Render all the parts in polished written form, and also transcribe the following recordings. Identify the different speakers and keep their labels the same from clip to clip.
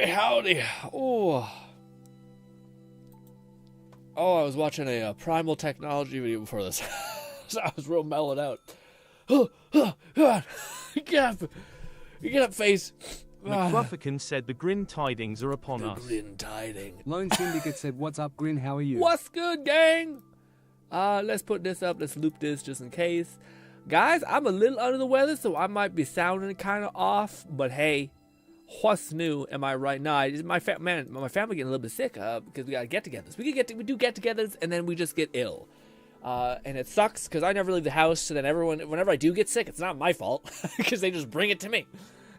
Speaker 1: Boy, howdy. Oh, I was watching a Primal Technology video before this. So I was real mellowed out. God. Get up, face.
Speaker 2: McRuffican said the GRINN tidings are upon us.
Speaker 1: GRINN tiding.
Speaker 3: Lone Syndicate said, what's up, GRINN? How are you?
Speaker 1: What's good, gang? Let's put this up. Let's loop this just in case. Guys, I'm a little under the weather, so I might be sounding kind of off. But hey, what's new? Am I right now? My family getting a little bit sick because we got get-togethers. We do get-togethers, and then we just get ill. And it sucks because I never leave the house. So then whenever I do get sick, it's not my fault because they just bring it to me.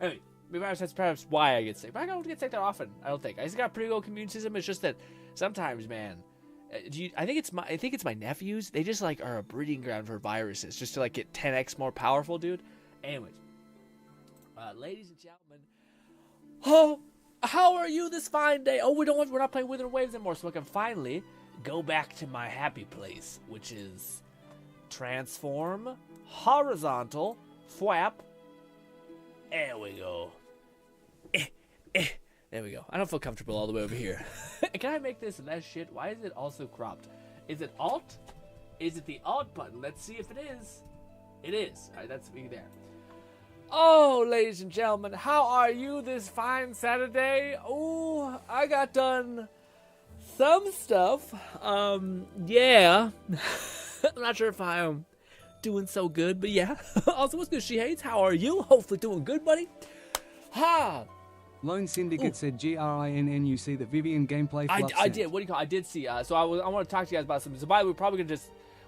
Speaker 1: Anyway, that's perhaps why I get sick. But I don't get sick that often. I don't think. I just got a pretty good immune system. It's just that sometimes, man. I think it's my nephews. They just like are a breeding ground for viruses, just to like get 10x more powerful, dude. Anyways, ladies and gentlemen, how are you this fine day? Oh, we're not playing Wuthering Waves anymore, so I can finally go back to my happy place, which is transform, horizontal, flap. There we go. There we go. I don't feel comfortable all the way over here. Can I make this less shit? Why is it also cropped? Is it Alt? Is it the Alt button? Let's see if it is. It is. All right, that's me there. Oh, ladies and gentlemen, how are you this fine Saturday? Oh, I got done some stuff. Yeah. I'm not sure if I'm doing so good, but yeah. Also, what's good, She Hates? How are you? Hopefully doing good, buddy. Ha!
Speaker 3: Lone Syndicate said GRINN. You see the Vivian gameplay.
Speaker 1: I did. What do you call it? I did see. So I want to talk to you guys about something. So by the way, we're probably gonna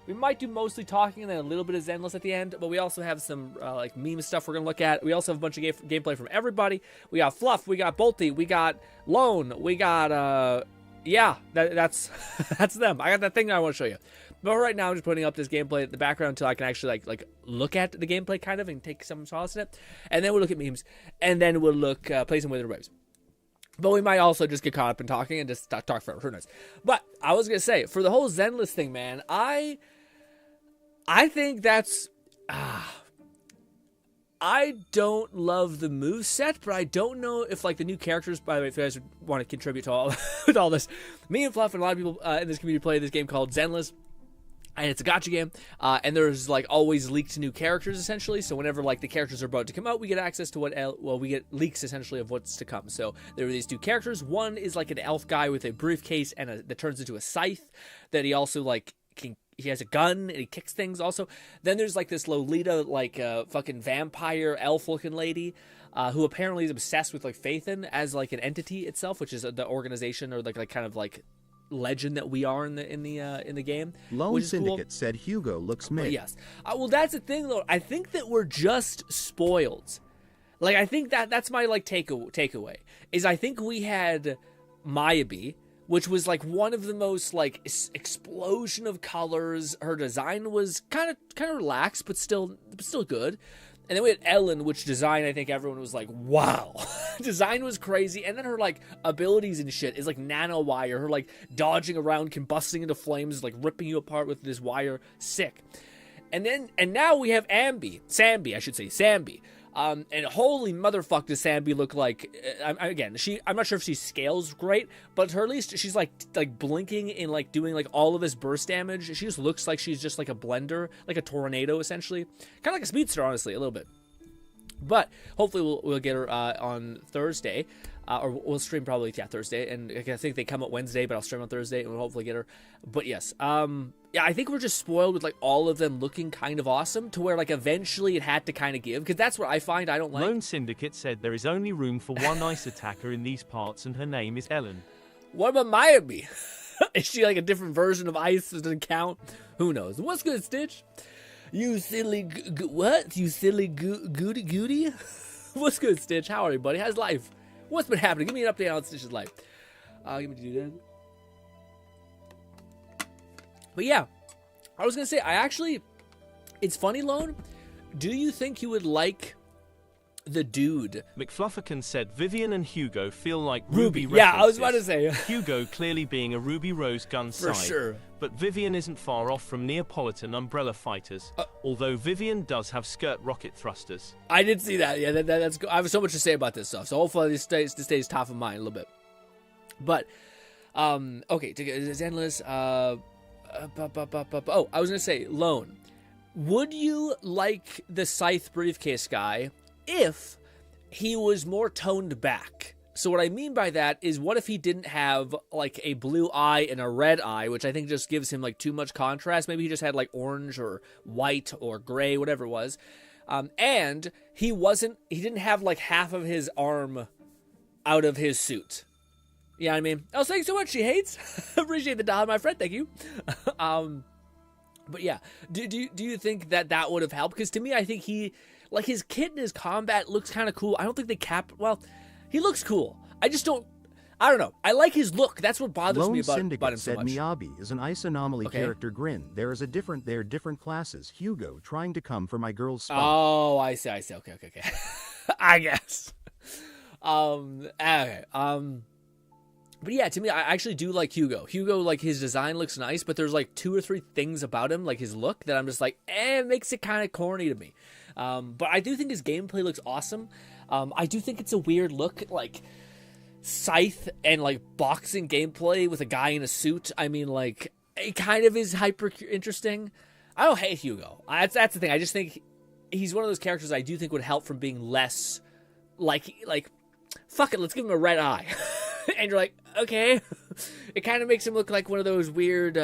Speaker 1: we might do mostly talking and then a little bit of Zenless at the end. But we also have some like meme stuff we're gonna look at. We also have a bunch of gameplay from everybody. We got Fluff. We got Bolty. We got Lone. We got yeah. That's that's them. I got that thing that I want to show you. But right now, I'm just putting up this gameplay in the background until I can actually like look at the gameplay kind of and take some solace in it. And then we'll look at memes. And then we'll play some Wuthering Waves. But we might also just get caught up in talking and just talk forever. Who knows? But I was going to say, for the whole Zenless thing, man, I think that's... I don't love the moveset, but I don't know if like the new characters, by the way, if you guys want to contribute to all this, me and Fluff and a lot of people in this community play this game called Zenless. And it's a gacha game, and there's like always leaked new characters essentially. So whenever like the characters are about to come out, we get access to we get leaks essentially of what's to come. So there are these two characters. One is like an elf guy with a briefcase and that turns into a scythe. That he also like he has a gun and he kicks things also. Then there's like this Lolita like fucking vampire elf looking lady. Who apparently is obsessed with like Phaethon as like an entity itself, which is the organization or like kind of like legend that we are in the game.
Speaker 4: Lone Syndicate said Hugo looks mid.
Speaker 1: Yes. Well, that's the thing though. I think that we're just spoiled. Like I think that's my like takeaway is I think we had Mayabe, which was like one of the most like explosion of colors. Her design was kind of relaxed, but still good. And then we had Ellen, which design, I think everyone was like, wow. Design was crazy. And then her, like, abilities and shit is like nanowire. Her, like, dodging around, combusting into flames, like, ripping you apart with this wire. Sick. And now we have Sambi. And holy motherfuck does Sambi look like, again, I'm not sure if she scales great, but her at least, she's like blinking and like doing like all of this burst damage. She just looks like she's just like a blender, like a tornado essentially. Kind of like a speedster, honestly, a little bit. But hopefully we'll get her on Thursday. Or we'll stream probably, Thursday. And I think they come out Wednesday, but I'll stream on Thursday and we'll hopefully get her. But yes, yeah, I think we're just spoiled with like all of them looking kind of awesome to where like eventually it had to kind of give. Because that's what I find I don't like.
Speaker 2: Lone Syndicate said there is only room for one ice attacker in these parts and her name is Ellen.
Speaker 1: What about Miami? Is she like a different version of ice? Doesn't count? Who knows? What's good, Stitch? You silly what? You silly goody? What's good, Stitch? How are you, buddy? How's life? What's been happening? Give me an update on Stitch's life. Give me to do that. But yeah, I was gonna say it's funny, Lone. Do you think you would like the dude.
Speaker 2: McFlufferkin said Vivian and Hugo feel like
Speaker 1: Ruby.
Speaker 2: Ruby
Speaker 1: Yeah, I was
Speaker 2: references.
Speaker 1: about to say.
Speaker 2: Hugo clearly being a Ruby Rose gun
Speaker 1: For
Speaker 2: side.
Speaker 1: sure.
Speaker 2: But Vivian isn't far off from Neapolitan umbrella fighters, although Vivian does have skirt rocket thrusters.
Speaker 1: I did see that. Yeah, that's. I have so much to say about this stuff. So hopefully this stays top of mind a little bit. But, okay, it's endless. Oh, I was gonna say, Lone. Would you like the Scythe briefcase guy if he was more toned back? So what I mean by that is, what if he didn't have like a blue eye and a red eye, which I think just gives him like too much contrast. Maybe he just had like orange or white or gray, whatever it was. And he didn't have like half of his arm out of his suit. You know what I mean? Oh, thanks so much, She Hates. Appreciate the dollar, my friend. Thank you. But yeah, do you think that would have helped? Because to me, I think his kit and his combat looks kind of cool. I don't think he looks cool. I don't know. I like his look. That's what bothers me about him so much.
Speaker 4: Miyabi is an ice anomaly character GRINN. There are different classes. Hugo trying to come for my girl's spot.
Speaker 1: Oh, I see. Okay. I guess. Okay. But yeah, to me, I actually do like Hugo. Hugo, like, his design looks nice, but there's like 2 or 3 things about him, like his look, that I'm just like, it makes it kind of corny to me. But I do think his gameplay looks awesome. I do think it's a weird look, like Scythe and like boxing gameplay with a guy in a suit. I mean, like, it kind of is hyper interesting. I don't hate Hugo. That's the thing. I just think he's one of those characters I do think would help from being less like fuck it, let's give him a red eye. And you're like, okay. It kind of makes him look like one of those weird,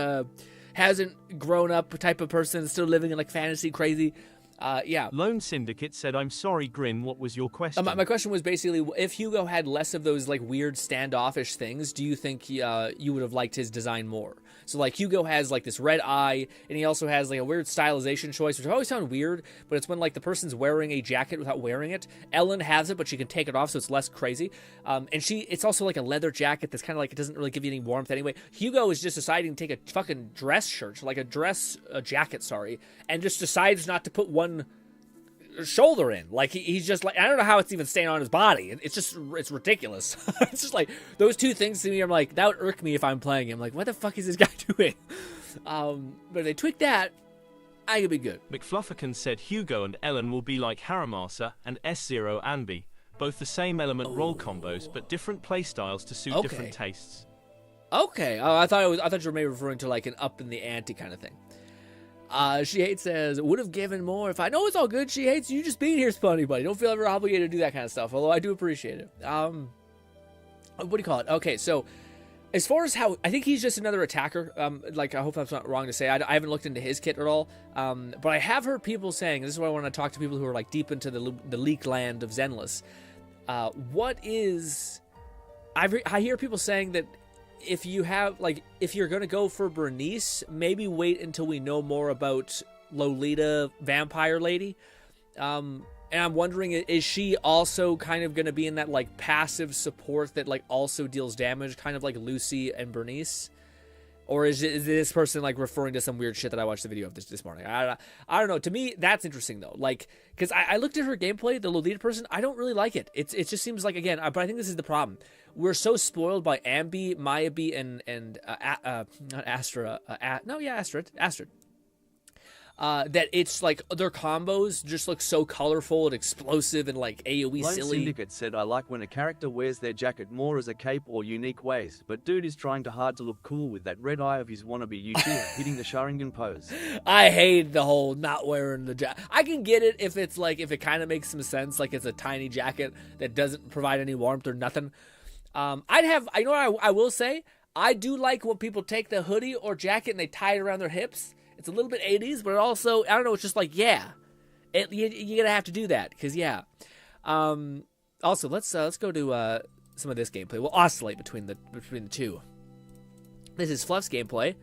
Speaker 1: hasn't grown up type of person, still living in like fantasy crazy. Yeah.
Speaker 2: Lone Syndicate said, I'm sorry, GRINN, what was your question?
Speaker 1: My question was basically, if Hugo had less of those like weird standoffish things, do you think you would have liked his design more? So like Hugo has like this red eye, and he also has like a weird stylization choice, which I always found weird, but it's when like the person's wearing a jacket without wearing it. Ellen has it, but she can take it off, so it's less crazy. And it's also like a leather jacket that's kind of like, it doesn't really give you any warmth anyway. Hugo is just deciding to take a fucking dress shirt, like a jacket, and just decides not to put one shoulder in. Like he's just like, I don't know how it's even staying on his body. It's ridiculous. It's just like those two things to me. I'm like, that would irk me if I'm playing him. Like, what the fuck is this guy doing? But if they tweak that, I could be good.
Speaker 2: McFlufferkin said Hugo and Ellen will be like Haramasa and S0 Anbi, both the same element roll combos, but different playstyles to suit different tastes.
Speaker 1: Okay. I thought you were maybe referring to like an up in the ante kind of thing. She Hates says, would have given more if I know. It's all good. She Hates you just being here, Spunny buddy. Don't feel ever obligated to do that kind of stuff, although I do appreciate it. What do you call it? Okay, so as far as how, I think he's just another attacker. Like, I hope that's not wrong to say. I haven't looked into his kit at all. But I have heard people saying, this is why I want to talk to people who are like deep into the leak land of Zenless. I hear people saying that if you're going to go for Bernice, maybe wait until we know more about Lolita Vampire Lady. And I'm wondering, is she also kind of going to be in that like passive support that like also deals damage, kind of like Lucy and Bernice? Or is this person like referring to some weird shit that I watched the video of this morning? I don't know. To me, that's interesting though. Like, because I looked at her gameplay, the Lolita person, I don't really like it. It just seems like, again, but I think this is the problem. We're so spoiled by Ambi, Mayabi, and not Astra. Astrid. That it's like their combos just look so colorful and explosive and like AoE
Speaker 5: Lone
Speaker 1: silly.
Speaker 5: Syndicate said, I like when a character wears their jacket more as a cape or unique ways, but dude is trying too hard to look cool with that red eye of his wannabe Uchiha hitting the Sharingan pose. I
Speaker 1: hate the whole not wearing the jacket. I can get it if it's like, if it kind of makes some sense, like it's a tiny jacket that doesn't provide any warmth or nothing. I will say, I do like when people take the hoodie or jacket and they tie it around their hips. It's a little bit 80s, but also, I don't know, it's just like, yeah. You're going to have to do that, because, yeah. Also, let's go to some of this gameplay. We'll oscillate between the two. This is Fluff's gameplay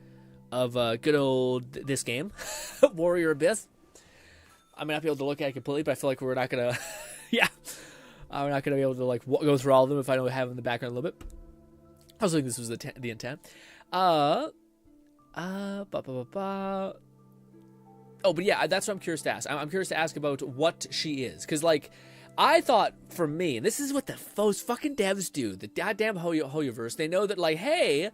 Speaker 1: of good old this game, Warrior Abyss. I may not be able to look at it completely, but I feel like we're not going to, yeah. We're not going to be able to like go through all of them if I don't have them in the background a little bit. I was thinking this was the intent. Oh, but yeah, that's what I'm curious to ask. I'm curious to ask about what she is, because like, I thought, for me, and this is what the most fucking devs do, the goddamn Hoyoverse, they know that, like, hey,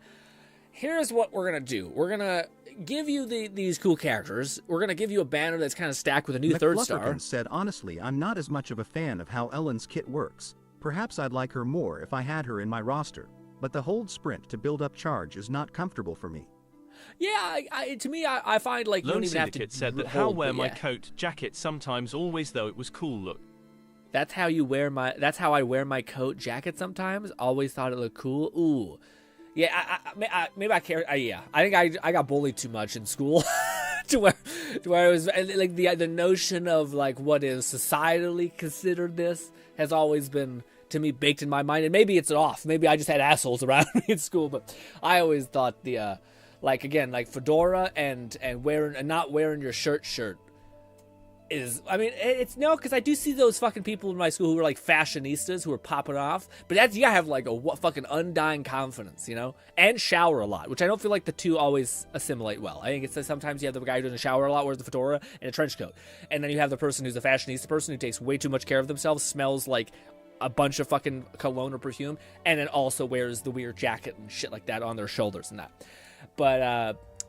Speaker 1: here's what we're going to do. We're going to give you these cool characters. We're going to give you a banner that's kind of stacked with a new third star.
Speaker 4: Said, honestly, I'm not as much of a fan of how Ellen's kit works. Perhaps I'd like her more if I had her in my roster. But the hold sprint to build up charge is not comfortable for me.
Speaker 1: Yeah, to me, I find, like, you
Speaker 2: Lone
Speaker 1: don't even have to
Speaker 2: Syndicate said that how wear my coat, jacket, sometimes, always, though it was cool look.
Speaker 1: That's how I wear my coat, jacket sometimes. Always thought it looked cool. Ooh. Yeah, maybe I care. Yeah, I think I got bullied too much in school to where it was like the notion of like what is societally considered this has always been to me baked in my mind, and maybe it's off. Maybe I just had assholes around me in school, but I always thought the like again like fedora and wearing and not wearing your shirt is, I mean, it's no, because I do see those fucking people in my school who are like fashionistas who are popping off, but that's, you gotta have like a fucking undying confidence, you know, and shower a lot, which I don't feel like the two always assimilate well. I think it's that sometimes you have the guy who doesn't shower a lot, wears the fedora and a trench coat, and then you have the person who's a fashionista person who takes way too much care of themselves, smells like a bunch of fucking cologne or perfume, and then also wears the weird jacket and shit like that on their shoulders and that.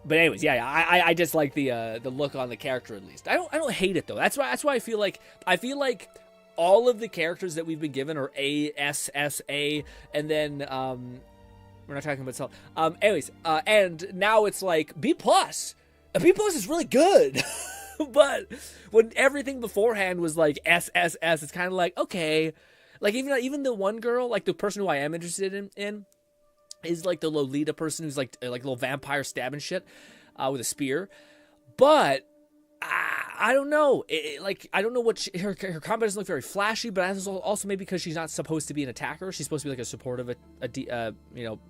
Speaker 1: But anyways, yeah, I just like the look on the character at least. I don't hate it though. That's why I feel like all of the characters that we've been given are A, S, S, A, and then we're not talking about self. Anyways, and now it's like B plus. A B plus is really good, but when everything beforehand was like S, S, S, it's kind of like okay, like even the one girl, like the person who I am interested in. Is like the Lolita person who's like a little vampire stabbing shit with a spear, but I don't know. I don't know what her combat doesn't look very flashy, but that's also maybe because she's not supposed to be an attacker. She's supposed to be like a supportive,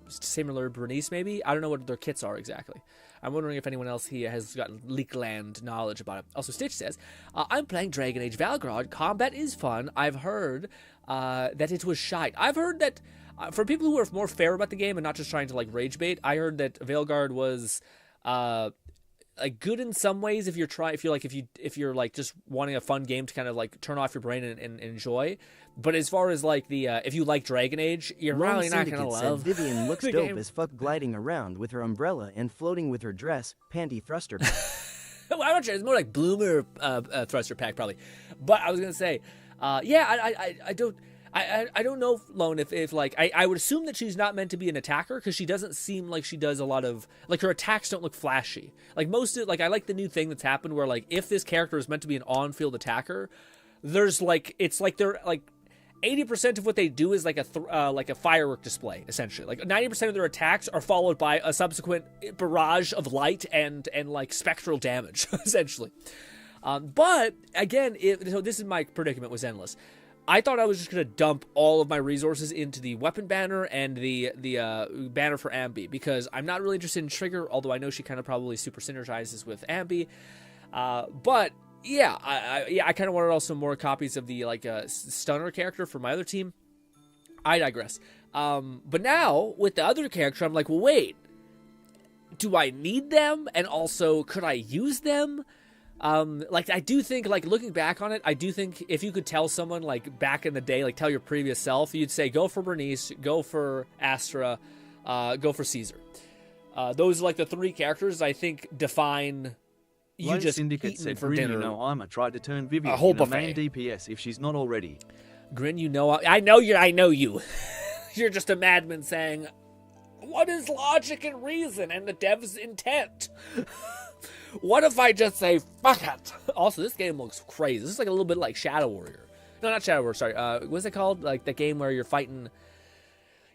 Speaker 1: similar Bernice maybe. I don't know what their kits are exactly. I'm wondering if anyone else here has got Leakland knowledge about it. Also, Stitch says, I'm playing Dragon Age Valgrod. Combat is fun. I've heard that it was shite. I've heard that for people who are more fair about the game and not just trying to like rage bait, I heard that Veilguard was like good in some ways if you're just wanting a fun game to kind of like turn off your brain and enjoy. But as far as like the if you like Dragon Age, you're probably not gonna love.
Speaker 6: Vivian looks
Speaker 1: the
Speaker 6: dope
Speaker 1: game.
Speaker 6: as fuck, gliding around with her umbrella and floating with her dress, panty thruster.
Speaker 1: Well, I'm not sure. It's more like Bloomer thruster pack probably. But I was gonna say, I don't know, Lone, if like, I would assume that she's not meant to be an attacker because she doesn't seem like she does a lot of, like, her attacks don't look flashy. Like, most of, like, I like the new thing that's happened where, like, if this character is meant to be an on-field attacker, there's, like, it's like they're, like, 80% of what they do is like a firework display, essentially. Like, 90% of their attacks are followed by a subsequent barrage of light and like, spectral damage, essentially. But, again, so this is my predicament was endless. I thought I was just going to dump all of my resources into the weapon banner and the banner for Ambi because I'm not really interested in Trigger, although I know she kind of probably super synergizes with Ambi. But yeah, I kind of wanted also more copies of the like Stunner character for my other team. I digress. But now with the other character, I'm like, well, wait, do I need them? And also, could I use them? Like, I do think, like, looking back on it, I do think if you could tell someone, like, back in the day, like, tell your previous self, you'd say, go for Bernice, go for Astra, go for Caesar. Those are, like, the three characters I think define you
Speaker 5: Lone
Speaker 1: just
Speaker 5: Syndicate
Speaker 1: eating
Speaker 5: said,
Speaker 1: for
Speaker 5: Grin,
Speaker 1: dinner.
Speaker 5: you know I'ma tried to turn Vivian
Speaker 1: A whole
Speaker 5: into
Speaker 1: buffet.
Speaker 5: main DPS if she's not already.
Speaker 1: Grin, you know, I know you. You're just a madman saying, what is logic and reason and the dev's intent? What if I just say, fuck it? Also, this game looks crazy. This is like a little bit like Shadow Warrior. No, not Shadow Warrior, sorry. What's it called? Like the game where you're fighting...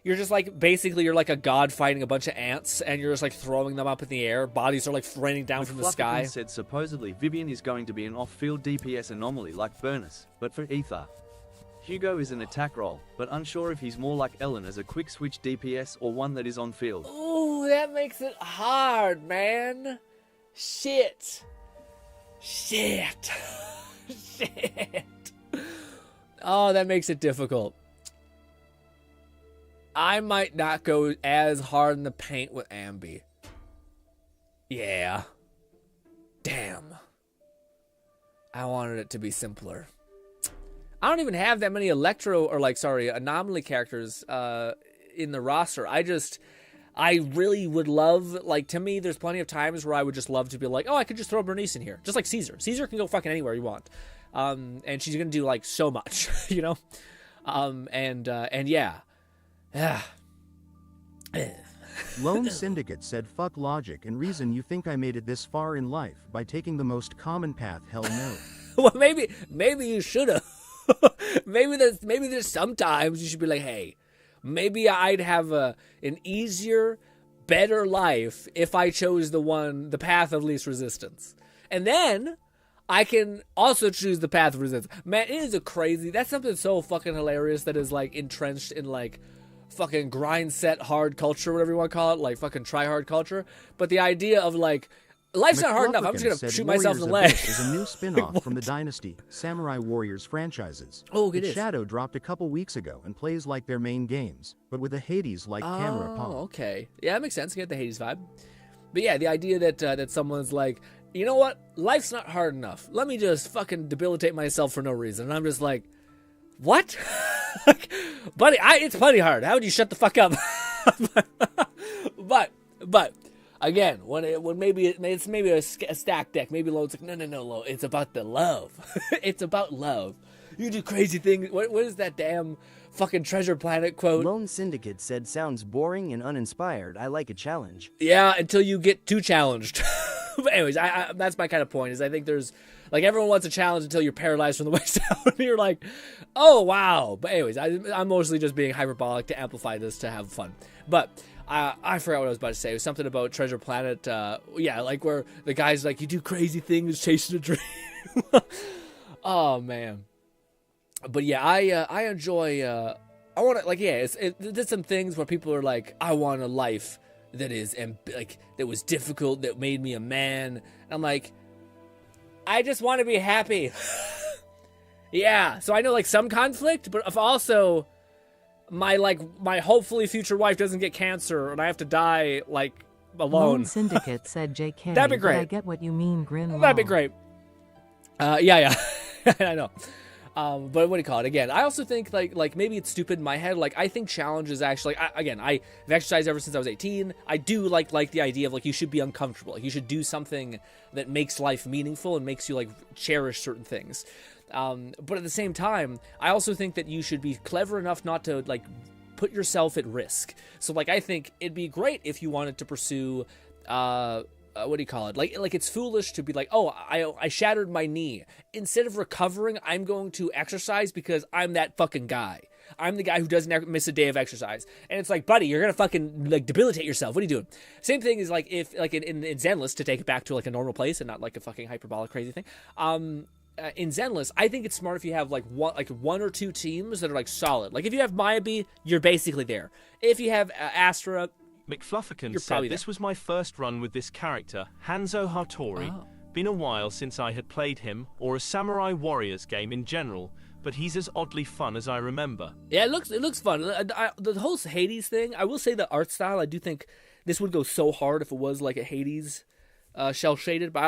Speaker 1: You're just like, basically, you're like a god fighting a bunch of ants, and you're just like throwing them up in the air. Bodies are like raining down from the sky.
Speaker 5: Said supposedly Vivian is going to be an off-field DPS anomaly like Burnus, but for Ether. Hugo is an attack role, but unsure if he's more like Ellen as a quick switch DPS or one that is on field.
Speaker 1: Ooh, that makes it hard, man. Shit. Oh, that makes it difficult. I might not go as hard in the paint with Ambi. Yeah. Damn. I wanted it to be simpler. I don't even have that many Electro or Anomaly characters in the roster. I really would love, like, to me, there's plenty of times where I would just love to be like, oh, I could just throw Bernice in here. Just like Caesar. Caesar can go fucking anywhere you want. And she's going to do, like, so much, you know? And yeah.
Speaker 4: Lone Syndicate said fuck logic and reason you think I made it this far in life by taking the most common path, hell no.
Speaker 1: Well, maybe you should have. maybe there's sometimes you should be like, hey, maybe I'd have an easier, better life if I chose the path of least resistance. And then I can also choose the path of resistance. Man, it is that's something so fucking hilarious that is like entrenched in like fucking grind set hard culture, whatever you want to call it, like fucking try hard culture. But the idea of like, life's not hard enough, I'm just gonna shoot myself in the leg.
Speaker 4: Is a new spin-off from the Dynasty, Samurai Warriors franchises.
Speaker 1: Oh, it is.
Speaker 4: Shadow dropped a couple weeks ago and plays like their main games, but with a Hades-like camera palm.
Speaker 1: Oh, okay. Yeah, that makes sense. You get the Hades vibe. But yeah, the idea that someone's like, you know what? Life's not hard enough. Let me just fucking debilitate myself for no reason. And I'm just like, what? Like, buddy, it's plenty hard. How would you shut the fuck up? but again, when maybe it's maybe a stack deck, maybe Lowe's like, no, Lowe, it's about the love. It's about love. You do crazy things. What is that damn fucking Treasure Planet quote?
Speaker 6: Lone Syndicate said, sounds boring and uninspired. I like a challenge.
Speaker 1: Yeah, until you get too challenged. But anyways, I that's my kind of point, is I think there's, like, everyone wants a challenge until you're paralyzed from the waist down. And you're like, oh, wow. But anyways, I'm mostly just being hyperbolic to amplify this to have fun. But I forgot what I was about to say. It was something about Treasure Planet. Yeah, like where the guy's like, you do crazy things chasing a dream. Oh, man. But yeah, I enjoy, I want to, like, yeah, there's some things where people are like, I want a life that is, that was difficult, that made me a man. And I'm like, I just want to be happy. Yeah, so I know, like, some conflict, but if also my hopefully future wife doesn't get cancer and I have to die, like, alone.
Speaker 7: Lone Syndicate said JK.
Speaker 1: That'd be great.
Speaker 7: I get what you mean, GRINN.
Speaker 1: That'd be great. Yeah. I know. But what do you call it? Again, I also think like maybe it's stupid in my head. Like, I think challenge is actually, I've exercised ever since I was 18. I do like the idea of, like, you should be uncomfortable. Like, you should do something that makes life meaningful and makes you, like, cherish certain things. But at the same time, I also think that you should be clever enough not to, like, put yourself at risk. So, like, I think it'd be great if you wanted to pursue, what do you call it? Like it's foolish to be like, oh, I shattered my knee. Instead of recovering, I'm going to exercise because I'm that fucking guy. I'm the guy who doesn't miss a day of exercise. And it's like, buddy, you're going to fucking, like, debilitate yourself. What are you doing? Same thing is, like, if, like, in Zenless, to take it back to, like, a normal place and not, like, a fucking hyperbolic crazy thing. In Zenless, I think it's smart if you have, like, one or two teams that are, like, solid. Like, if you have Maybe, you're basically there. If you have Astra,
Speaker 2: McFlufferkin said, this was my first run with this character, Hanzo Hattori.
Speaker 1: Oh.
Speaker 2: Been a while since I had played him, or a Samurai Warriors game in general, but he's as oddly fun as I remember.
Speaker 1: Yeah, it looks fun. The whole Hades thing, I will say the art style, I do think this would go so hard if it was like a Hades shell-shaded, but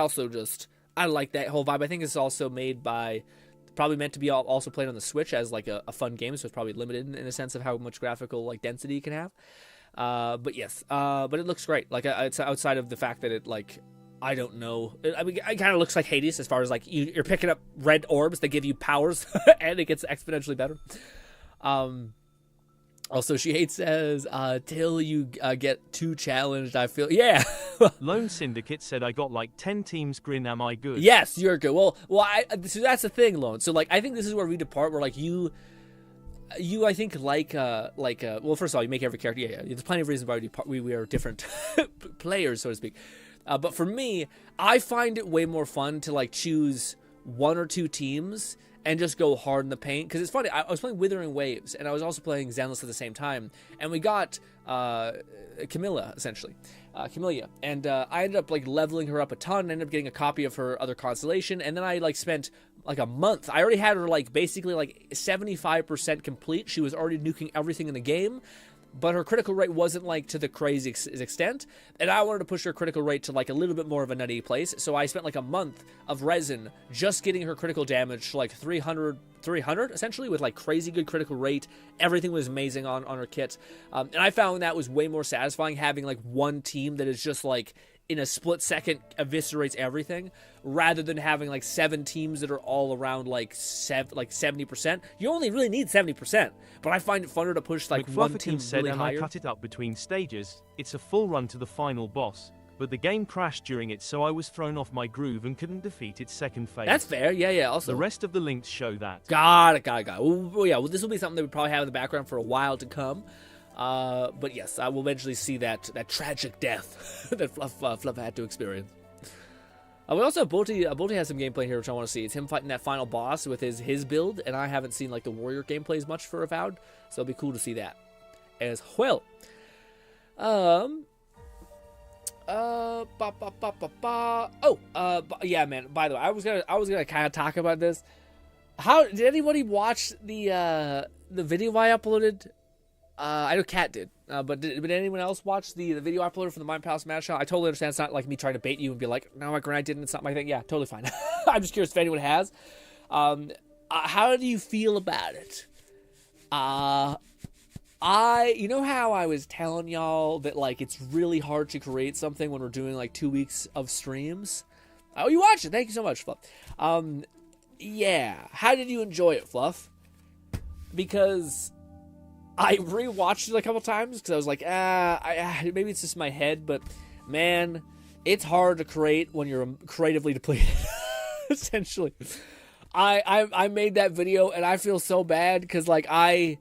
Speaker 1: I like that whole vibe. I think it's also made by, probably meant to be also played on the Switch as like a fun game, so it's probably limited in a sense of how much graphical, like, density it can have. But yes, but it looks great. Like, it's outside of the fact that it, like, I don't know. I mean, it kind of looks like Hades as far as, like, you're picking up red orbs that give you powers, and it gets exponentially better. Also, She says, till you get too challenged, I feel, yeah.
Speaker 2: Lone Syndicate said, I got like 10 teams, GRINN, am I good?
Speaker 1: Yes, you're good. Well, so that's the thing, Lone. So, like, I think this is where we depart, where, like, you I think well, first of all, you make every character. Yeah. There's plenty of reasons why we are different players, so to speak. But for me, I find it way more fun to, like, choose one or two teams and just go hard in the paint. Because it's funny, I was playing Wuthering Waves, and I was also playing Zenless at the same time, and we got Camilla, essentially. Camellia. And I ended up, like, leveling her up a ton, ended up getting a copy of her other constellation, and then I, like, spent, like, a month. I already had her, like, basically, like, 75% complete. She was already nuking everything in the game. but her critical rate wasn't like to the crazy extent, and I wanted to push her critical rate to like a little bit more of a nutty place. So I spent like a month of resin just getting her critical damage to like 300 essentially, with like crazy good critical rate. Everything was amazing on her kit, and I found that was way more satisfying having like one team that is just like in a split second eviscerates everything, rather than having like 7 teams that are all around like 70%. You only really need 70%, but I find it funner to push like one team
Speaker 2: said,
Speaker 1: really
Speaker 2: and
Speaker 1: higher.
Speaker 2: I cut it up between stages. It's a full run to the final boss, but the game crashed during it, so I was thrown off my groove and couldn't defeat its second phase.
Speaker 1: That's fair. Yeah. Also,
Speaker 2: the rest of the links show that.
Speaker 1: Got it. Well, yeah. Well, this will be something that we probably have in the background for a while to come. But yes, I will eventually see that tragic death that Fluff had to experience. We also have Bolty has some gameplay here which I want to see. It's him fighting that final boss with his build, and I haven't seen like the warrior gameplays much for Avowed, so it'll be cool to see that as well. Yeah, man. By the way, I was gonna kind of talk about this. How did anybody watch the video I uploaded? I know Kat did, but did anyone else watch the video I uploaded from the Mind Palace Mad Shot? I totally understand. It's not like me trying to bait you and be like, no, I didn't. It's not my thing. Yeah, totally fine. I'm just curious if anyone has. How do you feel about it? You know how I was telling y'all that like it's really hard to create something when we're doing like 2 weeks of streams? Oh, you watched it. Thank you so much, Fluff. Yeah. How did you enjoy it, Fluff? Because I rewatched it a couple times because I was like, maybe it's just my head, but man, it's hard to create when you're creatively depleted. Essentially, I made that video and I feel so bad because like I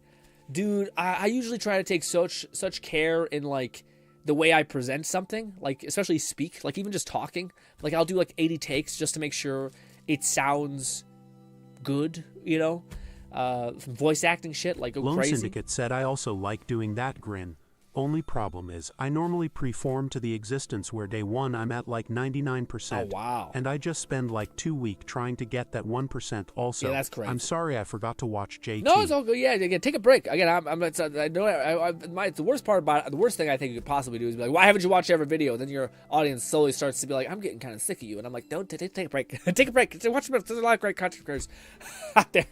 Speaker 1: usually try to take such care in like the way I present something, like especially speak, like even just talking. Like I'll do like 80 takes just to make sure it sounds good, you know. From voice acting shit, like go
Speaker 8: Lone
Speaker 1: crazy.
Speaker 8: Syndicate said, I also like doing that, Grin. Only problem is, I normally preform to the existence where day 1 I'm at like 99%.
Speaker 1: Oh, wow.
Speaker 8: And I just spend like 2 weeks trying to get that 1% also.
Speaker 1: Yeah, that's crazy.
Speaker 8: I'm sorry I forgot to watch JT.
Speaker 1: No, it's all good. Yeah, again, take a break. Again, the worst part about it, the worst thing I think you could possibly do is be like, why haven't you watched every video? And then your audience slowly starts to be like, I'm getting kind of sick of you. And I'm like, don't, take a break. Take a break. Watch there's a lot of great content creators out there.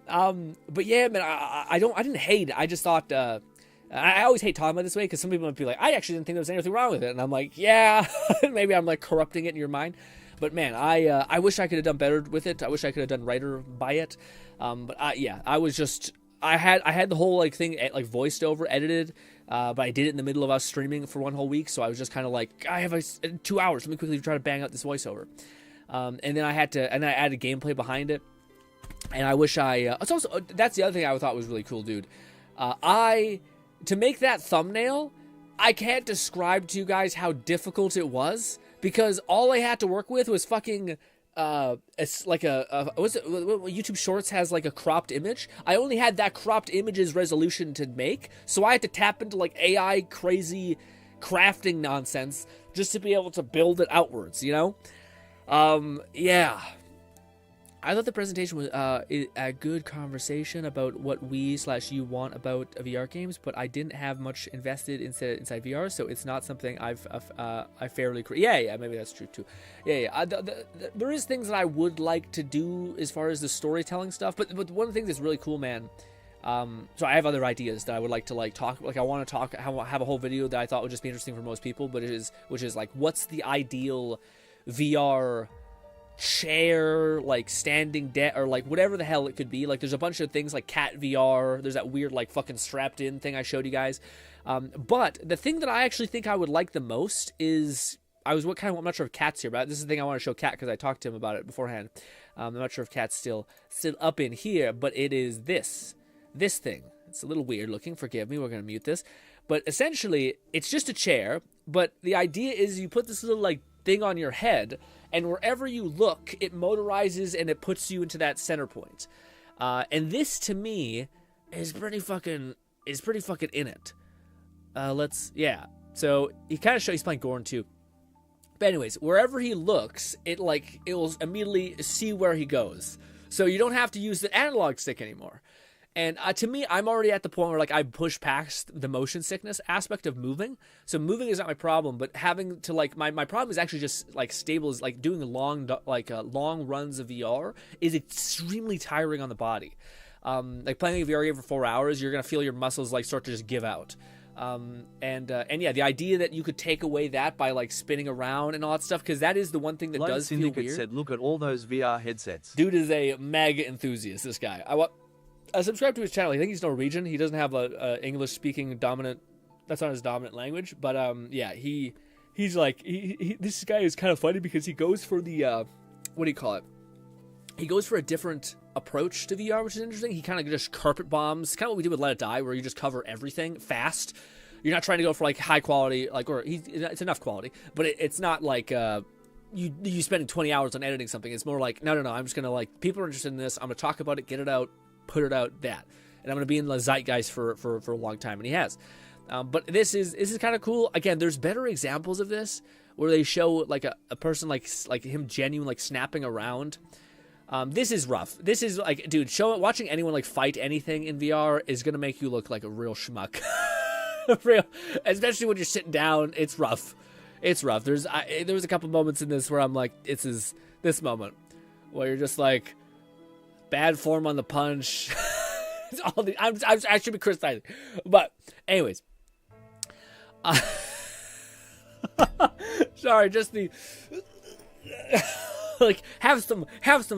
Speaker 1: But yeah, man, I didn't hate it. I just thought, I always hate talking about it this way because some people might be like, I actually didn't think there was anything wrong with it. And I'm like, yeah, maybe I'm like corrupting it in your mind. But man, I wish I could have done better with it. I wish I could have done righter by it. Yeah, I was just, I had the whole like thing like voiced over, edited, but I did it in the middle of us streaming for one whole week. So I was just kind of like, I have 2 hours. Let me quickly try to bang out this voiceover. And then I added gameplay behind it. And I wish it's also, that's the other thing I thought was really cool, dude. To make that thumbnail, I can't describe to you guys how difficult it was because all I had to work with was fucking it's like YouTube Shorts has like a cropped image. I only had that cropped image's resolution to make, so I had to tap into like AI crazy crafting nonsense just to be able to build it outwards, you know? Yeah. I thought the presentation was a good conversation about what we/you want about VR games, but I didn't have much invested inside VR, so it's not something I fairly. Yeah, maybe that's true too. Yeah. There is things that I would like to do as far as the storytelling stuff, but one of the things that's really cool, man. So I have other ideas that I would like to like talk. Like I want to talk. Have a whole video that I thought would just be interesting for most people, but which is like, what's the ideal VR chair, like standing or like whatever the hell it could be. Like there's a bunch of things like cat VR, there's that weird like fucking strapped in thing I showed you guys, but the thing that I actually think I would like the most is I'm not sure if Cat's here, but this is the thing I want to show Cat because I talked to him about it beforehand. I'm not sure if Cat's still up in here, but it is this thing. It's a little weird looking, forgive me, we're gonna mute this, but essentially it's just a chair, but the idea is you put this little like thing on your head, and wherever you look, it motorizes and it puts you into that center point. And this to me is pretty fucking in it. So he kind of he's playing Gorn too. But anyways, wherever he looks, it will immediately see where he goes. So you don't have to use the analog stick anymore. And to me, I'm already at the point where like I push past the motion sickness aspect of moving. So moving is not my problem, but having to like my problem is actually just like stable is like doing long runs of VR is extremely tiring on the body. Like playing a VR game for 4 hours, you're gonna feel your muscles like start to just give out. And yeah, the idea that you could take away that by like spinning around and all that stuff, because that is the one thing that does feel
Speaker 5: Syndicate
Speaker 1: weird.
Speaker 5: said, look at all those VR headsets.
Speaker 1: Dude is a mega enthusiast. This guy, I subscribe to his channel. I think he's Norwegian. He doesn't have a English speaking dominant. That's not his dominant language. But yeah, he's like this guy is kind of funny because he goes for the what do you call it? He goes for a different approach to VR, which is interesting. He kind of just carpet bombs, kind of what we did with Let It Die, where you just cover everything fast. You're not trying to go for like high quality, like, or it's enough quality, but it's not like you spending 20 hours on editing something. It's more like, no, I'm just gonna like, people are interested in this. I'm gonna talk about it, get it out, put it out, that, and I'm gonna be in the zeitgeist for a long time, and he has. But this is kind of cool. Again, there's better examples of this where they show like a person like him genuine like snapping around. This is rough. This is like, dude, watching anyone like fight anything in VR is gonna make you look like a real schmuck. Real, especially when you're sitting down. It's rough. It's rough. There was a couple moments in this where I'm like, this moment where you're just like, bad form on the punch. It's all I should be criticizing, but anyways, sorry, just the. Like have some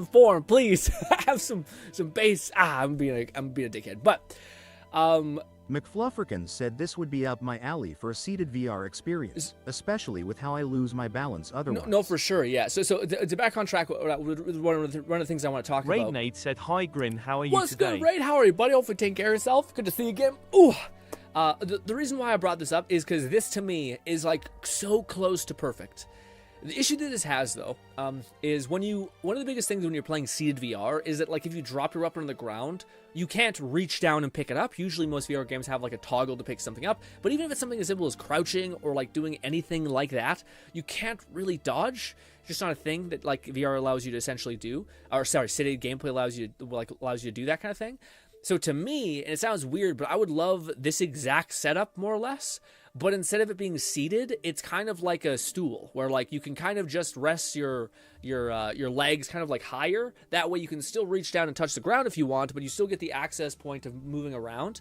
Speaker 1: form, please. Have some bass. I'm being a dickhead, but
Speaker 4: McFlufferkin said this would be up my alley for a seated VR experience, especially with how I lose my balance otherwise.
Speaker 1: No, for sure, yeah. So to back on track, one of the things I want to talk about.
Speaker 2: Raidnade said, "Hi Grin, how are you
Speaker 1: What's
Speaker 2: today?"
Speaker 1: What's good, Raid? How are you, buddy? Hopefully taking care of yourself. Good to see you again. Ooh. The reason why I brought this up is because this to me is like so close to perfect. The issue that this has, though, is one of the biggest things when you're playing seated VR is that, like, if you drop your weapon on the ground, you can't reach down and pick it up. Usually most VR games have, like, a toggle to pick something up, but even if it's something as simple as crouching or, like, doing anything like that, you can't really dodge. It's just not a thing that, like, VR allows you to essentially do. Or, sorry, seated gameplay allows you to do that kind of thing. So to me, and it sounds weird, but I would love this exact setup, more or less. But instead of it being seated, it's kind of like a stool where like you can kind of just rest your legs kind of like higher. That way you can still reach down and touch the ground if you want, but you still get the access point of moving around.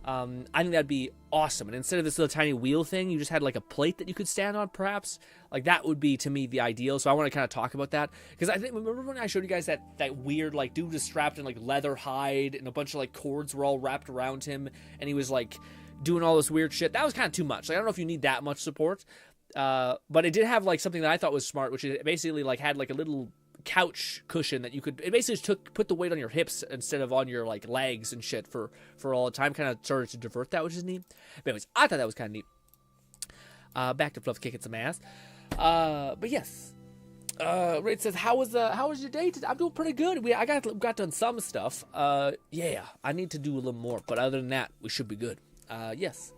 Speaker 1: I think that'd be awesome. And instead of this little tiny wheel thing, you just had like a plate that you could stand on, perhaps. Like that would be to me the ideal. So I want to kind of talk about that because I think remember when I showed you guys that weird like dude was strapped in like leather hide and a bunch of like cords were all wrapped around him and he was like doing all this weird shit. That was kind of too much. Like, I don't know if you need that much support. But it did have like something that I thought was smart, which is it basically like had like a little couch cushion that you could, it basically just put the weight on your hips instead of on your like legs and shit for all the time. Kind of started to divert that, which is neat. But anyways, I thought that was kind of neat. Back to Fluff kicking some ass. But yes. Raid says, how was your day today? I'm doing pretty good. I got done some stuff. Yeah, I need to do a little more, but other than that, we should be good. Yes.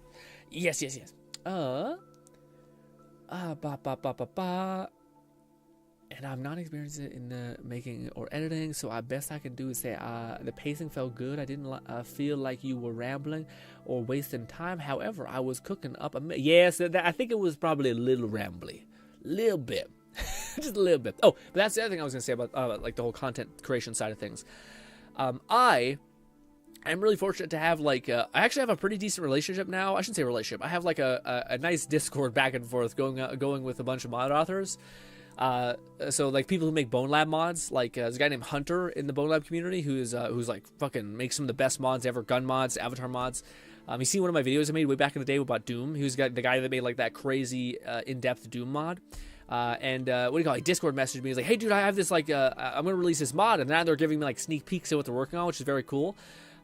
Speaker 1: And I'm not experienced in the making or editing, so the best I can do is say the pacing felt good. I didn't feel like you were rambling or wasting time. However, I was cooking up yes, I think it was probably a little rambly. Little bit. Just a little bit. Oh, but that's the other thing I was going to say about like the whole content creation side of things. I'm really fortunate to have like I actually have a pretty decent relationship now. I shouldn't say relationship. I have like a nice Discord back and forth going with a bunch of mod authors. So like people who make Bone Lab mods, like there's a guy named Hunter in the Bone Lab community who's like fucking makes some of the best mods ever, gun mods, avatar mods. He's seen one of my videos I made way back in the day about Doom. He was the guy that made like that crazy in-depth Doom mod. And what do you call it? He Discord messaged me. He's like, "Hey dude, I have this like I'm gonna release this mod," and now they're giving me like sneak peeks of what they're working on, which is very cool.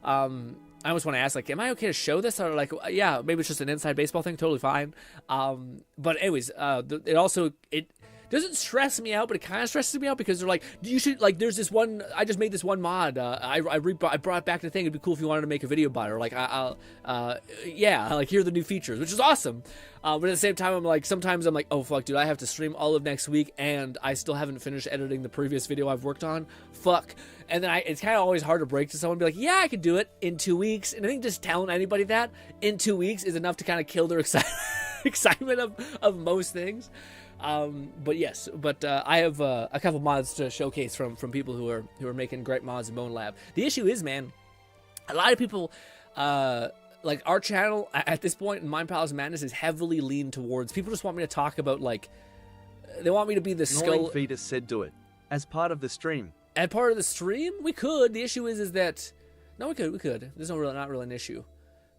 Speaker 1: I almost want to ask, like, am I okay to show this? Or like, yeah, maybe it's just an inside baseball thing, totally fine. But anyways, doesn't stress me out, but it kind of stresses me out because they're like, you should, like, there's this one, I just made this one mod, I brought it back to the thing, it'd be cool if you wanted to make a video about it, or like, yeah, like, here are the new features, which is awesome. But at the same time, I'm like, sometimes I'm like, oh fuck, dude, I have to stream all of next week, and I still haven't finished editing the previous video I've worked on. Fuck. And then it's kind of always hard to break to someone and be like, yeah, I can do it in 2 weeks. And I think just telling anybody that in 2 weeks is enough to kind of kill their excitement of most things. But yes, I have a couple mods to showcase from people who are making great mods in Bone Lab. The issue is, man, a lot of people, like, our channel at this point in Mind Palace Madness is heavily leaned towards, people just want me to talk about, like, they want me to be the skull.
Speaker 5: Fetus said do it as part of the stream.
Speaker 1: As part of the stream, we could. The issue is that no, we could. There's not really an issue.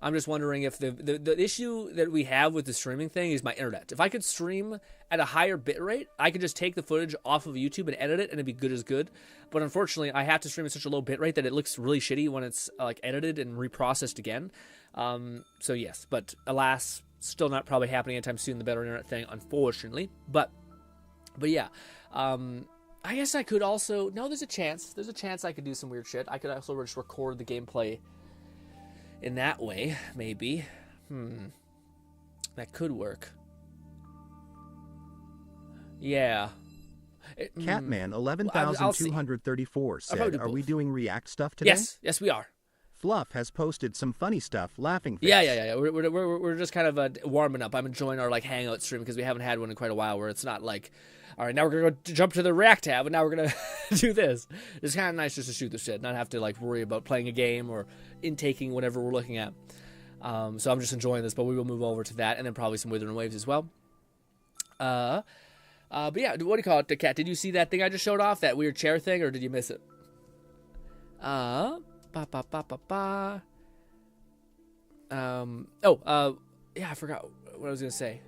Speaker 1: I'm just wondering if the issue that we have with the streaming thing is my internet. If I could stream at a higher bit rate, I could just take the footage off of YouTube and edit it, and it'd be good as good. But unfortunately, I have to stream at such a low bit rate that it looks really shitty when it's like edited and reprocessed again. So yes, but alas, still not probably happening anytime soon. The better internet thing, unfortunately. But yeah. I guess I could also... No, there's a chance. There's a chance I could do some weird shit. I could also just record the gameplay in that way, maybe. That could work. Yeah.
Speaker 4: Catman 11,234 said, are we doing React stuff today?
Speaker 1: Yes, we are.
Speaker 4: Fluff has posted some funny stuff, laughing face.
Speaker 1: Yeah. We're just kind of warming up. I'm enjoying our, like, hangout stream because we haven't had one in quite a while where it's not like, all right, now we're going to jump to the React tab, and now we're going to do this. It's kind of nice just to shoot the shit, not have to, like, worry about playing a game or intaking whatever we're looking at. So I'm just enjoying this, but we will move over to that, and then probably some Withering Waves as well. But yeah, what do you call it, Kat? Did you see that thing I just showed off, that weird chair thing, or did you miss it? Yeah, I forgot what I was going to say.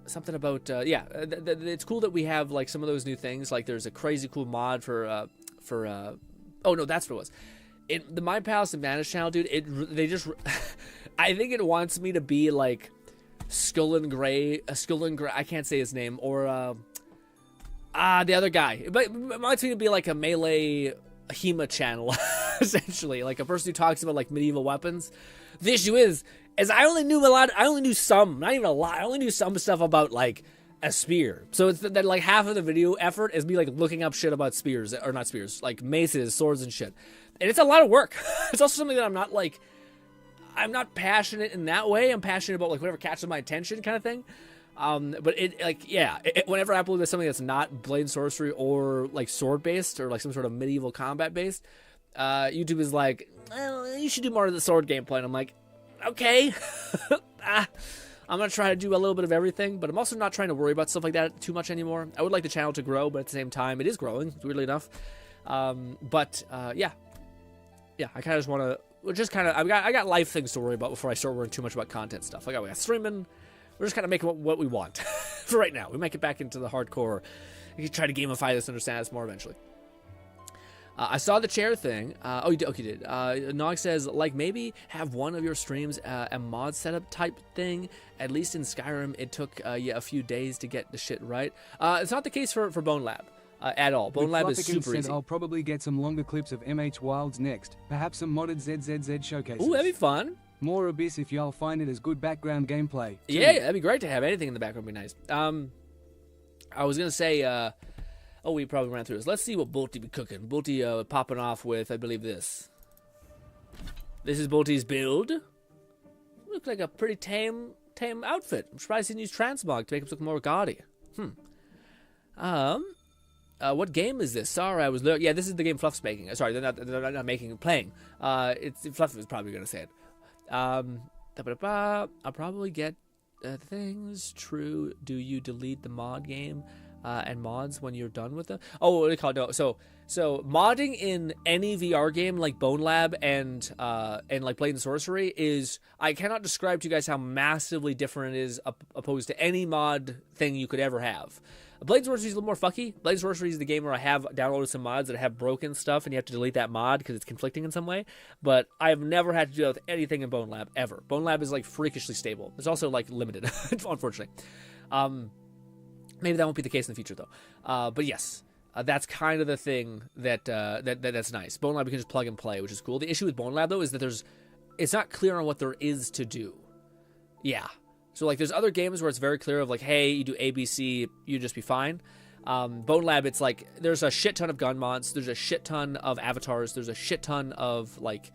Speaker 1: Something about, it's cool that we have, like, some of those new things. Like, there's a crazy cool mod for oh, no, that's what it was. The Mind Palace and Madness channel, dude, I think it wants me to be, like, Skull and Gray, I can't say his name, or, the other guy. But it wants me to be, like, a melee HEMA channel, essentially. Like, a person who talks about, like, medieval weapons. The issue is I only knew some, not even a lot, I only knew some stuff about, like, a spear. So it's that, like, half of the video effort is me, like, looking up shit about spears, or not spears, like, maces, swords, and shit. And it's a lot of work. It's also something that I'm not passionate in that way. I'm passionate about, like, whatever catches my attention kind of thing. But whenever I upload something that's not blade and sorcery or, like, sword-based or, like, some sort of medieval combat-based, YouTube is like, well, you should do more of the sword gameplay. And I'm like, okay. I'm going to try to do a little bit of everything, but I'm also not trying to worry about stuff like that too much anymore. I would like the channel to grow, but at the same time, it is growing, weirdly enough. Yeah, I kind of just want to, I got life things to worry about before I start worrying too much about content stuff. We got streaming. We're just kind of making what we want for right now. We might get back into the hardcore. We can try to gamify this and understand this more eventually. I saw the chair thing. You did. Nog says, like, maybe have one of your streams a mod setup type thing. At least in Skyrim, it took a few days to get the shit right. It's not the case for Bone Lab at all. Bone Lab is super easy.
Speaker 3: I'll probably get some longer clips of MH Wilds next. Perhaps some modded ZZZ showcases.
Speaker 1: Ooh, that'd be fun.
Speaker 3: More Abyss if y'all find it as good background gameplay.
Speaker 1: Yeah, that'd be great to have anything in the background. Would be nice. I was gonna say, we probably ran through this. Let's see what Bolty be cooking. Bolty popping off with, I believe, this. This is Bolty's build. Looks like a pretty tame outfit. I'm surprised he didn't use transmog to make him look more gaudy. What game is this? Sorry, I was yeah, this is the game Fluff's making. Sorry, they're not making, playing. Fluff is probably gonna say it. I'll probably get things. True. Do you delete the mod game and mods when you're done with them? Oh, what do you call it? No. So modding in any VR game like Bone Lab and like Blade and Sorcery is, I cannot describe to you guys how massively different it is opposed to any mod thing you could ever have. Blade and Sorcery is a little more fucky. Blade and Sorcery is the game where I have downloaded some mods that have broken stuff and you have to delete that mod because it's conflicting in some way. But I have never had to do that with anything in Bone Lab, ever. Bone Lab is, like, freakishly stable. It's also, like, limited, unfortunately. Maybe that won't be the case in the future, though. But yes, that's kind of the thing that's nice. Bone Lab, we can just plug and play, which is cool. The issue with Bone Lab, though, is that it's not clear on what there is to do. Yeah. So, like, there's other games where it's very clear of, like, hey, you do A, B, C, you just be fine. Bone Lab, it's like, there's a shit ton of gun mods, there's a shit ton of avatars, there's a shit ton of, like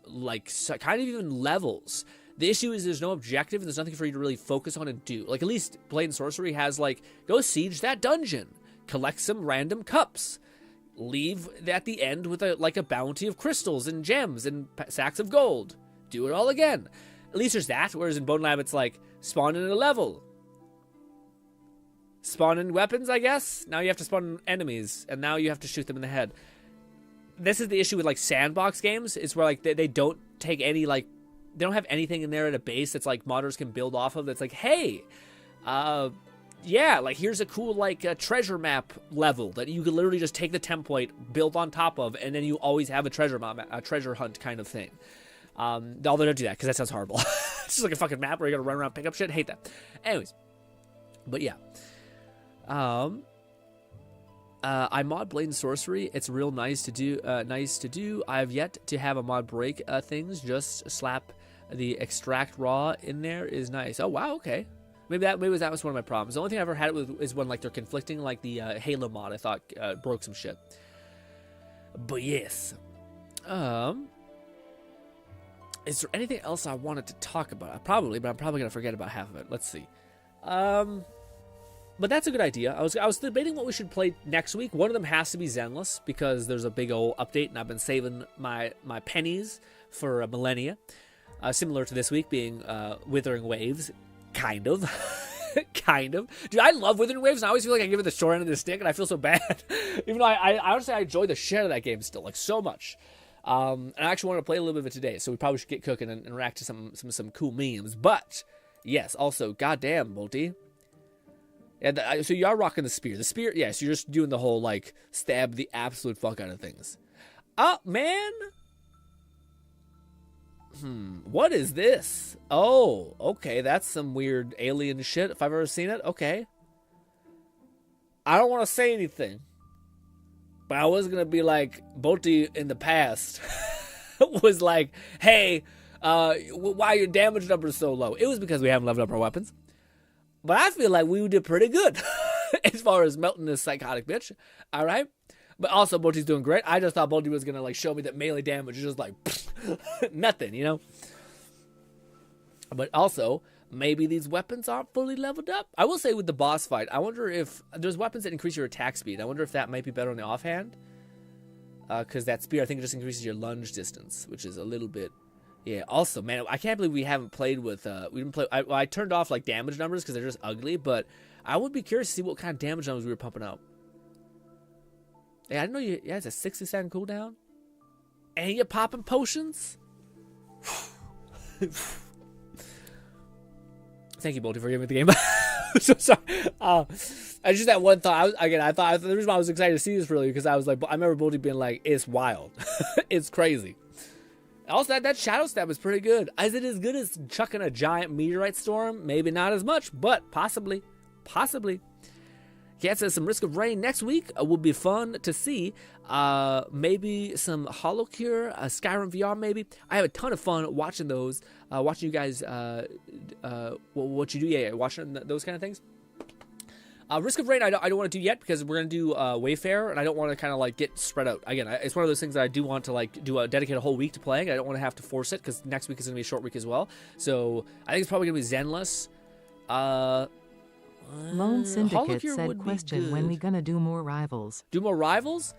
Speaker 1: kind of even levels. The issue is there's no objective, and there's nothing for you to really focus on and do. Like, at least Blade and Sorcery has, like, go siege that dungeon, collect some random cups, leave at the end with a bounty of crystals and gems and sacks of gold. Do it all again. At least there's that, whereas in Bone Lab, it's like, spawn in a level. Spawn in weapons, I guess? Now you have to spawn enemies, and now you have to shoot them in the head. This is the issue with, like, sandbox games. It's where, like, they don't take any, like, they don't have anything in there at a base that's, like, modders can build off of. That's like, hey, yeah, like, here's a cool, like, treasure map level that you could literally just take the template, build on top of, and then you always have a treasure hunt kind of thing. Although don't do that, because that sounds horrible. It's just like a fucking map where you gotta run around, pick up shit. Hate that. Anyways. But yeah. I mod Blade and Sorcery. It's real nice to do. I have yet to have a mod break things. Just slap the extract raw in there is nice. Oh wow, okay. Maybe that was one of my problems. The only thing I ever had it with is when, like, they're conflicting, like the Halo mod. I thought broke some shit. But yes. Is there anything else I wanted to talk about? Probably, but I'm probably gonna forget about half of it. Let's see. But that's a good idea. I was debating what we should play next week. One of them has to be Zenless, because there's a big old update, and I've been saving my pennies for millennia. Similar to this week being Wuthering Waves, kind of. Kind of. Dude, I love Wuthering Waves, and I always feel like I give it the short end of the stick, and I feel so bad. Even though I honestly, I enjoy the shit out of that game still, like, so much. And I actually wanted to play a little bit of it today, so we probably should get cooking and react to some cool memes. But, yes, also, goddamn, Multi. Yeah, so you are rocking the spear. The spear, yeah, so you're just doing the whole, like, stab the absolute fuck out of things. Oh, man. What is this? Oh, okay, that's some weird alien shit, if I've ever seen it. Okay. I don't want to say anything, but I was going to be like, Bolty in the past was like, hey, why are your damage numbers so low? It was because we haven't leveled up our weapons. But I feel like we did pretty good as far as melting this psychotic bitch. All right? But also, Bolty's doing great. I just thought Bolty was going to, like, show me that melee damage is just like nothing, you know? But also, maybe these weapons aren't fully leveled up. I will say with the boss fight, I wonder if there's weapons that increase your attack speed. I wonder if that might be better on the offhand. Because that spear, I think, just increases your lunge distance, which is a little bit... Yeah, also, man, I can't believe we haven't played with, we didn't play, I turned off, like, damage numbers because they're just ugly, but I would be curious to see what kind of damage numbers we were pumping out. Yeah, I didn't know it's a 60-second cooldown. And you're popping potions? Thank you, Bolty, for giving me the game. So sorry. I just that one thought. I thought the reason why I was excited to see this really because I was like, I remember Bolty being like, it's wild. It's crazy. Also, that shadow stab is pretty good. Is it as good as chucking a giant meteorite storm? Maybe not as much, but possibly. Possibly. Cat says some Risk of Rain next week will be fun to see. Maybe some HoloCure, Skyrim VR maybe. I have a ton of fun watching those. Watching you guys, what you do. Yeah, watching those kind of things. Risk of Rain I don't want to do yet because we're going to do Wayfarer, and I don't want to kind of like get spread out. Again, it's one of those things that I do want to like dedicate a whole week to playing. I don't want to have to force it because next week is going to be a short week as well. So I think it's probably going to be Zenless.
Speaker 7: Lone Syndicate said, question, when we gonna do more Rivals?
Speaker 1: Do more Rivals?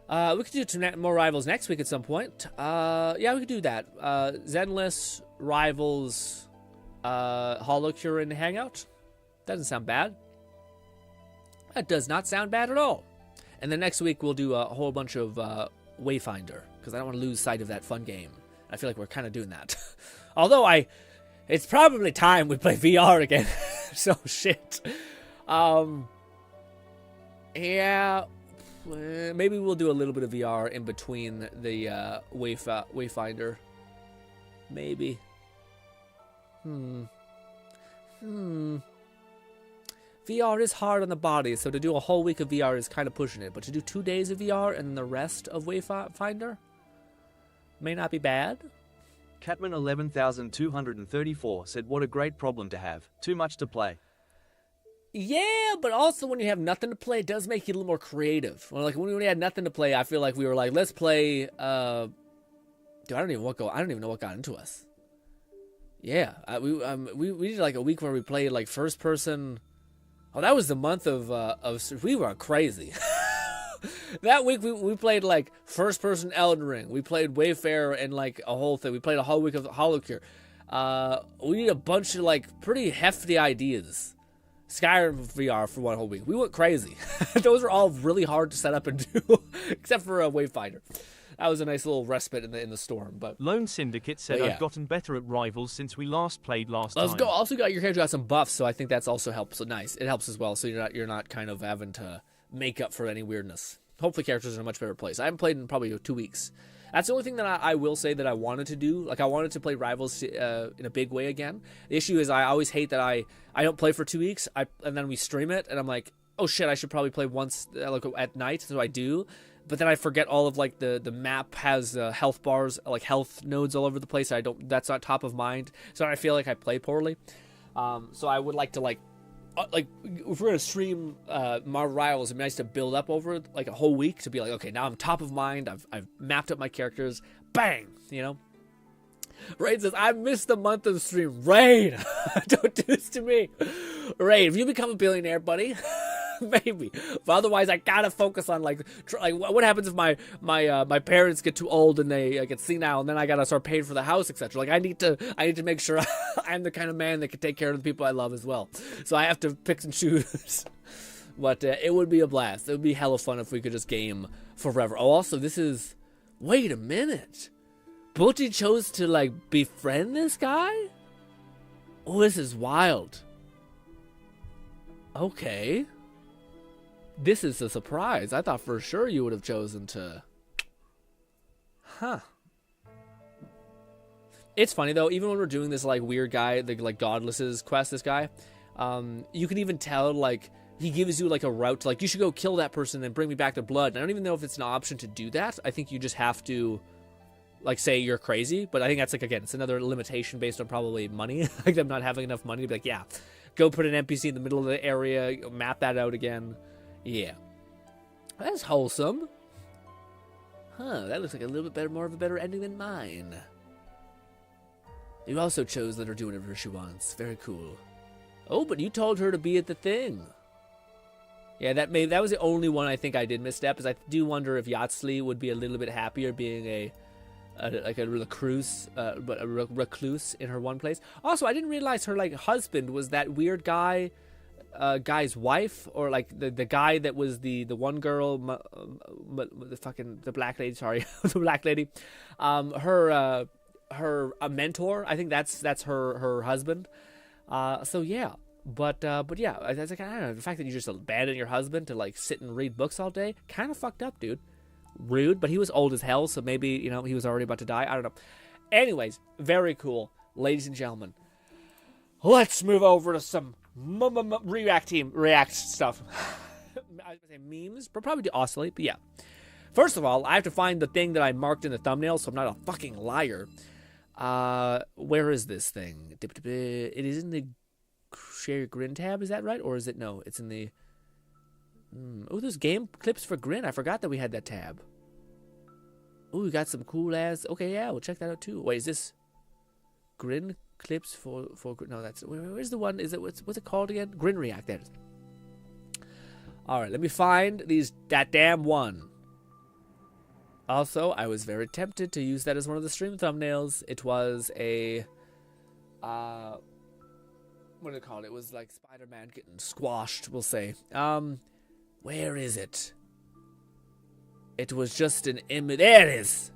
Speaker 1: We could do more Rivals next week at some point. Yeah, we could do that. Zenless, Rivals, HoloCure, and Hangout. Doesn't sound bad. That does not sound bad at all. And then next week we'll do a whole bunch of Wayfinder, because I don't want to lose sight of that fun game. I feel like we're kind of doing that. Although it's probably time we play VR again. So shit. Yeah. Maybe we'll do a little bit of VR in between the Wayfinder. Maybe. VR is hard on the body, so to do a whole week of VR is kind of pushing it. But to do 2 days of VR and the rest of Wayfinder may not be bad.
Speaker 5: Catman 11234 said, "What a great problem to have. Too much to play."
Speaker 1: Yeah, but also when you have nothing to play, it does make you a little more creative. Well, like when we had nothing to play, I feel like we were like, let's play. Dude, I don't even know what got into us. Yeah, we did like a week where we played like first person. Oh, that was the month of we were crazy. That week we played like first person Elden Ring. We played Wayfarer and like a whole thing. We played a whole week of Holocure. We need a bunch of like pretty hefty ideas. Skyrim VR for one whole week. We went crazy. Those were all really hard to set up and do, except for a Wayfinder. That was a nice little respite in the storm. But
Speaker 2: Lone Syndicate said,
Speaker 1: yeah.
Speaker 2: I've gotten better at Rivals since we last played last time.
Speaker 1: Let's go. Also, your character got some buffs, so I think that's also helps. So nice. It helps as well. So you're not kind of having to make up for any weirdness. Hopefully, characters are in a much better place. I haven't played in probably 2 weeks. That's the only thing that I will say that I wanted to do. Like, I wanted to play Rivals in a big way again. The issue is I always hate that I don't play for 2 weeks, and then we stream it, and I'm like, oh shit, I should probably play once like at night, so I do. But then I forget all of, like, the map has health bars, like, health nodes all over the place. That's not top of mind, so I feel like I play poorly. So I would like to, like, if we're gonna stream Marvel Rivals, it'd be nice to build up over like a whole week to be like, okay, now I'm top of mind. I've mapped up my characters. Bang, you know. Rain says, I missed the month of stream. Rain, don't do this to me. Rain, if you become a billionaire, buddy, maybe. But otherwise, I gotta focus on like what happens if my parents get too old and they get senile, and then I gotta start paying for the house, etc. Like I need to make sure I'm the kind of man that can take care of the people I love as well. So I have to pick and choose. But it would be a blast. It would be hella fun if we could just game forever. Oh, also, this is. Wait a minute. Booty chose to like befriend this guy? Oh, this is wild. Okay. This is a surprise. I thought for sure you would have chosen to... Huh. It's funny, though. Even when we're doing this, like, weird guy, the, like, Godless's quest, this guy, you can even tell, like, he gives you, like, a route to, like, you should go kill that person and bring me back the blood. And I don't even know if it's an option to do that. I think you just have to, like, say you're crazy. But I think that's, like, again, it's another limitation based on probably money. Like, them not having enough money to be like, yeah, go put an NPC in the middle of the area, map that out again. Yeah. That's wholesome. Huh, that looks like a little bit better, more of a better ending than mine. You also chose let her do whatever she wants. Very cool. Oh, but you told her to be at the thing. Yeah, that was the only one I think I did misstep, is I do wonder if Yatsley would be a little bit happier being a recluse, recluse in her one place. Also, I didn't realize her like husband was that weird guy's wife, or like the guy that was the one girl, the black lady. Sorry, the black lady. Her mentor. I think that's her husband. So yeah. But yeah, it's like, I don't know, the fact that you just abandon your husband to like sit and read books all day, kind of fucked up, dude. Rude, but he was old as hell, so maybe, you know, he was already about to die. I don't know. Anyways, very cool, ladies and gentlemen. Let's move over to some React stuff. I was gonna say memes, but probably to oscillate. But yeah, first of all, I have to find the thing that I marked in the thumbnail, so I'm not a fucking liar. Where is this thing? It is in the share your GRINN tab, is that right? Or is it no? It's in the oh, there's game clips for GRINN. I forgot that we had that tab. Oh, we got some cool ass. Okay, yeah, we'll check that out too. Wait, is this GRINN clips for no, that's where's the one? Is it what's it called again? GRINN React. There it is. All right, let me find that damn one. Also, I was very tempted to use that as one of the stream thumbnails. It was a what do you call it? It was like Spider-Man getting squashed, we'll say. Where is it? It was just an image. There it is.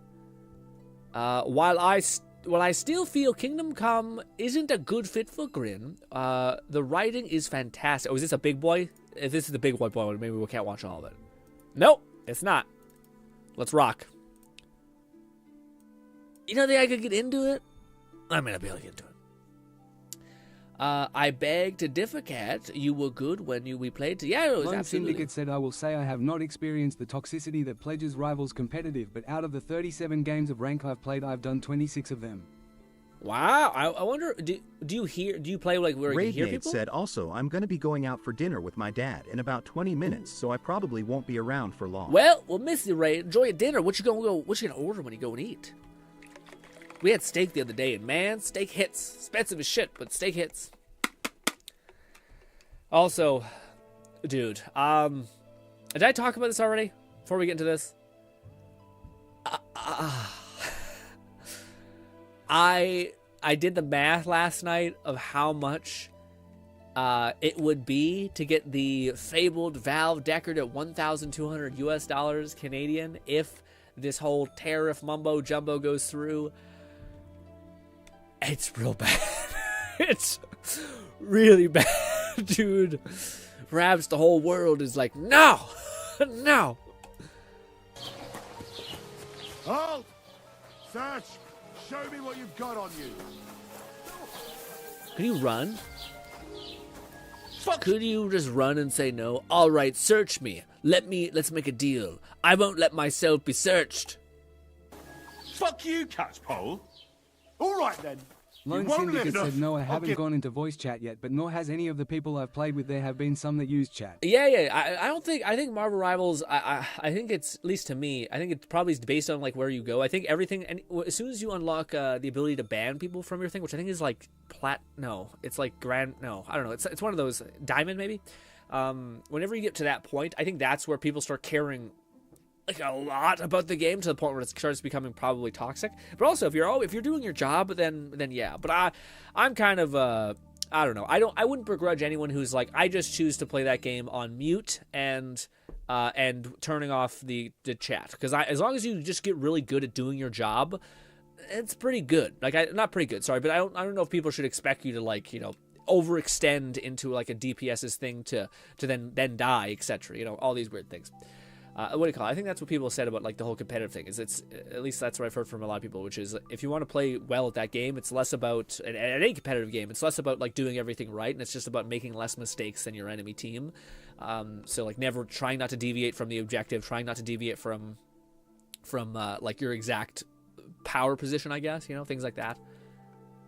Speaker 1: While I still feel Kingdom Come isn't a good fit for GRINN, the writing is fantastic. Oh, is this a big boy? If this is the big boy, maybe we can't watch all of it. Nope, it's not. Let's rock. You don't think I could get into it? I may not be able to get into it. I beg to differ, Cat. You were good when we played. Yeah, it was
Speaker 3: Lone
Speaker 1: absolutely.
Speaker 3: Syndicate said, I will say I have not experienced the toxicity that pledges rivals competitive, but out of the 37 games of rank I've played, I've done 26 of them.
Speaker 1: Wow. I wonder, do you play like where you can hear
Speaker 4: Raidmate
Speaker 1: people?
Speaker 4: said also, I'm going to be going out for dinner with my dad in about 20 minutes, so I probably won't be around for long.
Speaker 1: Well, miss you, Ray. Enjoy your dinner. What you gonna order when you go and eat? We had steak the other day, and man, steak hits. Expensive as shit, but steak hits. Also, dude, did I talk about this already? Before we get into this, I did the math last night of how much it would be to get the fabled Valve Deckard at $1,200 Canadian if this whole tariff mumbo jumbo goes through. It's real bad. It's really bad, dude. Perhaps the whole world is like, no, no.
Speaker 9: Halt! Search! Show me what you've got on you.
Speaker 1: Could you run? Could you just run and say no? All right, search me. Let's make a deal. I won't let myself be searched.
Speaker 9: Fuck you, Catchpole. All right then.
Speaker 3: Lone
Speaker 9: You won't
Speaker 3: Syndicate
Speaker 9: live enough.
Speaker 3: said, no, I
Speaker 9: I'll
Speaker 3: haven't
Speaker 9: give-
Speaker 3: gone into voice chat yet, but nor has any of the people I've played with. There have been some that use chat.
Speaker 1: Yeah. I think Marvel Rivals. I think it's, at least to me, I think it probably is based on like where you go. I think everything, and as soon as you unlock the ability to ban people from your thing, which I think is like it's like grand. No, I don't know. It's one of those diamond maybe. Whenever you get to that point, I think that's where people start caring like a lot about the game to the point where it starts becoming probably toxic. But also, if you're doing your job, then yeah. But I'm kind of I don't know. I wouldn't begrudge anyone who's like, I just choose to play that game on mute and turning off the chat, because as long as you just get really good at doing your job, it's pretty good. Like not pretty good, sorry, but I don't know if people should expect you to like, you know, overextend into like a DPS's thing to then die, etc. You know, all these weird things. What do you call it? I think that's what people said about like the whole competitive thing. Is it's, at least that's what I've heard from a lot of people, which is if you want to play well at that game, it's less about at any competitive game. It's less about like doing everything right, and it's just about making less mistakes than your enemy team. So like never trying not to deviate from the objective, trying not to deviate from like your exact power position, I guess. You know, things like that.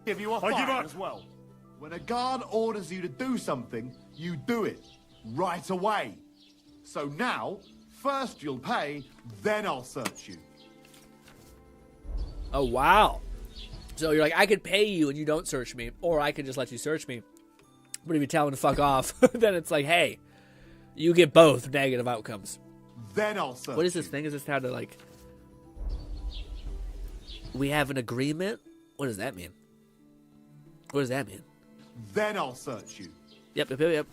Speaker 9: Give you a fire as well. When a guard orders you to do something, you do it right away. So now, first you'll pay, then I'll search you.
Speaker 1: Oh, wow. So you're like, I could pay you and you don't search me, or I could just let you search me. But if you tell him to fuck off, then it's like, hey, you get both negative outcomes.
Speaker 9: Then I'll search you.
Speaker 1: What is this thing? Is this how to like... We have an agreement? What does that mean? What does that mean?
Speaker 9: Then I'll search you.
Speaker 1: Yep.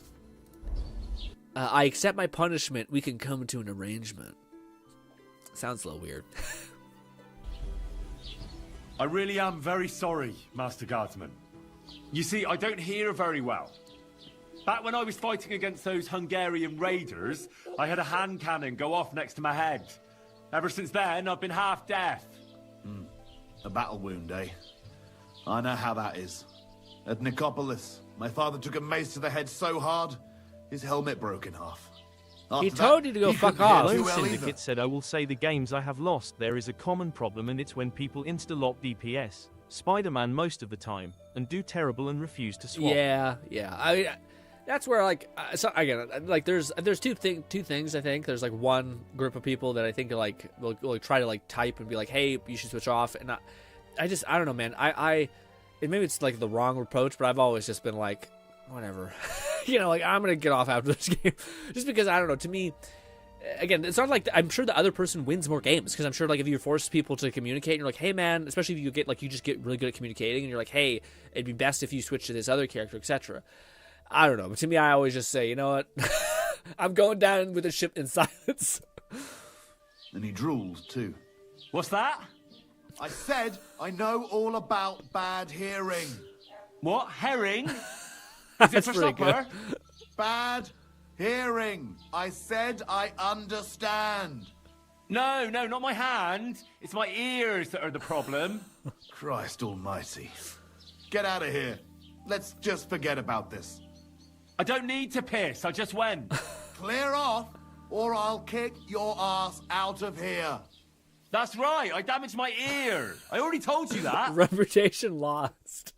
Speaker 1: I accept my punishment. We can come to an arrangement. Sounds a little weird.
Speaker 10: I really am very sorry, Master Guardsman. You see, I don't hear very well. Back when I was fighting against those Hungarian raiders, I had a hand cannon go off next to my head. Ever since then, I've been half deaf.
Speaker 9: A battle wound, eh? I know how that is. At Nicopolis, my father took a mace to the head so hard, his helmet broke in half.
Speaker 1: He told you to go fuck off.
Speaker 2: Lone Syndicate said, I will say the games I have lost, there is a common problem, and it's when people insta-lock DPS. Spider-Man most of the time, and do terrible and refuse to swap.
Speaker 1: Yeah. I mean, that's where like so again, like there's two things. I think there's like one group of people that I think like will try to like type and be like, hey, you should switch off, and I don't know, man. Maybe it's like the wrong approach, but I've always just been like, whatever. You know, like I'm gonna get off after this game, just because I don't know. To me, again, it's not like I'm sure the other person wins more games, because I'm sure like if you force people to communicate, and you're like, hey man, especially if you get like you just get really good at communicating, and you're like, hey, it'd be best if you switch to this other character, etc. I don't know, but to me, I always just say, you know what, I'm going down with the ship in silence.
Speaker 9: And he drooled too.
Speaker 10: What's that?
Speaker 9: I said I know all about bad hearing.
Speaker 10: What? Herring? Is it for supper?
Speaker 9: Bad hearing. I said I understand.
Speaker 10: No, not my hand. It's my ears that are the problem.
Speaker 9: Christ almighty. Get out of here. let's just forget about this.
Speaker 10: I don't need to piss, I just went.
Speaker 9: Clear off, or I'll kick your ass out of here.
Speaker 10: That's right, I damaged my ear. I already told you that.
Speaker 1: Reputation lost.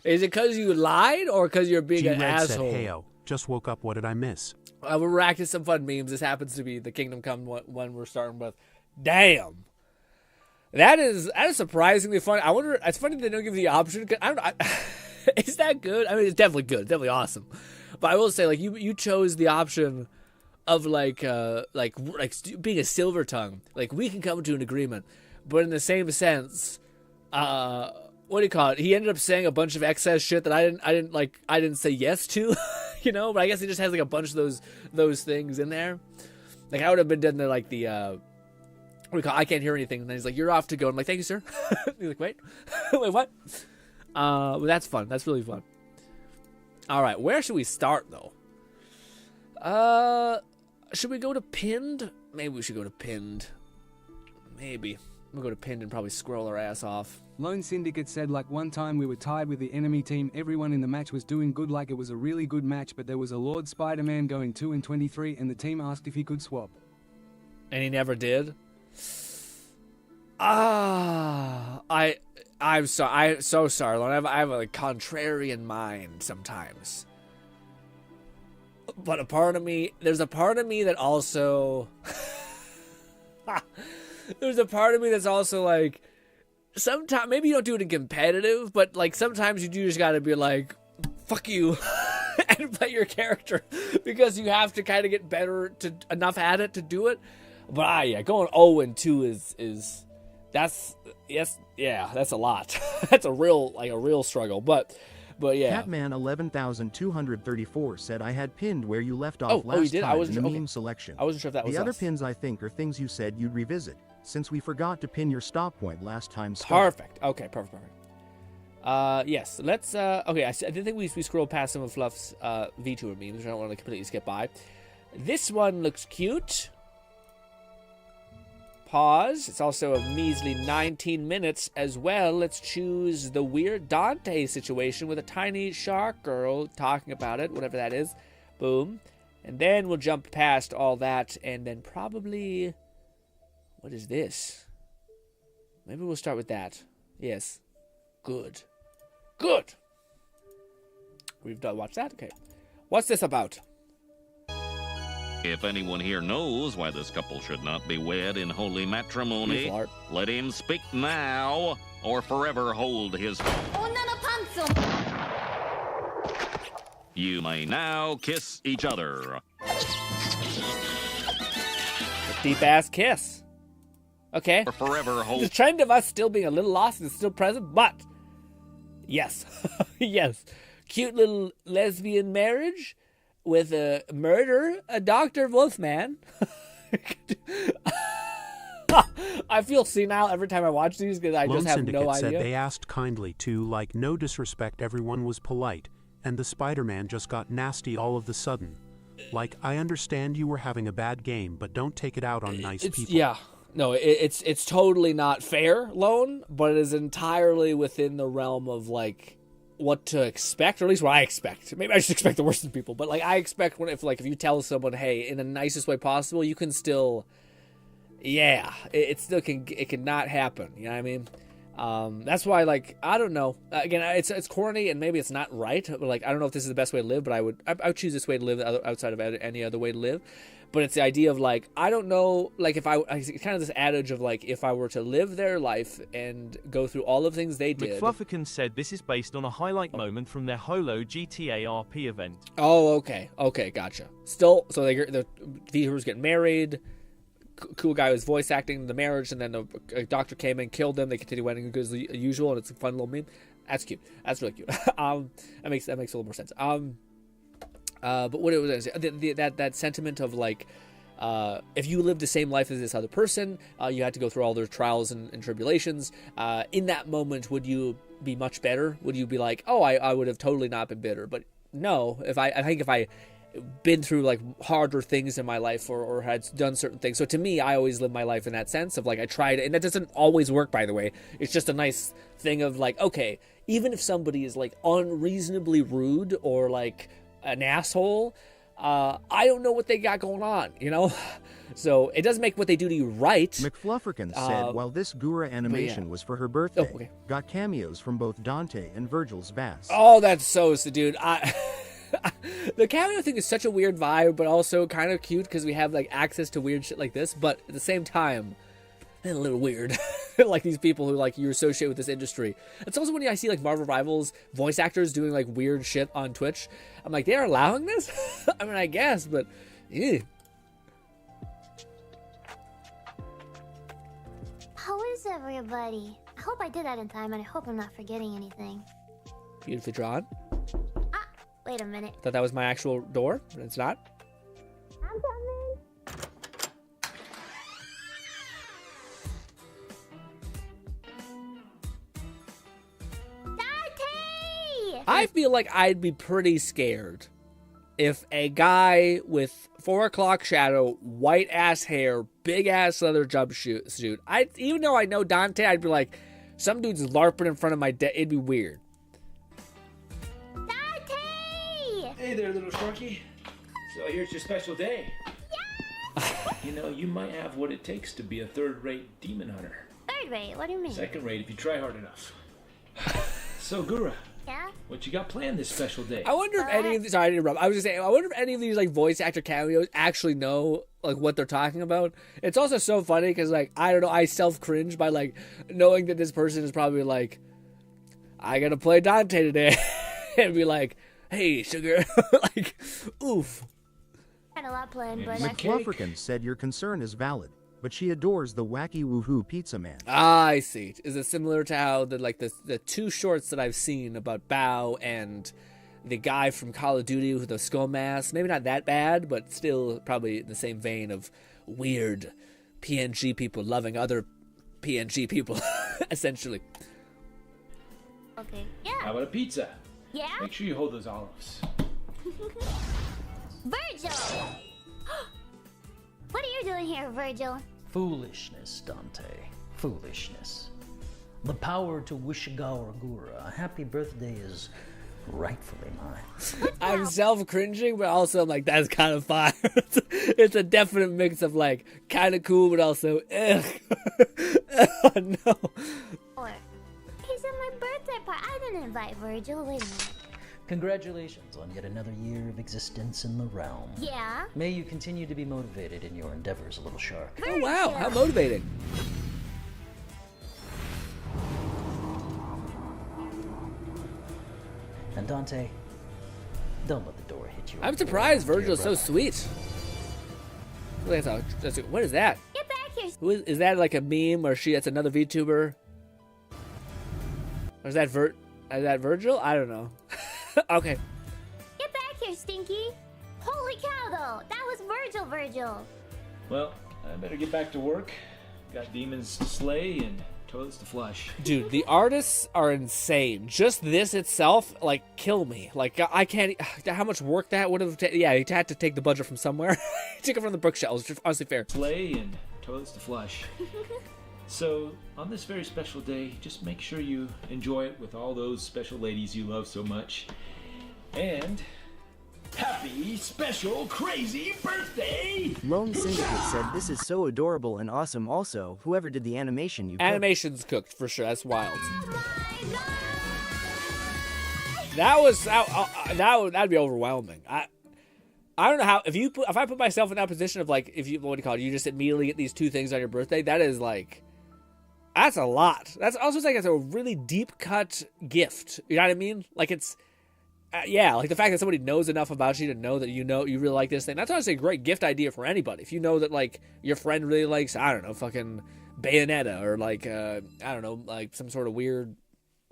Speaker 1: Is it because you lied or because you're being an asshole?
Speaker 8: Said, "Heyo, just woke up. What did I miss?"
Speaker 1: We're racking some fun memes. This happens to be the Kingdom Come one we're starting with. Damn. That is surprisingly funny. I wonder, it's funny they don't give you the option. I don't know. Is that good? I mean, it's definitely good. It's definitely awesome. But I will say, like, you chose the option of like being a silver tongue. Like, we can come to an agreement, but in the same sense, what do you call it? He ended up saying a bunch of excess shit that I didn't say yes to, you know. But I guess he just has like a bunch of those things in there. Like, I would have been done the like the what do you call it? I can't hear anything. And then he's like, "You're off to go." I'm like, "Thank you, sir." He's like, "Wait, wait, what?" But that's fun. That's really fun. All right, where should we start though? Should we go to pinned? Maybe we should go to pinned. Maybe we'll go to pinned and probably scroll our ass off.
Speaker 3: Lone Syndicate said, like, one time we were tied with the enemy team, everyone in the match was doing good, like it was a really good match, but there was a Lord Spider-Man going 2-23 and the team asked if he could swap.
Speaker 1: And he never did? I'm so sorry, Lone. I have a contrarian mind sometimes. But there's a part of me that also there's a part of me that's also like, sometimes maybe you don't do it in competitive, but like sometimes you do just gotta be like, fuck you, and play your character, because you have to kind of get better enough at it to do it. But yeah, going 0-2 is that's a lot. That's a real struggle. But yeah.
Speaker 4: Catman 11,234 said, "I had pinned where you left off last
Speaker 1: did?
Speaker 4: time in the meme selection.
Speaker 1: I wasn't sure if that was
Speaker 4: the other
Speaker 1: us.
Speaker 4: pins, I think, are things you said you'd revisit, since we forgot to pin your stop point last time."
Speaker 1: Perfect. Okay, perfect. Yes, let's, okay, I did think we scrolled past some of Fluff's VTuber memes, which I don't want to completely skip by. This one looks cute. Pause. It's also a measly 19 minutes as well. Let's choose the weird Dante situation with a tiny shark girl talking about it, whatever that is. Boom. And then we'll jump past all that, and then probably... What is this? Maybe we'll start with that. Yes. Good. Good! We've done watch that? Okay. What's this about?
Speaker 11: If anyone here knows why this couple should not be wed in holy matrimony, let him speak now, or forever hold his... You may now kiss each other.
Speaker 1: A deep-ass kiss. Okay.
Speaker 11: Or forever hold...
Speaker 1: The trend of us still being a little lost is still present, but... Yes. Yes. Cute little lesbian marriage with a murder, a Dr. Wolfman. I feel senile every time I watch these because I
Speaker 8: Lone
Speaker 1: just have
Speaker 8: Syndicate
Speaker 1: no idea.
Speaker 8: said they asked kindly to, like, no disrespect, everyone was polite, and the Spider-Man just got nasty all of the sudden. Like, I understand you were having a bad game, but don't take it out on nice people.
Speaker 1: Yeah. No, it's totally not fair, Lone, but it is entirely within the realm of, like, what to expect, or at least what I expect. Maybe I should expect the worst in people, but like I expect if you tell someone, hey, in the nicest way possible, you can still, yeah, it still cannot happen. You know what I mean? That's why, like, I don't know. Again, it's corny and maybe it's not right. But like, I don't know if this is the best way to live, but I would choose this way to live outside of any other way to live. But it's the idea of, like, I don't know, like, it's kind of this adage of, like, if I were to live their life and go through all the things they did.
Speaker 2: McFlufferkin said this is based on a highlight moment from their Holo GTA RP event.
Speaker 1: Oh, okay. Okay, gotcha. Still, so the viewers get married. Cool guy was voice acting the marriage, and then a doctor came in, killed them. They continue wedding as usual, and it's a fun little meme. That's cute. That's really cute. That makes a little more sense. But what it was, that sentiment of, like, if you lived the same life as this other person, you had to go through all their trials and tribulations. In that moment, would you be much better? Would you be like, oh, I would have totally not been bitter? But no, I think if I been through like harder things in my life or had done certain things. So to me, I always live my life in that sense of like I tried, and that doesn't always work, by the way. It's just a nice thing of like, okay, even if somebody is like unreasonably rude or like an asshole, I don't know what they got going on, you know? So it doesn't make what they do to you right.
Speaker 4: McFlufferkins said while this Gura animation was for her birthday, got cameos from both Dante and Virgil's Bass.
Speaker 1: Oh, that's so, dude. The cameo thing is such a weird vibe, but also kind of cute because we have like access to weird shit like this. But at the same time, a little weird. Like these people who like you associate with this industry. It's also when I see like Marvel Rivals voice actors doing like weird shit on Twitch. I'm like, they're allowing this? I mean, I guess, but ew.
Speaker 12: How is everybody? I hope I did that in time, and I hope I'm not forgetting anything.
Speaker 1: Beautifully drawn.
Speaker 12: Wait a minute.
Speaker 1: Thought that was my actual door, but it's not.
Speaker 12: I'm coming. Dante!
Speaker 1: I feel like I'd be pretty scared if a guy with 4 o'clock shadow, white ass hair, big ass leather jumpsuit. Even though I know Dante, I'd be like, some dude's LARPing in front of my it'd be weird.
Speaker 13: Hey there, little Sharky. So here's your special day. Yeah! You know, you might have what it takes to be a third-rate demon hunter.
Speaker 12: Third-rate? What do you mean?
Speaker 13: Second rate if you try hard enough. So, Gura.
Speaker 12: Yeah?
Speaker 13: What you got planned this special day?
Speaker 1: I wonder if any of these... Sorry to interrupt. I was just saying, I wonder if any of these like voice actor cameos actually know like what they're talking about. It's also so funny because like, I don't know, I self-cringe by like knowing that this person is probably like, I gotta play Dante today. And be like, hey, sugar. Like, oof.
Speaker 12: Had a lot planned, but
Speaker 4: McFlufferkins said your concern is valid, but she adores the wacky woohoo pizza man.
Speaker 1: Ah, I see. Is it similar to how the two shorts that I've seen about Bao and the guy from Call of Duty with the skull mask? Maybe not that bad, but still probably in the same vein of weird PNG people loving other PNG people, essentially.
Speaker 12: Okay. Yeah.
Speaker 13: How about a pizza?
Speaker 12: Yeah?
Speaker 13: Make sure you hold those olives.
Speaker 12: Virgil! What are you doing here, Virgil?
Speaker 14: Foolishness, Dante. Foolishness. The power to Wishigawa Gura. A happy birthday is rightfully mine.
Speaker 1: I'm self-cringing, but also I'm like, that's kind of fire. It's a definite mix of like, kind of cool, but also, ugh. Oh, no.
Speaker 12: He's at my birthday party. I didn't invite Virgil. Wait a minute.
Speaker 14: Congratulations on yet another year of existence in the realm.
Speaker 12: Yeah?
Speaker 14: May you continue to be motivated in your endeavors, little shark.
Speaker 1: Oh, wow. How motivating.
Speaker 14: And Dante, don't let the door hit you.
Speaker 1: I'm surprised Virgil's so sweet. What is that?
Speaker 12: Get back here.
Speaker 1: Is that like a meme or that's another VTuber? Or is that Virgil? I don't know. Okay.
Speaker 12: Get back here, Stinky. Holy cow, though. That was Virgil.
Speaker 13: Well, I better get back to work. Got demons to slay and toilets to flush.
Speaker 1: Dude, the artists are insane. Just this itself, like, kill me. Like, I can't... How much work that would have taken... Yeah, he had to take the budget from somewhere. He took it from the bookshelves, which is honestly fair.
Speaker 13: Slay and toilets to flush. So, on this very special day, just make sure you enjoy it with all those special ladies you love so much. And... happy, special, crazy birthday!
Speaker 6: Lone Syndicate said this is so adorable and awesome also. Whoever did the animation you
Speaker 1: Animation's cooked, for sure. That's wild. That'd be overwhelming. I don't know how... If I put myself in that position of, like, you just immediately get these two things on your birthday, that is, like... That's a lot. That's also like it's a really deep cut gift. You know what I mean? Like it's, yeah, like the fact that somebody knows enough about you to know that you really like this thing. That's honestly a great gift idea for anybody. If you know that like your friend really likes, I don't know, fucking Bayonetta or like I don't know, like some sort of weird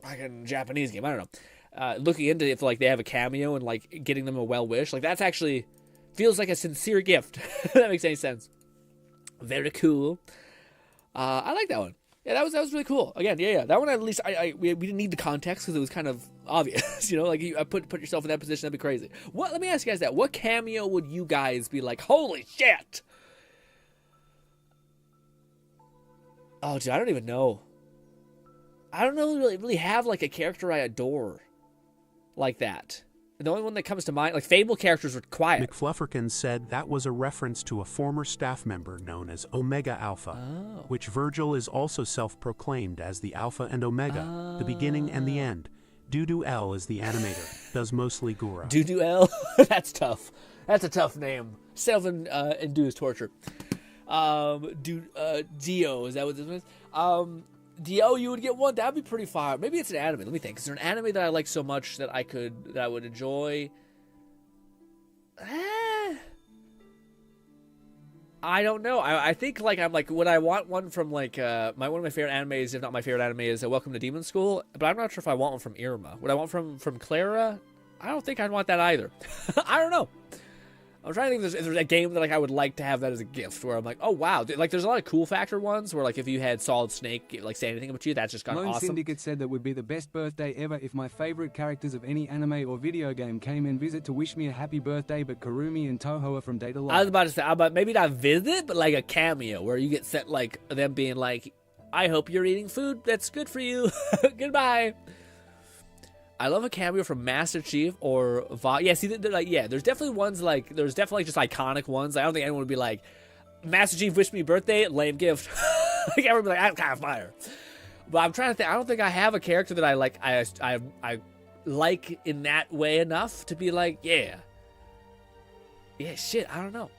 Speaker 1: fucking Japanese game. I don't know. Looking into if like they have a cameo and like getting them a well wish, like that's actually feels like a sincere gift. If that makes any sense. Very cool. I like that one. Yeah, that was really cool. Again, yeah. That one at least we didn't need the context because it was kind of obvious. You know, like you put yourself in that position, that'd be crazy. Let me ask you guys that. What cameo would you guys be like, holy shit? Oh, dude, I don't even know. I don't really have like a character I adore like that. The only one that comes to mind, like Fable characters were quiet.
Speaker 8: McFlufferkin said that was a reference to a former staff member known as Omega Alpha, which Virgil is also self-proclaimed as the Alpha and Omega, the beginning and the end. Dudu L is the animator, does mostly Gura.
Speaker 1: Dudu L? That's tough. That's a tough name. Self-induced torture. Dio, is that what this is? Dio, you would get one. That'd be pretty fire. Maybe it's an anime. Let me think. Is there an anime that I like so much that I would enjoy? I don't know. I think like I'm like, would I want one from like one of my favorite animes, if not my favorite anime, is Welcome to Demon School. But I'm not sure if I want one from Irma. Would I want from Clara? I don't think I'd want that either. I don't know. I'm trying to think if there's a game that like I would like to have that as a gift, where I'm like, oh wow, like there's a lot of cool factor ones where like if you had Solid Snake like say anything about you, that's just kind of
Speaker 3: Lone
Speaker 1: awesome.
Speaker 3: Syndicate said that would be the best birthday ever if my favorite characters of any anime or video game came and visit to wish me a happy birthday, but Karumi and Toho are from Data Live.
Speaker 1: I was about to say, maybe not visit, but like a cameo where you get sent like them being like, I hope you're eating food that's good for you. Goodbye. I love a cameo from Master Chief or yeah. See, there's definitely ones like there's definitely just iconic ones. I don't think anyone would be like, Master Chief wish me birthday, lame gift. Like everyone would be like, that's kind of fire. But I'm trying to think. I don't think I have a character that I like. I like in that way enough to be like, yeah. Shit. I don't know.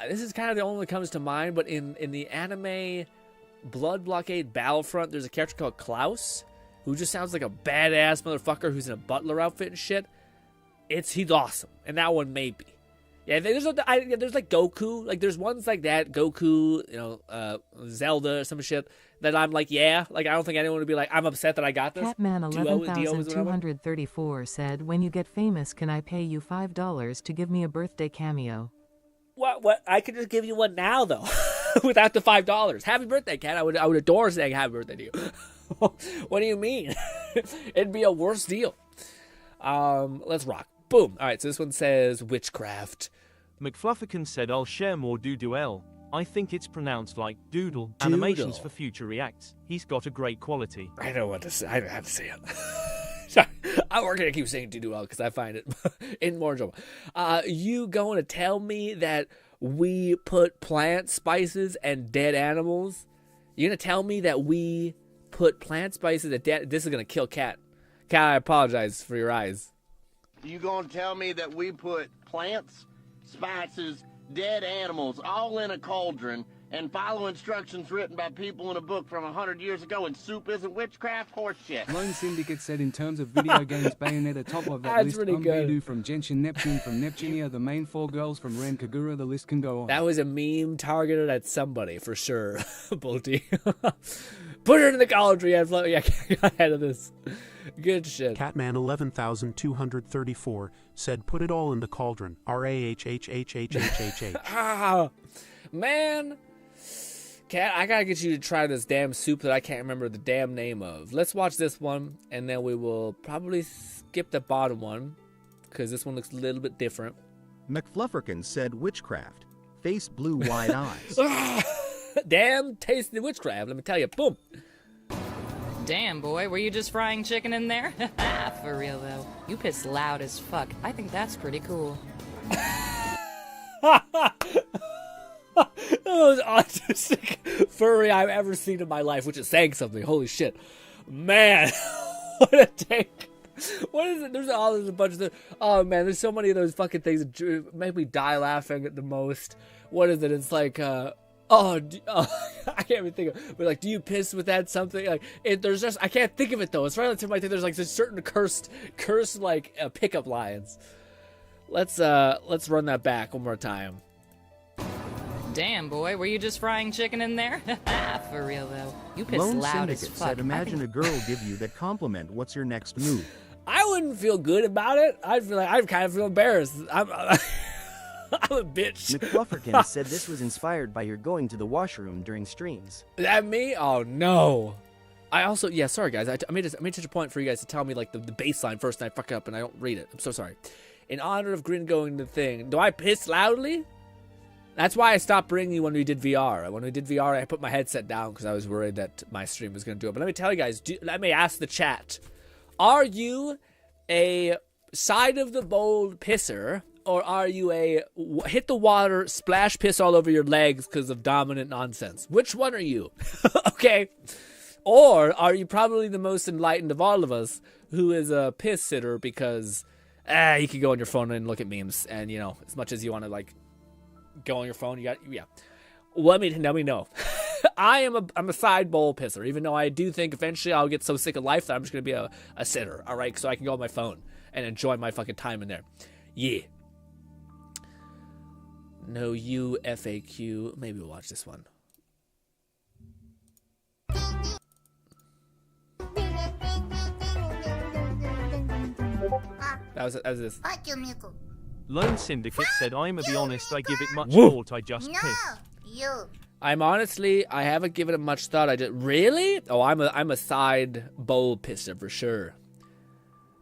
Speaker 1: This is kind of the only one that comes to mind. But in the anime Blood Blockade Battlefront, there's a character called Klaus, who just sounds like a badass motherfucker who's in a butler outfit and shit. He's awesome. And that one maybe. Yeah, there's like Goku. Like there's ones like that, Goku, Zelda or some shit, that I'm like, yeah. Like I don't think anyone would be like, I'm upset that I got this.
Speaker 7: Catman 11,234 said, when you get famous, can I pay you $5 to give me a birthday cameo?
Speaker 1: What? I could just give you one now though. Without the $5. Happy birthday, Cat. I would adore saying happy birthday to you. What do you mean? It'd be a worse deal. Let's rock. Boom. All right, so this one says witchcraft.
Speaker 2: McFlufferkin said, I'll share more Doodle. I think it's pronounced like doodle. Animations for future reacts. He's got a great quality.
Speaker 1: I don't want to say. I have to say it. Sorry, I'm going to keep saying Doodle because I find it in more enjoyable. You going to tell me that we put plant spices and dead animals? You're going to tell me that we put plant spices and dead... This is going to kill Cat. Cat, I apologize for your eyes.
Speaker 15: You gonna tell me that we put plants, spices, dead animals all in a cauldron and follow instructions written by people in a book from 100 years ago and soup isn't witchcraft? Horseshit.
Speaker 3: Lone Syndicate said in terms of video games, Bayonetta top of that list. Umbidu from Genshin Neptune from Neptunia, the main 4 girls from Ren Kagura, the list can go on.
Speaker 1: That was a meme targeted at somebody for sure. Bolty. Put her in the cauldron. Yeah, got ahead of this. Good shit.
Speaker 8: Catman 11,234 said, put it all in the cauldron. RAHHHHHHH.
Speaker 1: Ah, man. Cat, I gotta get you to try this damn soup that I can't remember the damn name of. Let's watch this one, and then we will probably skip the bottom one, because this one looks a little bit different.
Speaker 4: McFlufferkin said witchcraft. Face blue wide eyes.
Speaker 1: Damn tasty witchcraft, let me tell you. Boom.
Speaker 16: Damn, boy, were you just frying chicken in there? For real, though. You piss loud as fuck. I think that's pretty cool.
Speaker 1: The most autistic furry I've ever seen in my life, which is saying something. Holy shit. Man, what a take. What is it? There's a bunch of... Oh, man, there's so many of those fucking things that make me die laughing at the most. What is it? It's like... I can't even think of it. But like, do you piss with that something? Like, there's just, I can't think of it though. It's right on the tip of my thing. There's like this certain cursed like pickup lines. Let's run that back one more time.
Speaker 16: Damn, boy, were you just frying chicken in there? For real though, you piss
Speaker 4: Lone
Speaker 16: loud as
Speaker 4: Syndicate
Speaker 16: fuck.
Speaker 4: said, imagine a girl give you that compliment. What's your next move?
Speaker 1: I wouldn't feel good about it. I'd feel like I'd kind of feel embarrassed. I'm a bitch.
Speaker 6: McFlufferkin said this was inspired by your going to the washroom during streams.
Speaker 1: That me? Oh no. I also, yeah, sorry guys, I made such a point for you guys to tell me like the baseline first, and I fuck up and I don't read it. I'm so sorry. In honor of Grin going to the thing, do I piss loudly? That's why I stopped bringing you when we did VR. When we did VR, I put my headset down because I was worried that my stream was going to do it. But let me tell you guys, let me ask the chat. Are you a side of the bowl pisser, or are you a hit the water, splash piss all over your legs because of dominant nonsense? Which one are you? Okay. Or are you probably the most enlightened of all of us, who is a piss sitter because you can go on your phone and look at memes, and, you know, as much as you want to, like, go on your phone, you got, yeah. Let me know. I'm a side bowl pisser, even though I do think eventually I'll get so sick of life that I'm just going to be a sitter, all right? So I can go on my phone and enjoy my fucking time in there. Yeah. No UFAQ. Maybe we'll watch this one. That was this.
Speaker 2: Lone Syndicate said, I'm a be honest, I give it much thought, I just piss.
Speaker 1: I haven't given it much thought. Really? Oh, I'm a side bowl pisser for sure.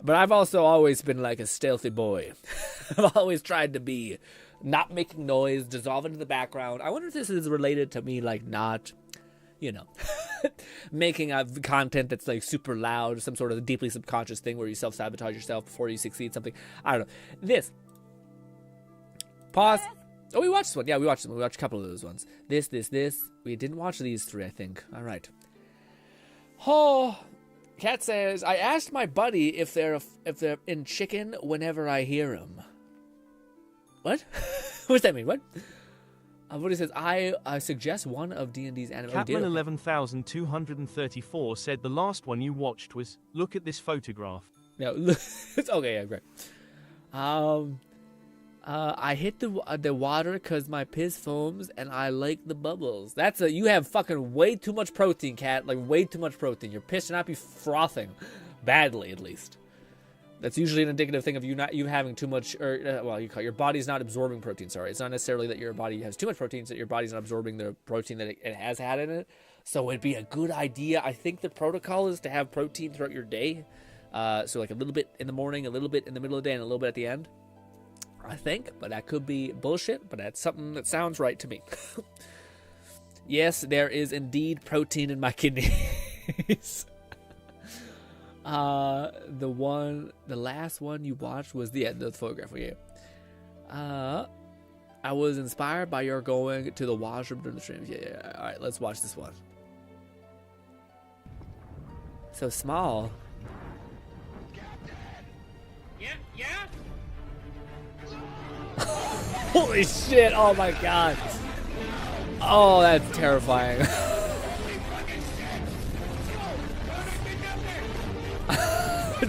Speaker 1: But I've also always been like a stealthy boy. I've always tried to be not making noise, dissolve into the background. I wonder if this is related to me, like, not, you know, making content that's like super loud, some sort of deeply subconscious thing where you self-sabotage yourself before you succeed something. I don't know. This. Pause. Oh, we watched this one. Yeah, we watched them. We watched a couple of those ones. This. We didn't watch these three, I think. All right. Oh, Cat says, I asked my buddy if they're in chicken whenever I hear him. What? What does that mean? What? What he says, I suggest one of D&D's anime.
Speaker 2: Catman 11,234 said the last one you watched was, look at this photograph.
Speaker 1: No, it's okay, yeah, great. I hit the water because my piss foams and I like the bubbles. You have fucking way too much protein, Cat. Like, way too much protein. Your piss should not be frothing. Badly, at least. That's usually an indicative thing of you having too much, your body's not absorbing protein, sorry. It's not necessarily that your body has too much protein, it's that your body's not absorbing the protein that it has had in it. So it'd be a good idea. I think the protocol is to have protein throughout your day. So like a little bit in the morning, a little bit in the middle of the day, and a little bit at the end. I think, but that could be bullshit, but that's something that sounds right to me. Yes, there is indeed protein in my kidneys. The last one you watched was the end of the photograph we gave. I was inspired by your going to the washroom during the streams. Yeah. All right, let's watch this one. So small.
Speaker 17: Yeah.
Speaker 1: Holy shit! Oh my god. Oh, that's terrifying.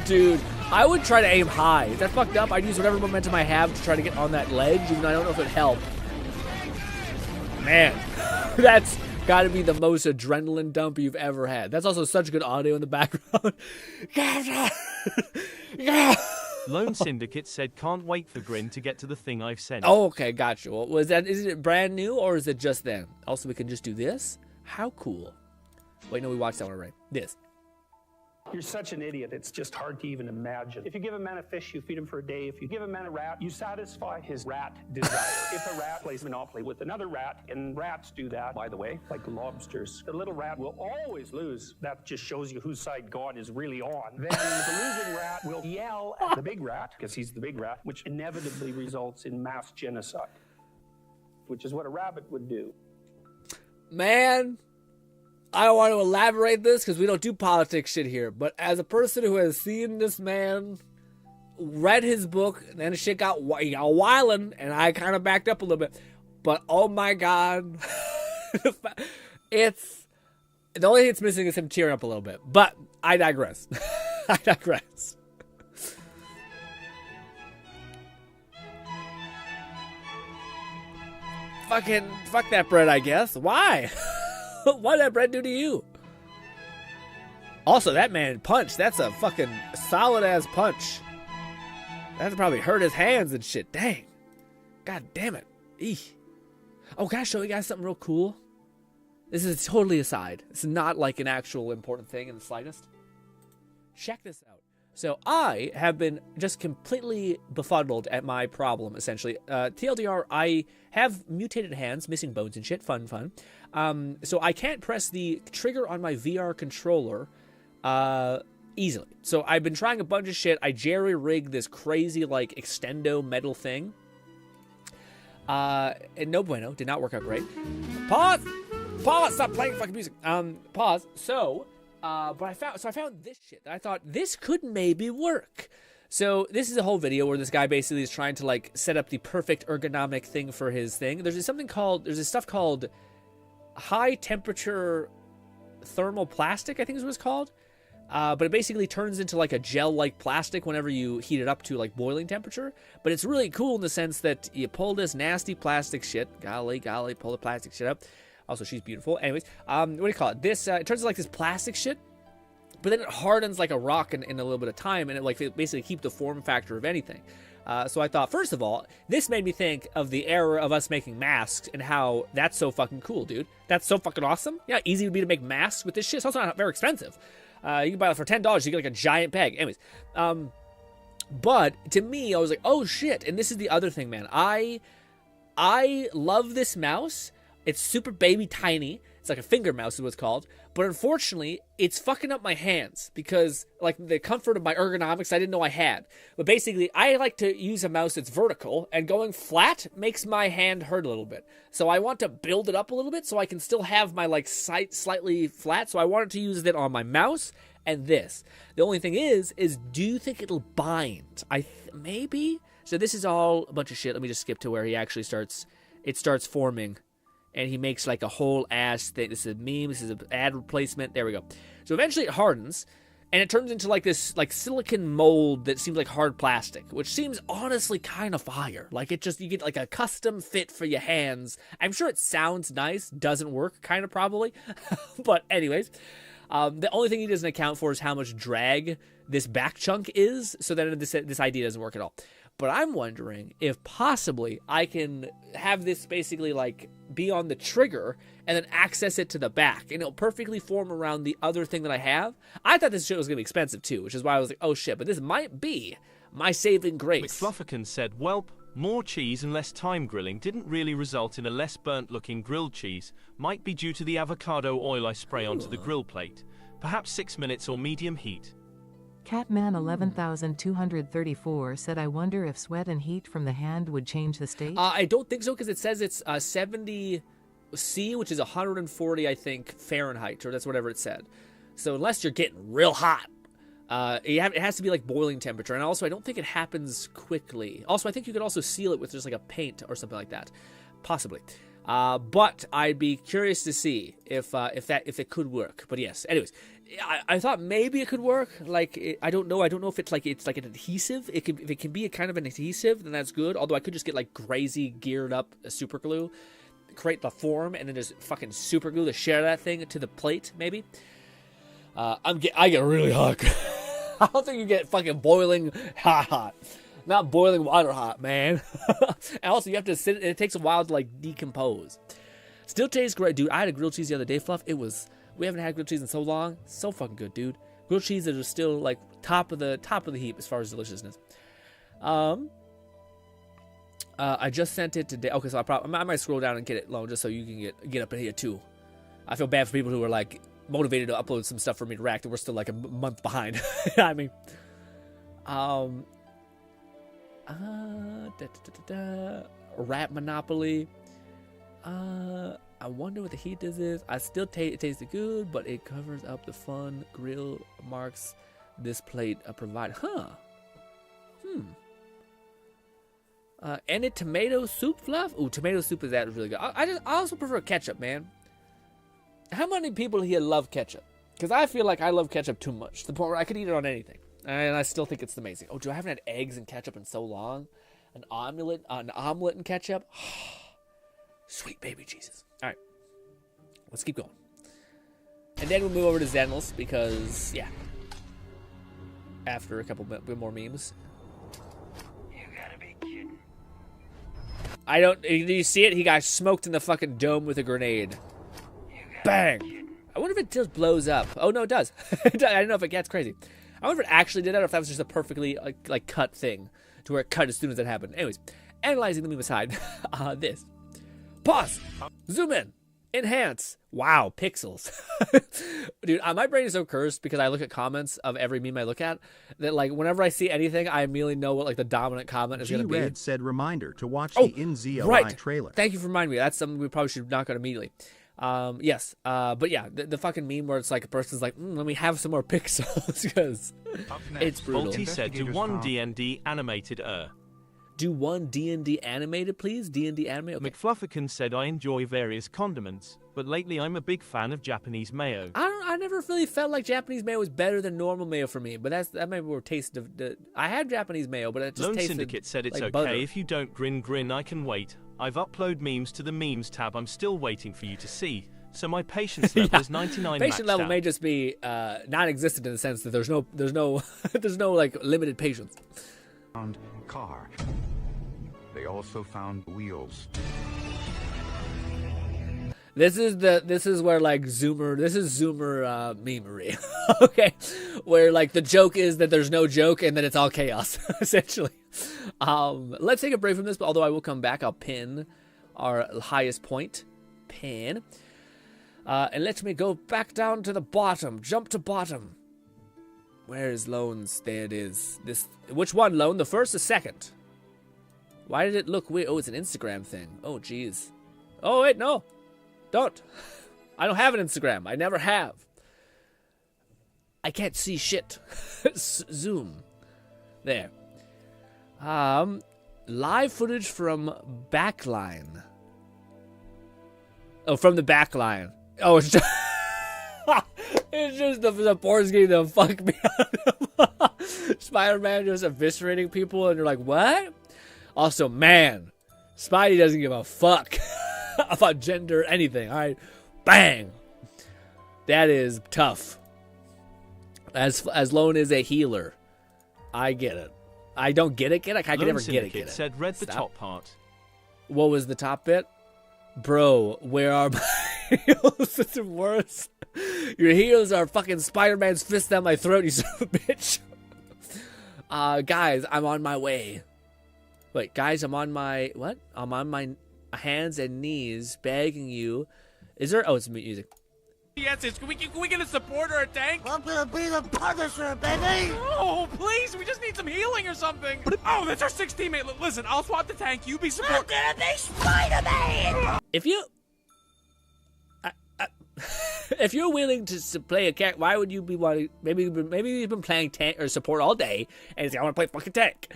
Speaker 1: Dude, I would try to aim high. Is that fucked up? I'd use whatever momentum I have to try to get on that ledge, even though I don't know if it helped. Man, that's got to be the most adrenaline dump you've ever had. That's also such good audio in the background.
Speaker 2: Lone Syndicate said, can't wait for Grin to get to the thing I've sent.
Speaker 1: Oh, okay, gotcha. Well, is it brand new, or is it just then? Also, we can just do this? How cool. Wait, no, we watched that one already. This.
Speaker 18: You're such an idiot, it's just hard to even imagine. If you give a man a fish, you feed him for a day. If you give a man a rat, you satisfy his rat desire. If a rat plays Monopoly with another rat, and rats do that, by the way, like lobsters, the little rat will always lose. That just shows you whose side God is really on. Then the losing rat will yell at the big rat, because he's the big rat, which inevitably results in mass genocide, which is what a rabbit would do.
Speaker 1: Man, I don't want to elaborate this because we don't do politics shit here, but as a person who has seen this man, read his book, and then shit got wildin', and I kind of backed up a little bit, but oh my god, the only thing it's missing is him tearing up a little bit, but I digress. I digress. Fuck that bread, I guess. Why? What did that bread do to you? Also, that man punched. That's a fucking solid-ass punch. That probably hurt his hands and shit. Dang. God damn it. Eesh. Oh, can I show you guys something real cool? This is totally aside. It's not like an actual important thing in the slightest. Check this out. So I have been just completely befuddled at my problem, essentially. TLDR, I have mutated hands, missing bones and shit. Fun. So I can't press the trigger on my VR controller easily. So I've been trying a bunch of shit. I jerry-rigged this crazy, like, extendo metal thing. And no bueno. Did not work out great. Pause! Stop playing fucking music. Pause. So... but I found this shit that I thought this could maybe work. So this is a whole video where this guy basically is trying to like set up the perfect ergonomic thing for his thing. There's this stuff called high temperature thermal plastic, I think is what it's called. But it basically turns into like a gel-like plastic whenever you heat it up to like boiling temperature. But it's really cool in the sense that you pull this nasty plastic shit. Golly, pull the plastic shit up. Also, she's beautiful. Anyways, what do you call it? This, it turns into like this plastic shit, but then it hardens like a rock in a little bit of time, and it basically keep the form factor of anything. So I thought, first of all, this made me think of the era of us making masks and how that's so fucking cool, dude. That's so fucking awesome. Yeah, easy would be to make masks with this shit. It's also not very expensive. You can buy it for $10. You get like a giant bag. Anyways, but to me, I was like, oh shit. And this is the other thing, man. I love this mouse. It's super baby tiny. It's like a finger mouse is what it's called. But unfortunately, it's fucking up my hands because like the comfort of my ergonomics I didn't know I had. But basically, I like to use a mouse that's vertical, and going flat makes my hand hurt a little bit. So I want to build it up a little bit so I can still have my like sight slightly flat. So I wanted to use it on my mouse and this. The only thing is do you think it'll bind? Maybe? So this is all a bunch of shit. Let me just skip to where he actually starts forming. And he makes like a whole ass thing. This is a meme. This is an ad replacement. There we go. So eventually it hardens, and it turns into like this like silicon mold that seems like hard plastic, which seems honestly kind of fire. Like you get like a custom fit for your hands. I'm sure it sounds nice. Doesn't work, kind of probably. But anyways, the only thing he doesn't account for is how much drag this back chunk is. So then this idea doesn't work at all. But I'm wondering if possibly I can have this basically like be on the trigger and then access it to the back, and it'll perfectly form around the other thing that I have. I thought this shit was going to be expensive too, which is why I was like, oh shit, but this might be my saving grace.
Speaker 2: McFlufferkin said, welp, more cheese and less time grilling didn't really result in a less burnt looking grilled cheese. Might be due to the avocado oil I spray onto the grill plate. Perhaps 6 minutes or medium heat.
Speaker 7: Catman 11,234 said, I wonder if sweat and heat from the hand would change the state?
Speaker 1: I don't think so, because it says it's 70 C, which is 140, I think, Fahrenheit, or that's whatever it said. So unless you're getting real hot, it has to be like boiling temperature. And also, I don't think it happens quickly. Also, I think you could also seal it with just like a paint or something like that. Possibly. But I'd be curious to see if it could work. But yes, anyways, I thought maybe it could work. Like I don't know if it's like an adhesive. If it can be a kind of an adhesive, then that's good. Although I could just get like crazy geared up super glue, create the form, and then just fucking super glue the shit out of that thing to the plate. Maybe. I get really hot. I don't think you get fucking boiling hot. Not boiling water hot, man. And also, you have to sit, and it takes a while to like decompose. Still tastes great, dude. I had a grilled cheese the other day, Fluff. We haven't had grilled cheese in so long. So fucking good, dude. Grilled cheese is still like top of the heap as far as deliciousness. I just sent it today. Okay, so I might scroll down and get it low just so you can get up in here too. I feel bad for people who are like motivated to upload some stuff for me to react, and we're still like a month behind. I mean, Rat Monopoly. I wonder what the heat is. I still it tasted good, but it covers up the fun grill marks this plate provide. Any tomato soup, Fluff? Ooh, tomato soup is really good. I also prefer ketchup, man. How many people here love ketchup? Because I feel like I love ketchup too much, to the point where I could eat it on anything. And I still think it's amazing. Oh, dude, I haven't had eggs and ketchup in so long. An omelet and ketchup. Sweet baby Jesus. All right. Let's keep going. And then we'll move over to Zenless because, yeah. After a couple more memes. You gotta be kidding. Do you see it? He got smoked in the fucking dome with a grenade. You Bang! I wonder if it just blows up. Oh, no, it does. I don't know if it gets crazy. I wonder if it actually did that or if that was just a perfectly, like cut thing to where it cut as soon as it happened. Anyways, analyzing the meme aside, this. Pause! Zoom in! Enhance! Wow, pixels. Dude, my brain is so cursed because I look at comments of every meme I look at that, like, whenever I see anything, I immediately know what, like, the dominant comment is going to be.
Speaker 4: G-Red said reminder to watch the NZOI trailer.
Speaker 1: Thank you for reminding me. That's something we probably should knock out immediately. Yes. But yeah, the fucking meme where it's like a person's like, let me have some more pixels because it's brutal.
Speaker 2: Balti said, do one D&D animated
Speaker 1: Do one D&D animated, please? D&D animated? Okay.
Speaker 2: McFlufferkin said, I enjoy various condiments, but lately I'm a big fan of Japanese mayo.
Speaker 1: I never really felt like Japanese mayo was better than normal mayo for me, but that may be more taste of I had Japanese mayo, but it just
Speaker 2: Lone
Speaker 1: tasted
Speaker 2: Syndicate said it's
Speaker 1: like
Speaker 2: okay
Speaker 1: butter.
Speaker 2: if you don't grin, I can wait. I've uploaded memes to the memes tab I'm still waiting for you to see. So my patience level is 99
Speaker 1: Patient
Speaker 2: maxed
Speaker 1: level
Speaker 2: out.
Speaker 1: may just be non-existent in the sense that there's no there's no like limited patience.
Speaker 17: Found car. They also found wheels.
Speaker 1: This is where like Zoomer memery. Okay. Where like the joke is that there's no joke and then it's all chaos, essentially. Let's take a break from this, but although I will come back, I'll pin our highest point. Pin. And let me go back down to the bottom. Jump to bottom. Where is Lone's? There it is. Which one, Lone? The first or second? Why did it look weird? Oh, it's an Instagram thing. Oh, jeez. Oh, wait, no. Don't. I don't have an Instagram. I never have. I can't see shit. Zoom. There. Live footage from Backline. Oh, from the Backline. Oh, it's just... it's just the porn's getting the fuck me out of Spider-Man just eviscerating people, and you're like, what? Also, man, Spidey doesn't give a fuck about gender or anything, alright? Bang! That is tough. As Lone is a healer, I get it. I don't get it, I can never get it.
Speaker 2: Said read the top part.
Speaker 1: What was the top bit? Bro, where are my heels? It's worse. Your heels are fucking Spider-Man's fist down my throat, you son of a bitch. Guys, I'm on my way. Wait, guys, I'm on my... What? I'm on my hands and knees begging you. Is there... Oh, it's music.
Speaker 19: Yes, can we get a support or a tank?
Speaker 20: I'm gonna be the Punisher, baby!
Speaker 19: Oh, please, we just need some healing or something. Oh, that's our 6th teammate. Listen, I'll swap the tank, you be support.
Speaker 20: I'm gonna be Spider-Man!
Speaker 1: If you... if you're willing to play a cat, why would you be wanting... Maybe you've been playing tank or support all day, and he's like, I want to play fucking tank.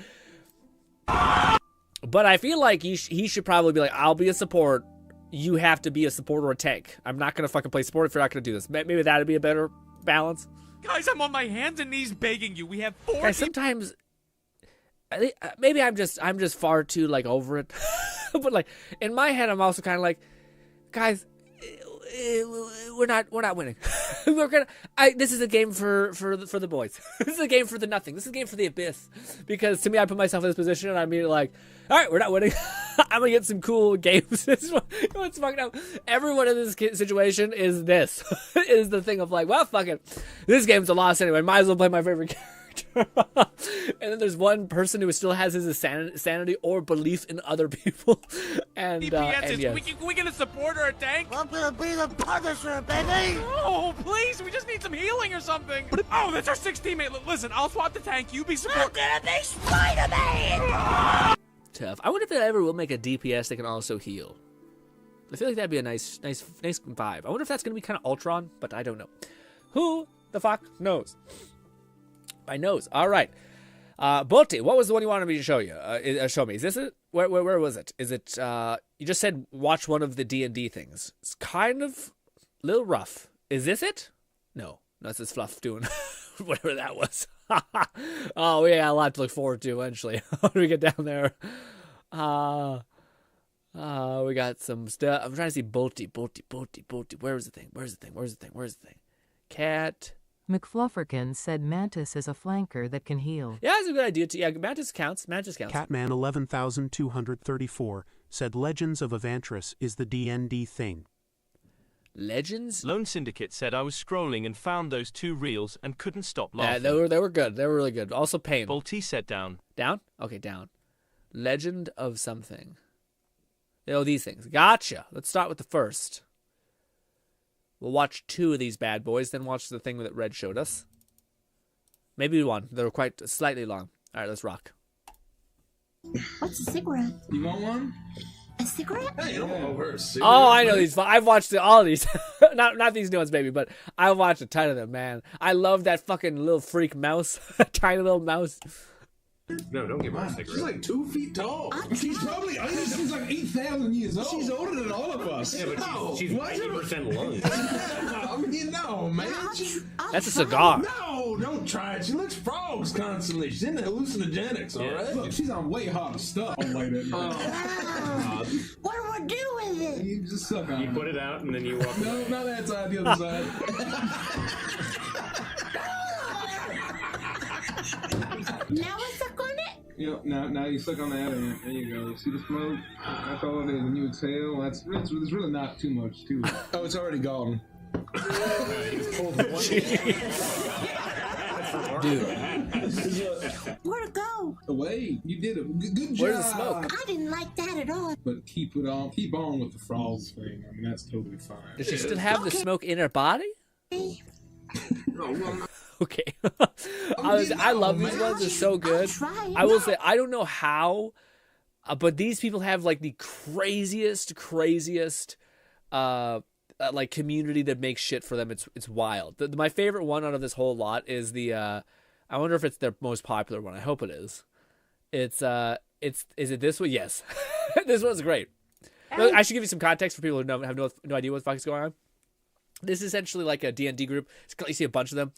Speaker 1: But I feel like he should probably be like, I'll be a support. You have to be a support or a tank. I'm not going to fucking play support if you're not going to do this. Maybe that would be a better balance.
Speaker 19: Guys, I'm on my hands and knees begging you. We have 4
Speaker 1: Guys, sometimes... Maybe I'm just far too, like, over it. But, like, in my head, I'm also kind of like, guys... We're not winning. This is a game for the boys. This is a game for the nothing. This is a game for the abyss. Because to me, I put myself in this position and I'm immediately like, all right, we're not winning. I'm gonna get some cool games. What's fucking up? Everyone in this situation is this. Is the thing of like, well, fuck it. This game's a loss anyway. Might as well play my favorite character. And then there's one person who still has his sanity or belief in other people. And
Speaker 19: DPS
Speaker 1: yes.
Speaker 19: Can we get a support or a tank?
Speaker 20: I'm gonna be the Punisher, baby!
Speaker 19: Oh, please, we just need some healing or something. Oh, that's our 6th teammate. Listen, I'll swap the tank, you be support.
Speaker 20: I'm gonna be Spider-Man!
Speaker 1: Tough. I wonder if they ever will make a DPS that can also heal. I feel like that'd be a nice vibe. I wonder if that's gonna be kind of Ultron, but I don't know. Who the fuck knows? My nose. All right. Bolty, what was the one you wanted me to show you? Show me. Is this it? Where was it? Is it, you just said watch one of the D&D things. It's kind of a little rough. Is this it? No. That's just Fluff doing whatever that was. Oh, we got a lot to look forward to eventually. When we get down there. We got some stuff. I'm trying to see Bolty. Where's the thing? Cat...
Speaker 7: McFlufferkin said Mantis is a flanker that can heal.
Speaker 1: Yeah, that's a good idea too. Yeah, Mantis counts.
Speaker 8: Catman 11,234 said Legends of Evantris is the D&D thing.
Speaker 1: Legends?
Speaker 2: Lone Syndicate said I was scrolling and found those 2 reels and couldn't stop laughing.
Speaker 1: Yeah, they were good. They were really good. Also Pain.
Speaker 2: Bolty said down.
Speaker 1: Down? Okay, down. Legend of something. Oh, these things. Gotcha. Let's start with the first. We'll watch 2 of these bad boys, then watch the thing that Red showed us. Maybe 1. They were quite slightly long. All right, let's rock.
Speaker 20: What's a cigarette?
Speaker 21: You want one?
Speaker 20: A cigarette?
Speaker 21: Hey, don't over a cigarette.
Speaker 1: Oh, I know these. I've watched all of these. not these new ones, maybe, but I've watched a ton of them, man. I love that fucking little freak mouse. Tiny little mouse.
Speaker 21: No, don't give her a cigarette. She's like 2 feet tall. She's probably, she's like 8,000 years old. She's older than all of us.
Speaker 10: Yeah, but she's 90% lung.
Speaker 21: I mean, no, man.
Speaker 1: That's a cigar.
Speaker 21: No, don't try it. She looks frogs constantly. She's into hallucinogenics, all right? Look, she's on way harder stuff. Like that.
Speaker 20: What do I do with it?
Speaker 21: You just suck on it.
Speaker 10: You put it out and then you walk away.
Speaker 21: No, that side, the other side.
Speaker 20: Now I suck on it?
Speaker 21: Yep, now you suck on that and there you go. You see the smoke? That's all it is. When you exhale, there's really not too much to it. Oh, it's already gone.
Speaker 1: Dude.
Speaker 20: Where'd it go?
Speaker 21: Away. You did it. Good job.
Speaker 1: Where's the smoke?
Speaker 20: I didn't like that at all.
Speaker 21: But keep on with the frogs thing. I mean, that's totally fine.
Speaker 1: Does she still have the smoke in her body? Okay. I love these ones. They're so good. I will say, I don't know how, but these people have like the craziest like community that makes shit for them. It's wild. My favorite one out of this whole lot is the I wonder if it's their most popular one. I hope it is. Is it this one? Yes. This one's great. I should give you some context for people who have no idea what the fuck is going on. This is essentially like a D&D group. You see a bunch of them.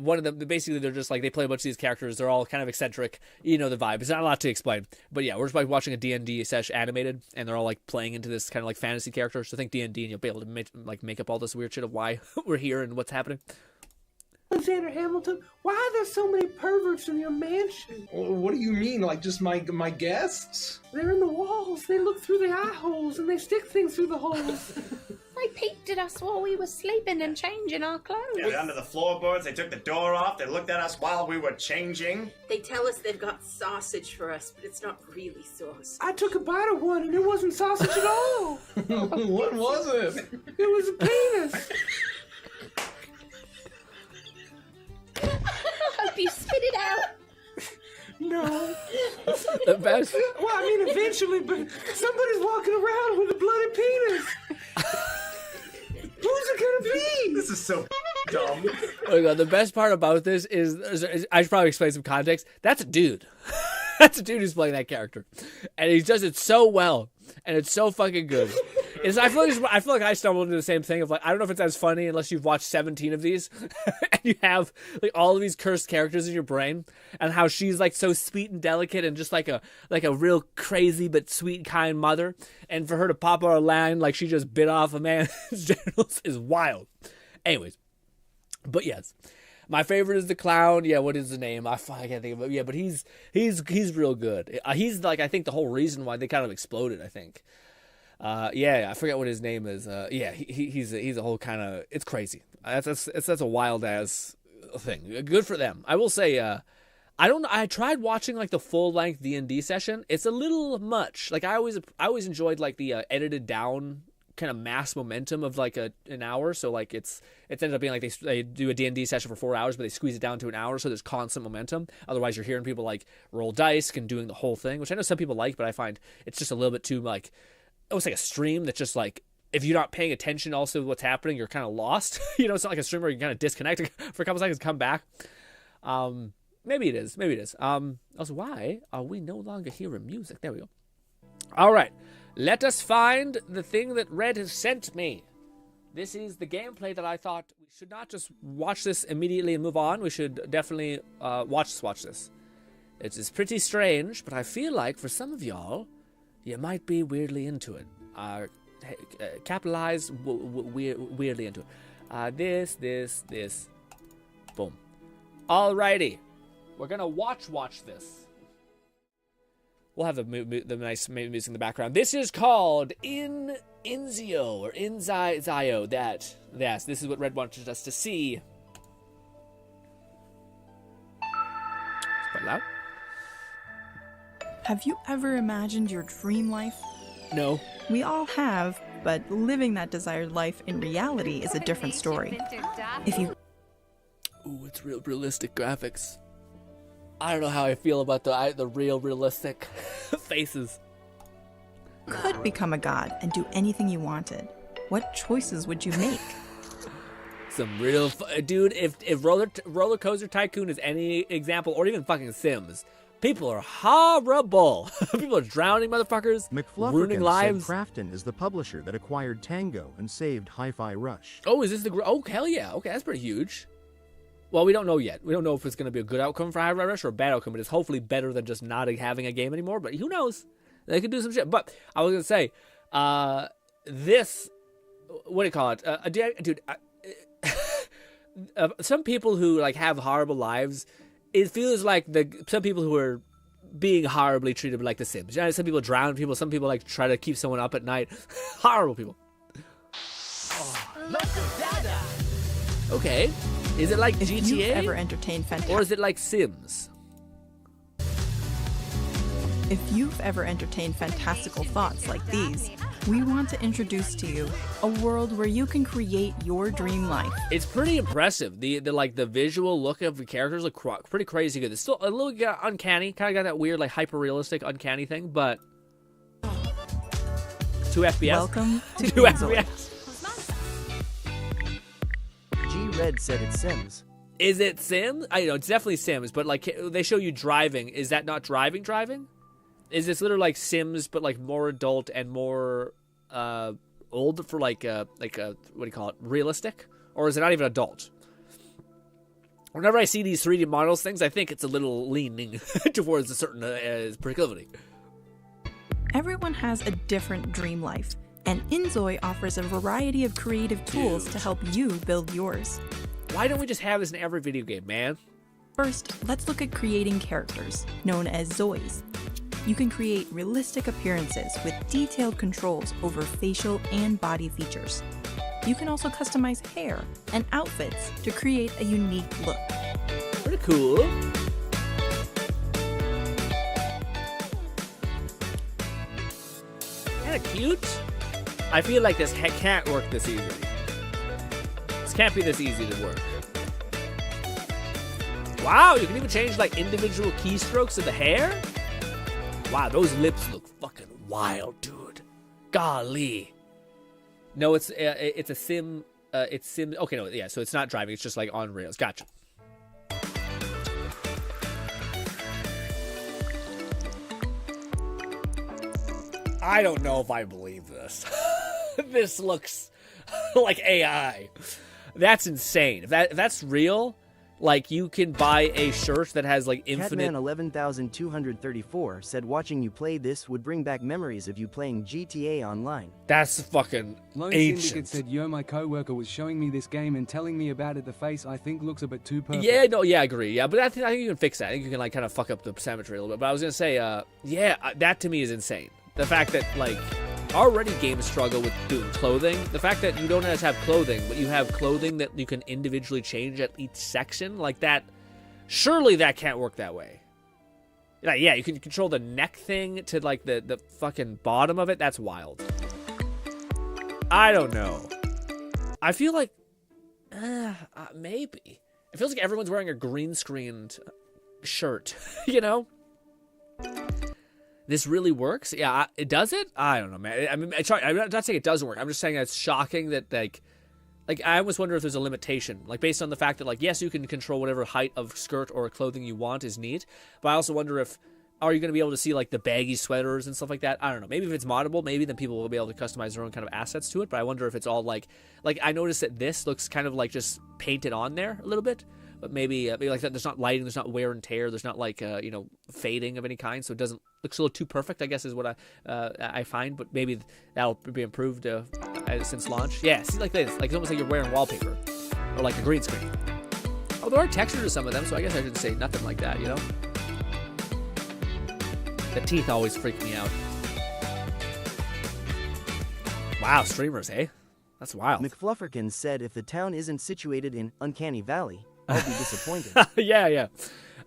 Speaker 1: One of them, basically, they're just like, they play a bunch of these characters. They're all kind of eccentric. You know the vibe. It's not a lot to explain. But yeah, we're just like watching a D&D sesh animated, and they're all like playing into this kind of like fantasy character. So think D&D, and you'll be able to make up all this weird shit of why we're here and what's happening.
Speaker 22: Alexander Hamilton, why are there so many perverts in your mansion?
Speaker 21: What do you mean? Like just my guests?
Speaker 22: They're in the walls. They look through the eye holes and they stick things through the holes.
Speaker 23: They peeked at us while we were sleeping and changing our clothes.
Speaker 24: Yeah, under the floorboards, they took the door off, they looked at us while we were changing.
Speaker 25: They tell us they've got sausage for us, but it's not really sauce.
Speaker 22: I took a bite of one and it wasn't sausage at all.
Speaker 21: What was it?
Speaker 22: It was a penis.
Speaker 23: I hope you spit it out.
Speaker 22: No.
Speaker 1: The best.
Speaker 22: Well, I mean, eventually, but somebody's walking around with a bloody penis. Who's it gonna be?
Speaker 24: This is so dumb.
Speaker 1: Oh my God, the best part about this is I should probably explain some context. That's a dude. That's a dude who's playing that character, and he does it so well, and it's so fucking good. I feel like I stumbled into the same thing of like, I don't know if it's as funny unless you've watched 17 of these and you have like all of these cursed characters in your brain, and how she's like so sweet and delicate and just like a real crazy but sweet kind mother, and for her to pop out a line like she just bit off a man's genitals is wild. Anyways, but yes. My favorite is the clown. Yeah, what is the name? I can't think of it. Yeah, but he's real good. He's like, I think the whole reason why they kind of exploded, I think. Yeah, I forget what his name is. Yeah, he's a whole kind of, it's crazy. That's a wild ass thing. Good for them. I will say, I tried watching like the full length D&D session. It's a little much. Like I always enjoyed like the edited down kind of mass momentum of like an hour. So like it ended up being like they do a D&D session for 4 hours, but they squeeze it down to an hour, so there's constant momentum. Otherwise you're hearing people like roll dice and doing the whole thing, which I know some people like, but I find it's just a little bit too like, almost like a stream that's just like, if you're not paying attention also to what's happening, you're kind of lost. You know, it's not like a stream where you can kind of disconnect for a couple seconds, come back. Maybe it is. Also, why are we no longer hearing music? There we go. All right. Let us find the thing that Red has sent me. This is the gameplay that I thought we should not just watch this immediately and move on. We should definitely watch this. It is pretty strange, but I feel like for some of y'all, you might be weirdly into it. Capitalize weirdly into it. This. Boom. Alrighty. We're gonna watch this. We'll have the nice music in the background. This is called In Inzio or Inzio. This is what Red wanted us to see. It's quite loud.
Speaker 5: Have you ever imagined your dream life?
Speaker 1: No.
Speaker 5: We all have, but living that desired life in reality is a different story. If you
Speaker 1: Ooh, it's real realistic graphics. I don't know how I feel about the real realistic faces.
Speaker 5: could become a god and do anything you wanted, what choices would you make?
Speaker 1: Some real dude. If Roller Coaster Tycoon is any example, or even fucking Sims, people are horrible. People are drowning motherfuckers, ruining
Speaker 4: McFlufferkin
Speaker 1: lives.
Speaker 4: said Crafton is the publisher that acquired Tango and saved Hi-Fi Rush.
Speaker 1: Oh, is this the? Oh, hell yeah. Okay, that's pretty huge. Well, we don't know yet. We don't know if it's going to be a good outcome for Hi-Fi Rush or a bad outcome, but it's hopefully better than just not having a game anymore. But who knows? They could do some shit. But I was going to say, this, what do you call it? Dude, some people who like have horrible lives, it feels like some people who are being horribly treated like The Sims. You know, some people drown people. Some people like try to keep someone up at night. Horrible people. Okay. Is it like
Speaker 5: if
Speaker 1: GTA?
Speaker 5: You've ever entertained
Speaker 1: or is it like Sims?
Speaker 5: If you've ever entertained fantastical thoughts like these, we want to introduce to you a world where you can create your dream life.
Speaker 1: It's pretty impressive. The visual look of the characters look pretty crazy good. It's still a little uncanny, kind of got that weird like hyper realistic uncanny thing, but 2 FPS.
Speaker 5: Welcome to
Speaker 1: 2 FPS.
Speaker 6: G-Red said it's Sims.
Speaker 1: Is it Sims? I know it's definitely Sims, but like they show you driving. Is that not driving? Is this literally like Sims, but like more adult and more old for like what do you call it, realistic? Or is it not even adult? Whenever I see these 3D models things, I think it's a little leaning towards a certain proclivity.
Speaker 5: Everyone has a different dream life, and Inzoi offers a variety of creative tools to help you build yours.
Speaker 1: Why don't we just have this in every video game, man?
Speaker 5: First, let's look at creating characters, known as Zois. You can create realistic appearances with detailed controls over facial and body features. You can also customize hair and outfits to create a unique look.
Speaker 1: Pretty cool. Kinda cute. I feel like this can't work this easily. This can't be this easy to work. Wow, you can even change like individual keystrokes of the hair? Wow, those lips look fucking wild, dude. Golly. No, it's a sim. It's sim. Okay, no, yeah. So it's not driving. It's just like on rails. Gotcha. I don't know if I believe this. This looks like AI. That's insane. If that's real. Like, you can buy a shirt that has, like, infinite...
Speaker 6: Catman 11234 said watching you play this would bring back memories of you playing GTA Online.
Speaker 1: That's fucking
Speaker 3: Lone
Speaker 1: ancient.
Speaker 3: Syndicate said, yo, my coworker was showing me this game and telling me about it. The face, I think, looks a bit too perfect.
Speaker 1: Yeah, no, yeah, I agree. Yeah, but I think you can fix that. I think you can, like, kind of fuck up the symmetry a little bit. But I was going to say, yeah, that to me is insane. The fact that, like... Already games struggle with doing clothing. The fact that you don't have to have clothing, but you have clothing that you can individually change at each section, like that, surely that can't work that way. Like, yeah, you can control the neck thing to like the fucking bottom of it. That's wild. I don't know. I feel like, maybe. It feels like everyone's wearing a green screened shirt, you know? This really works? Yeah, does it? I don't know, man. I mean, I'm not saying it doesn't work. I'm just saying it's shocking that, like I almost wonder if there's a limitation. Like, based on the fact that, like, yes, you can control whatever height of skirt or clothing you want is neat. But I also wonder if, are you going to be able to see, like, the baggy sweaters and stuff like that? I don't know. Maybe if it's moddable, maybe then people will be able to customize their own kind of assets to it. But I wonder if it's all, like I noticed that this looks kind of, like, just painted on there a little bit. But maybe like that, there's not lighting, there's not wear and tear, there's not like fading of any kind, so it doesn't looks a little too perfect, I guess, is what I find. But maybe that'll be improved since launch. Yeah, see, like this, like it's almost like you're wearing wallpaper or like a green screen. Oh, there are textures to some of them, so I guess I shouldn't say nothing like that, you know. The teeth always freak me out. Wow, streamers, eh? That's wild.
Speaker 6: McFlufferkin said if the town isn't situated in Uncanny Valley, I'll be disappointed.
Speaker 1: Yeah.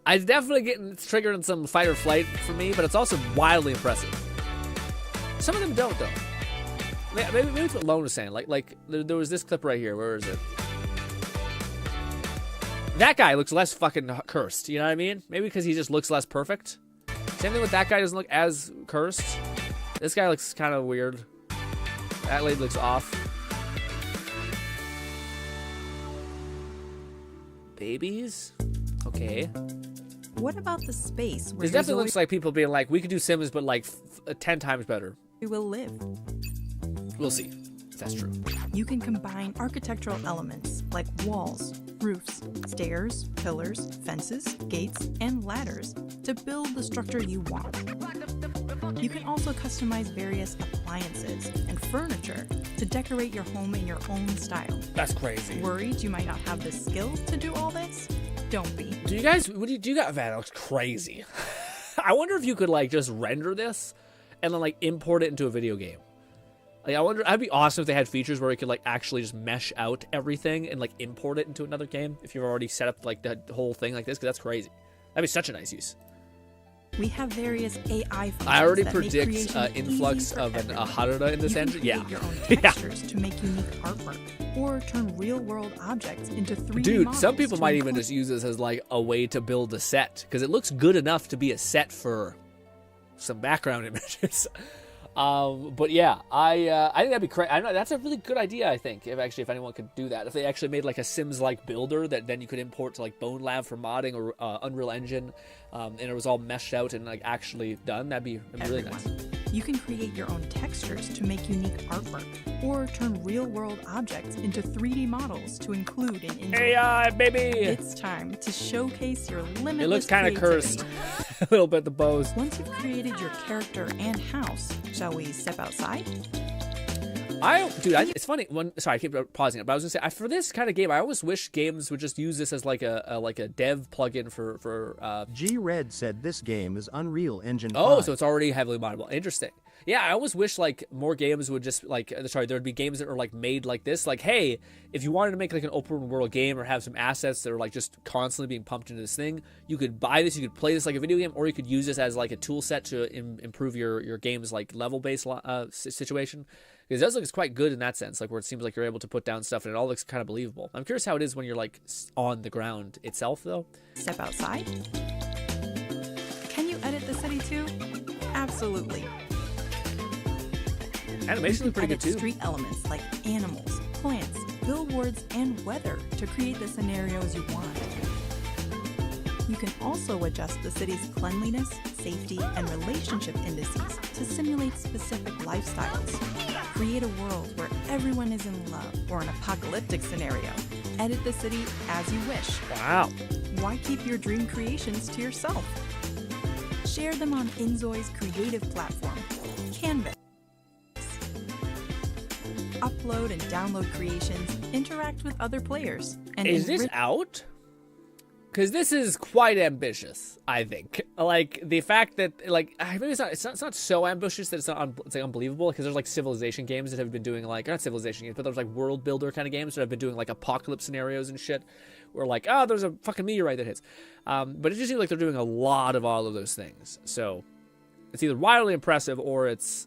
Speaker 1: It's definitely it's triggering some fight or flight for me, but it's also wildly impressive. Some of them don't, though. Maybe it's what Lone was saying. Like there was this clip right here. Where is it? That guy looks less fucking cursed. You know what I mean? Maybe because he just looks less perfect. Same thing with that guy. Doesn't look as cursed. This guy looks kind of weird. That lady looks off. Babies? Okay.
Speaker 5: What about the space where
Speaker 1: This definitely looks like people being like, we could do Sims, but like 10 times better.
Speaker 5: you will live?
Speaker 1: We'll see if that's true.
Speaker 5: You can combine architectural elements like walls, roofs, stairs, pillars, fences, gates, and ladders to build the structure you want. You can also customize various appliances and furniture to decorate your home in your own style.
Speaker 1: That's crazy.
Speaker 5: Worried you might not have the skills to do all this? Don't be.
Speaker 1: Do you guys, what do you do? That looks crazy. I wonder if you could like just render this and then like import it into a video game. Like, I wonder, that'd be awesome if they had features where you could like actually just mesh out everything and like import it into another game if you've already set up like the whole thing like this, because that's crazy. That'd be such a nice use.
Speaker 5: We have various AI functions
Speaker 1: I already
Speaker 5: that make
Speaker 1: predict
Speaker 5: creation
Speaker 1: influx
Speaker 5: easy for
Speaker 1: of an
Speaker 5: everyone.
Speaker 1: Haruda in this
Speaker 5: You can
Speaker 1: engine. Yeah.
Speaker 5: create your own textures to make unique artwork, or turn real-world objects into 3D
Speaker 1: Dude,
Speaker 5: models
Speaker 1: some people
Speaker 5: to
Speaker 1: might even
Speaker 5: include-
Speaker 1: just use this as like a way to build a set because it looks good enough to be a set for some background images. But yeah, I think that'd be crazy. That's a really good idea. I think if anyone could do that, if they actually made like a Sims-like builder that then you could import to like Bone Lab for modding or Unreal Engine, and it was all meshed out and like actually done, that'd be really nice.
Speaker 5: You can create your own textures to make unique artwork, or turn real-world objects into 3D models to include in in-game.
Speaker 1: AI, baby!
Speaker 5: It's time to showcase your limitless
Speaker 1: It looks kind of
Speaker 5: creativity.
Speaker 1: cursed, a little bit. The bows.
Speaker 5: Once you've created your character and house, shall we step outside?
Speaker 1: It's funny. Sorry, I keep pausing it, but I was gonna say for this kind of game, I always wish games would just use this as like a dev plugin for.
Speaker 4: G-Red said this game is Unreal Engine 5.
Speaker 1: Oh, so it's already heavily moddable. Interesting. Yeah, I always wish like more games would just like there'd be games that are like made like this. Like, hey, if you wanted to make like an open world game or have some assets that are like just constantly being pumped into this thing, you could buy this, you could play this like a video game, or you could use this as like a tool set to improve your game's like level based situation. Because it does look quite good in that sense, like where it seems like you're able to put down stuff and it all looks kind of believable. I'm curious how it is when you're like on the ground itself, though.
Speaker 5: Step outside? Can you edit the city too? Absolutely.
Speaker 1: Animation looks pretty
Speaker 5: edit
Speaker 1: good too.
Speaker 5: Street elements like animals, plants, billboards, and weather to create the scenarios you want. You can also adjust the city's cleanliness, safety, and relationship indices to simulate specific lifestyles. Create a world where everyone is in love, or an apocalyptic scenario. Edit the city as you wish.
Speaker 1: Wow.
Speaker 5: Why keep your dream creations to yourself? Share them on Inzoi's creative platform, Canvas. Upload and download creations, interact with other players, and
Speaker 1: Is this out? Because this is quite ambitious, I think. Like the fact that, like, maybe it's not so ambitious that it's like unbelievable. Because there's like Civilization games that have been doing like, not Civilization games, but there's like world builder kind of games that have been doing like apocalypse scenarios and shit. Where like, oh, there's a fucking meteorite that hits. But it just seems like they're doing a lot of all of those things. So it's either wildly impressive or it's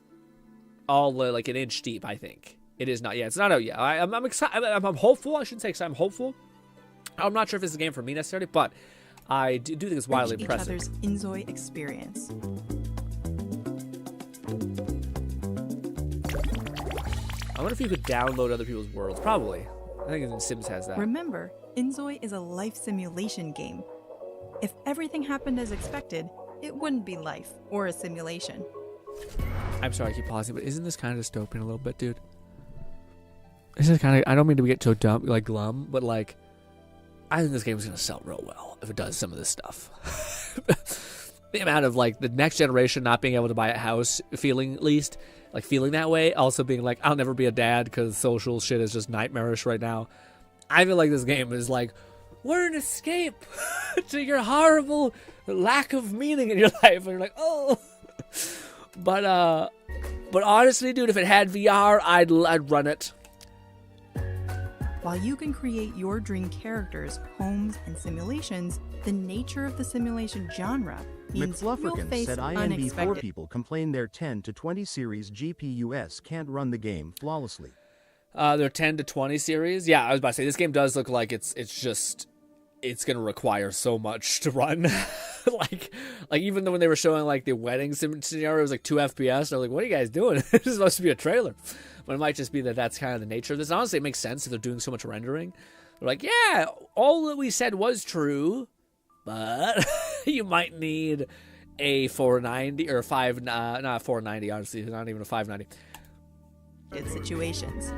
Speaker 1: all like an inch deep. I think it is not. Yeah, it's not out yet. I'm excited. I'm hopeful. I shouldn't say excited. I'm hopeful. I'm not sure if it's a game for me necessarily, but I do think it's wildly impressive.
Speaker 5: Each other's Inzoi experience.
Speaker 1: I wonder if you could download other people's worlds. Probably. I think even Sims has that.
Speaker 5: Remember, Inzoi is a life simulation game. If everything happened as expected, it wouldn't be life or a simulation.
Speaker 1: I'm sorry I keep pausing, but isn't this kind of dystopian a little bit, dude? This is kind of, I don't mean to get so dumb, like glum, but like, I think this game is going to sell real well if it does some of this stuff. The amount of like the next generation not being able to buy a house, feeling at least, like feeling that way, also being like, I'll never be a dad because social shit is just nightmarish right now. I feel like this game is like, we're an escape to your horrible lack of meaning in your life. And you're like, oh. But But honestly, dude, if it had VR, I'd run it.
Speaker 5: While you can create your dream characters, homes, and simulations, the nature of the simulation genre means you'll
Speaker 4: McFlufferkin
Speaker 5: face
Speaker 4: said INB4
Speaker 5: unexpected.
Speaker 4: people complain their 10 to 20 series GPUs can't run the game flawlessly.
Speaker 1: Their 10 to 20 series. Yeah, I was about to say, this game does look like it's going to require so much to run. like even though when they were showing like the wedding scenario, it was like 2 FPS. I was like, what are you guys doing? This is supposed to be a trailer. But it might just be that's kind of the nature of this. Honestly, it makes sense if they're doing so much rendering. They're like, yeah, all that we said was true, but you might need a 490 or not 490, honestly, not even a 590.
Speaker 5: Situations.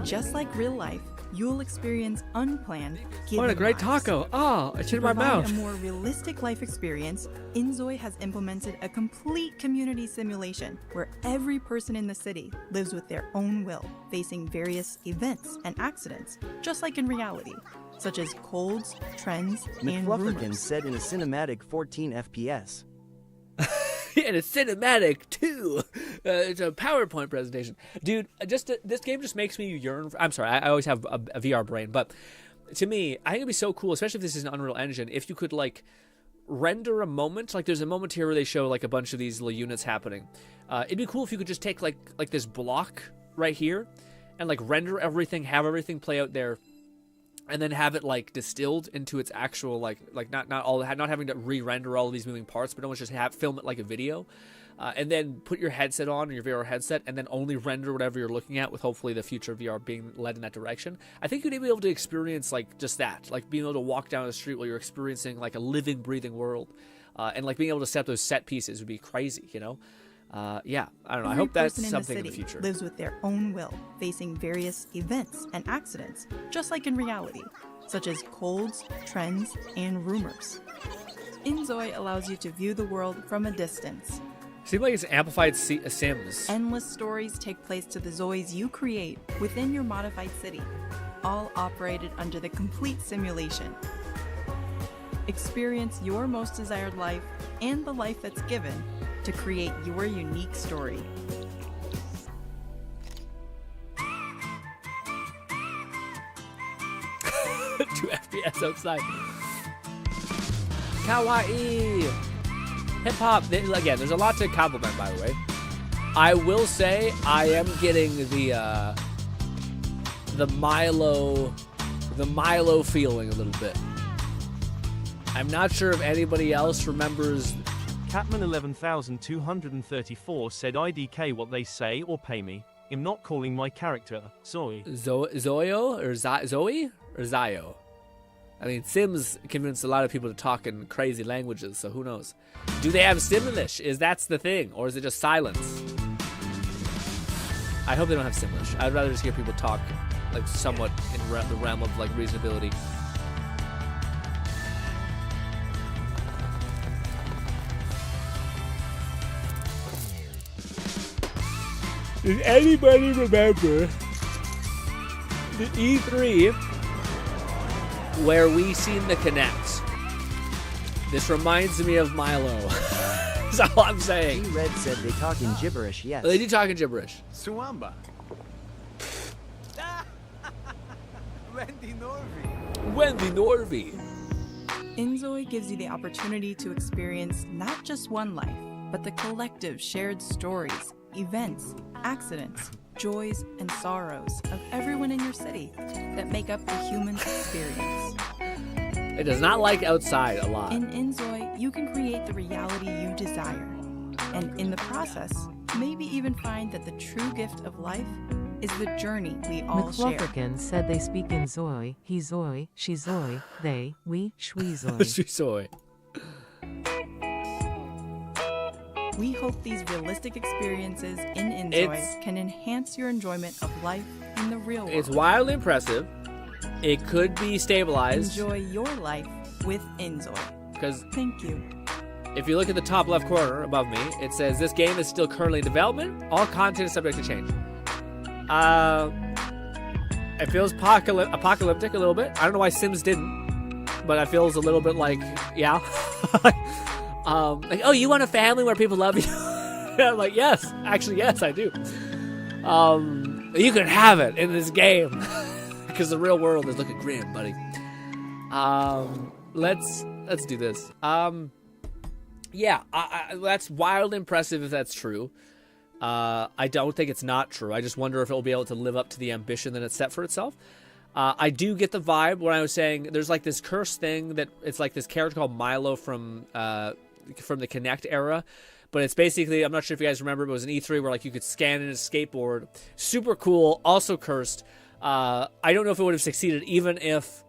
Speaker 5: Just like real life, you'll experience unplanned, given
Speaker 1: What a great
Speaker 5: lives.
Speaker 1: taco. Oh, it's
Speaker 5: To
Speaker 1: in my
Speaker 5: provide
Speaker 1: mouth.
Speaker 5: a more realistic life experience, Inzoi has implemented a complete community simulation where every person in the city lives with their own will, facing various events and accidents, just like in reality, such as colds, trends, and
Speaker 6: McFlufferkin
Speaker 5: rumors.
Speaker 6: said in a cinematic 14 FPS.
Speaker 1: And it's cinematic too. It's a PowerPoint presentation, dude. This game just makes me yearn. I'm sorry, I always have a VR brain, but to me, I think it'd be so cool, especially if this is an Unreal Engine, if you could like render a moment. Like there's a moment here where they show like a bunch of these little units happening. It'd be cool if you could just take like this block right here and like render everything, have everything play out there, and then have it like distilled into its actual like not having to re-render all of these moving parts, but almost just film it like a video, and then put your headset on, or your VR headset, and then only render whatever you're looking at, with hopefully the future of VR being led in that direction. I think you'd be able to experience like just that, like being able to walk down the street while you're experiencing like a living, breathing world, and like being able to set those set pieces would be crazy, you know? Yeah, I don't know. I
Speaker 5: Every
Speaker 1: hope that's
Speaker 5: person
Speaker 1: something in
Speaker 5: the
Speaker 1: the
Speaker 5: city
Speaker 1: future.
Speaker 5: lives with their own will, facing various events and accidents, just like in reality, such as colds, trends, and rumors. Inzoi allows you to view the world from a distance.
Speaker 1: Seems like it's amplified Sims.
Speaker 5: Endless stories take place to the Zois you create within your modified city, all operated under the complete simulation. Experience your most desired life and the life that's given to create your unique story.
Speaker 1: 2 FPS outside. Kawaii! Hip hop. Again, there's a lot to compliment, by the way. I will say I am getting the Milo feeling a little bit. I'm not sure if anybody else remembers.
Speaker 2: Catman 11234 said IDK what they say or pay me. I'm not calling my character Zoe.
Speaker 1: Zoyo or Zoe or Zio? I mean, Sims convinced a lot of people to talk in crazy languages, so who knows? Do they have Simlish? That's the thing, or is it just silence? I hope they don't have Simlish. I'd rather just hear people talk, like somewhat in the realm of like reasonability. Does anybody remember the E3 where we seen the Kinect? This reminds me of Milo. That's all I'm saying.
Speaker 6: G-Red said they talk in gibberish, yes.
Speaker 1: They do talk in gibberish.
Speaker 9: Suamba.
Speaker 1: Wendy Norby.
Speaker 5: Inzoi gives you the opportunity to experience not just one life, but the collective shared stories, events, accidents, joys, and sorrows of everyone in your city that make up the human experience.
Speaker 1: It does not like outside a lot.
Speaker 5: In Inzoi, you can create the reality you desire, and in the process, maybe even find that the true gift of life is the journey we all share.
Speaker 7: McFlufferkin said they speak in Zoi, he Zoi, she Zoi, they, we, shwe Zoi.
Speaker 1: Shwe Zoi.
Speaker 5: We hope these realistic experiences in Inzoi can enhance your enjoyment of life in the real world.
Speaker 1: It's wildly impressive. It could be stabilized.
Speaker 5: Enjoy your life with Inzoi.
Speaker 1: Because
Speaker 5: thank you.
Speaker 1: If you look at the top left corner above me, it says this game is still currently in development. All content is subject to change. It feels apocalyptic a little bit. I don't know why Sims didn't, but it feels a little bit like, yeah. Like, oh, you want a family where people love you? I'm like, yes, actually, yes, I do. You can have it in this game because the real world is looking grim, buddy. Let's do this. Yeah, that's wildly impressive if that's true. I don't think it's not true. I just wonder if it will be able to live up to the ambition that it's set for itself. I do get the vibe when I was saying there's like this cursed thing that it's like this character called Milo from the Kinect era. But it's basically, I'm not sure if you guys remember, but it was an E3 where like you could scan in a skateboard. Super cool, also cursed. I don't know if it would have succeeded even if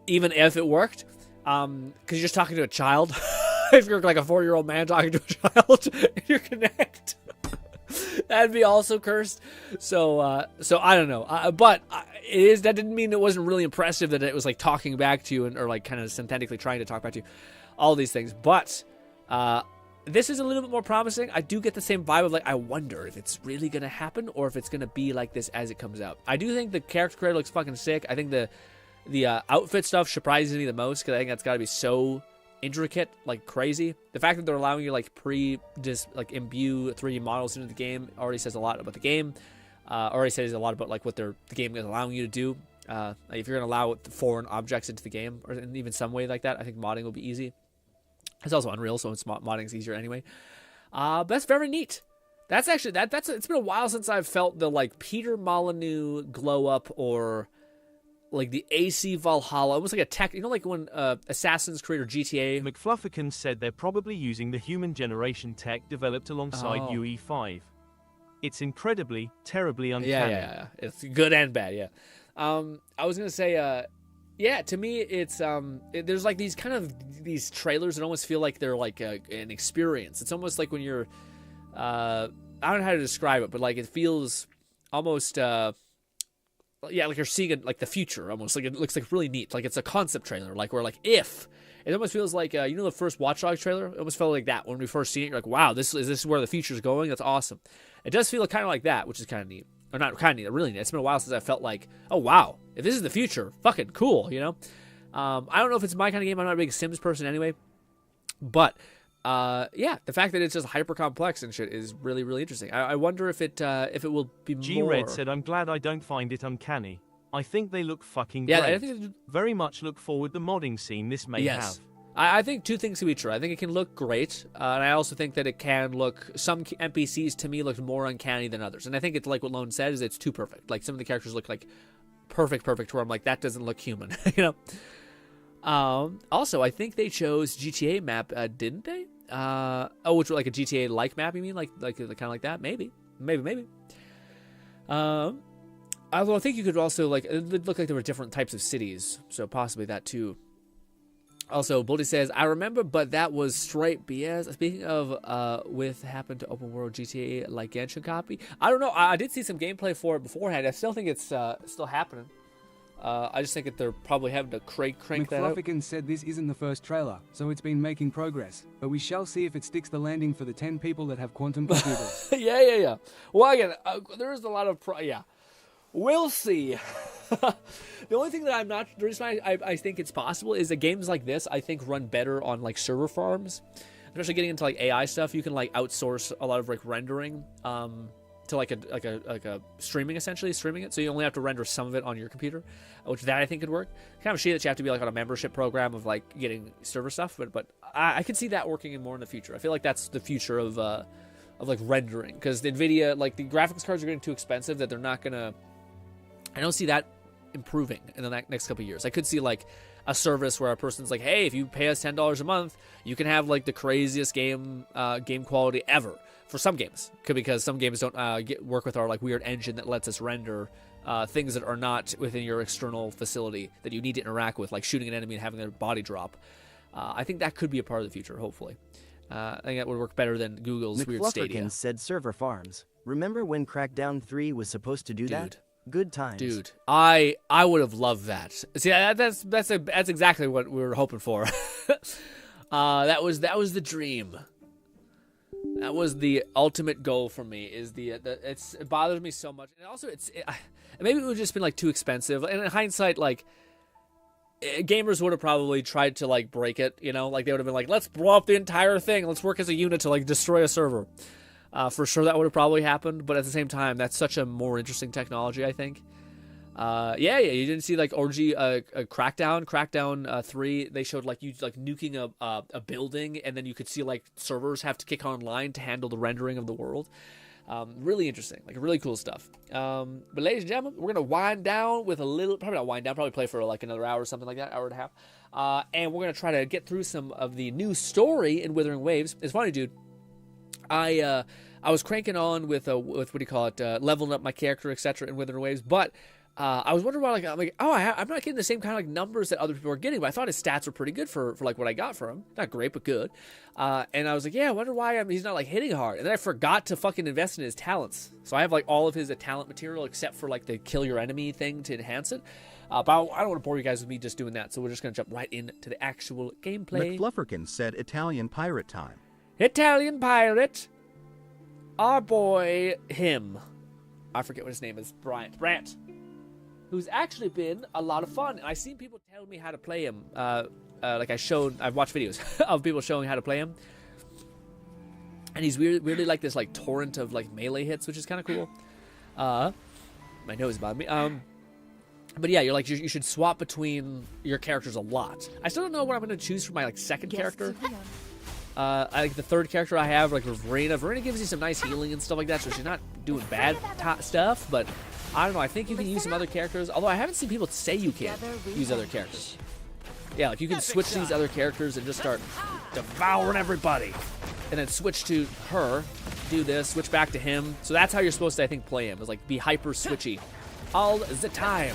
Speaker 1: it worked. Because you're just talking to a child. If you're like a 4-year-old man talking to a child in your Kinect. That'd be also cursed. So I don't know. But that didn't mean it wasn't really impressive that it was like talking back to you or like kind of synthetically trying to talk back to you. All these things. But this is a little bit more promising. I do get the same vibe of like, I wonder if it's really going to happen or if it's going to be like this as it comes out. I do think the character creator looks fucking sick. I think the outfit stuff surprises me the most because I think that's got to be so intricate, like crazy. The fact that they're allowing you like imbue 3D models into the game already says a lot about the game. Already says a lot about like what the game is allowing you to do. Like if you're going to allow foreign objects into the game or in even some way like that, I think modding will be easy. It's also Unreal, so modding is easier anyway. But that's very neat. That's actually that's it's been a while since I've felt the like Peter Molyneux glow up or like the AC Valhalla, almost like a tech, like when Assassin's Creed or GTA.
Speaker 2: McFlufferkin said they're probably using the human generation tech developed alongside UE5. It's incredibly, terribly uncanny.
Speaker 1: Yeah. It's good and bad, yeah. I was gonna say, yeah, to me, it's there's like these kind of these trailers that almost feel like they're like an experience. It's almost like when you're, I don't know how to describe it, but like it feels almost, like you're seeing like the future almost. Like it looks like really neat. Like it's a concept trailer. Like it almost feels like the first Watch Dogs trailer. It almost felt like that when we first seen it. You're like, wow, this is where the future's going. That's awesome. It does feel kind of like that, which is kind of neat. Or not kind of neat, really neat. It's been a while since I felt like, oh wow, if this is the future, fucking cool, I don't know if it's my kind of game. I'm not a big Sims person anyway. But yeah, the fact that it's just hyper complex and shit is really, really interesting. I wonder if it will be more.
Speaker 2: G-Red said, I'm glad I don't find it uncanny. I think they look fucking
Speaker 1: great.
Speaker 2: I think very much look forward the modding scene this may have.
Speaker 1: I think two things can be true. I think it can look great, and I also think that it can look. Some NPCs to me look more uncanny than others, and I think it's like what Lone said is it's too perfect. Like some of the characters look like perfect, where I'm like that doesn't look human, Also, I think they chose GTA map, didn't they? Which like a GTA like map? You mean like kind of like that? Maybe. Although I think you could also it looked like there were different types of cities, so possibly that too. Also, Boldy says, I remember, but that was straight BS. Speaking of, with happened to open world GTA like Genshin copy. I don't know. I did see some gameplay for it beforehand. I still think it's still happening. I just think that they're probably having to crank that out.
Speaker 3: McFlufferkin said this isn't the first trailer, so it's been making progress. But we shall see if it sticks the landing for the 10 people that have quantum computers.
Speaker 1: Yeah. Well, again, there is a lot of we'll see. The only thing that the reason I think it's possible is that games like this, I think, run better on like server farms. Especially getting into like AI stuff, you can like outsource a lot of like rendering to like a streaming it. So you only have to render some of it on your computer, which I think could work. Kind of shitty that you have to be like on a membership program of like getting server stuff, but I could see that working more in the future. I feel like that's the future of like rendering, because the NVIDIA, like the graphics cards are getting too expensive that they're not gonna. I don't see that improving in the next couple of years. I could see like a service where a person's like, hey, if you pay us $10 a month, you can have like the craziest game quality ever for some games, because some games don't work with our like weird engine that lets us render things that are not within your external facility that you need to interact with, like shooting an enemy and having their body drop. I think that could be a part of the future, hopefully. I think that would work better than Google's weird Stadia.
Speaker 6: McFlufferkin said server farms. Remember when Crackdown 3 was supposed to do that? Good times.
Speaker 1: Dude, I would have loved that. See, that's exactly what we were hoping for. That was the dream. That was the ultimate goal for me. It bothers me so much, and also maybe it would have just been like too expensive. And in hindsight, like gamers would have probably tried to like break it. Like they would have been like, let's blow up the entire thing. Let's work as a unit to like destroy a server. For sure that would have probably happened, but at the same time, that's such a more interesting technology, I think. Yeah, you didn't see like Orgy Crackdown 3. They showed like you like nuking a building, and then you could see like servers have to kick online to handle the rendering of the world. Really interesting, like really cool stuff. But ladies and gentlemen, we're gonna wind down with a little, probably not wind down, probably play for like another hour or something like that, hour and a half. And we're gonna try to get through some of the new story in Wuthering Waves. It's funny, dude. I was cranking on with what do you call it, leveling up my character, etc. in Wuthering Waves, but I was wondering why, like, I'm like, I'm not getting the same kind of like numbers that other people are getting, but I thought his stats were pretty good for like what I got from him. Not great, but good. And I was like, yeah, I wonder why he's not like hitting hard. And then I forgot to fucking invest in his talents. So I have like all of his talent material except for like the kill your enemy thing to enhance it. But I don't want to bore you guys with me just doing that, so we're just gonna jump right into the actual gameplay.
Speaker 4: McFlufferkin said Italian pirate time.
Speaker 1: Italian pirate. Our boy, him. I forget what his name is. Brant. Who's actually been a lot of fun. And I've seen people tell me how to play him. Like I've watched videos of people showing how to play him. And he's weirdly like this like torrent of like melee hits, which is kind of cool. My nose bothered me. But yeah, you should swap between your characters a lot. I still don't know what I'm going to choose for my like second character. I like the third character I have, like Verena. Verena gives you some nice healing and stuff like that, so she's not doing bad stuff, but I don't know, I think you can use some other characters, although I haven't seen people say you can use other characters. Yeah, like you can switch these other characters and just start devouring everybody. And then switch to her, do this, switch back to him. So that's how you're supposed to, I think, play him, is like be hyper switchy all the time.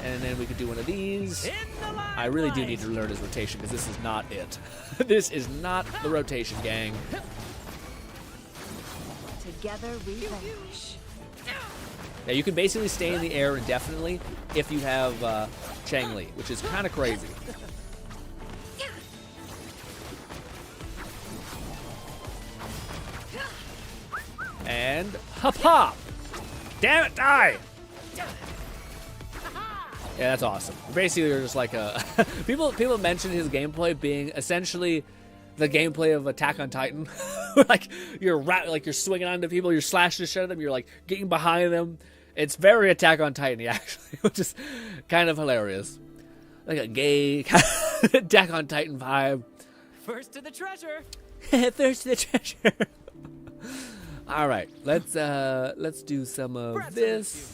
Speaker 1: And then we could do one of these. I really do need to learn his rotation because this is not it. This is not the rotation, gang.
Speaker 9: Together we vanish.
Speaker 1: Now you can basically stay in the air indefinitely if you have Chang Li, which is kind of crazy. And hop hop! Damn it, die! Yeah, that's awesome. Basically, you're just like a people mention his gameplay being essentially the gameplay of Attack on Titan. Like you're swinging onto people, you're slashing the shit at them, you're like getting behind them. It's very Attack on Titan, actually, which is kind of hilarious. Like a gay Attack on Titan vibe.
Speaker 11: First to the treasure.
Speaker 1: First to the treasure. All right, let's do some of this.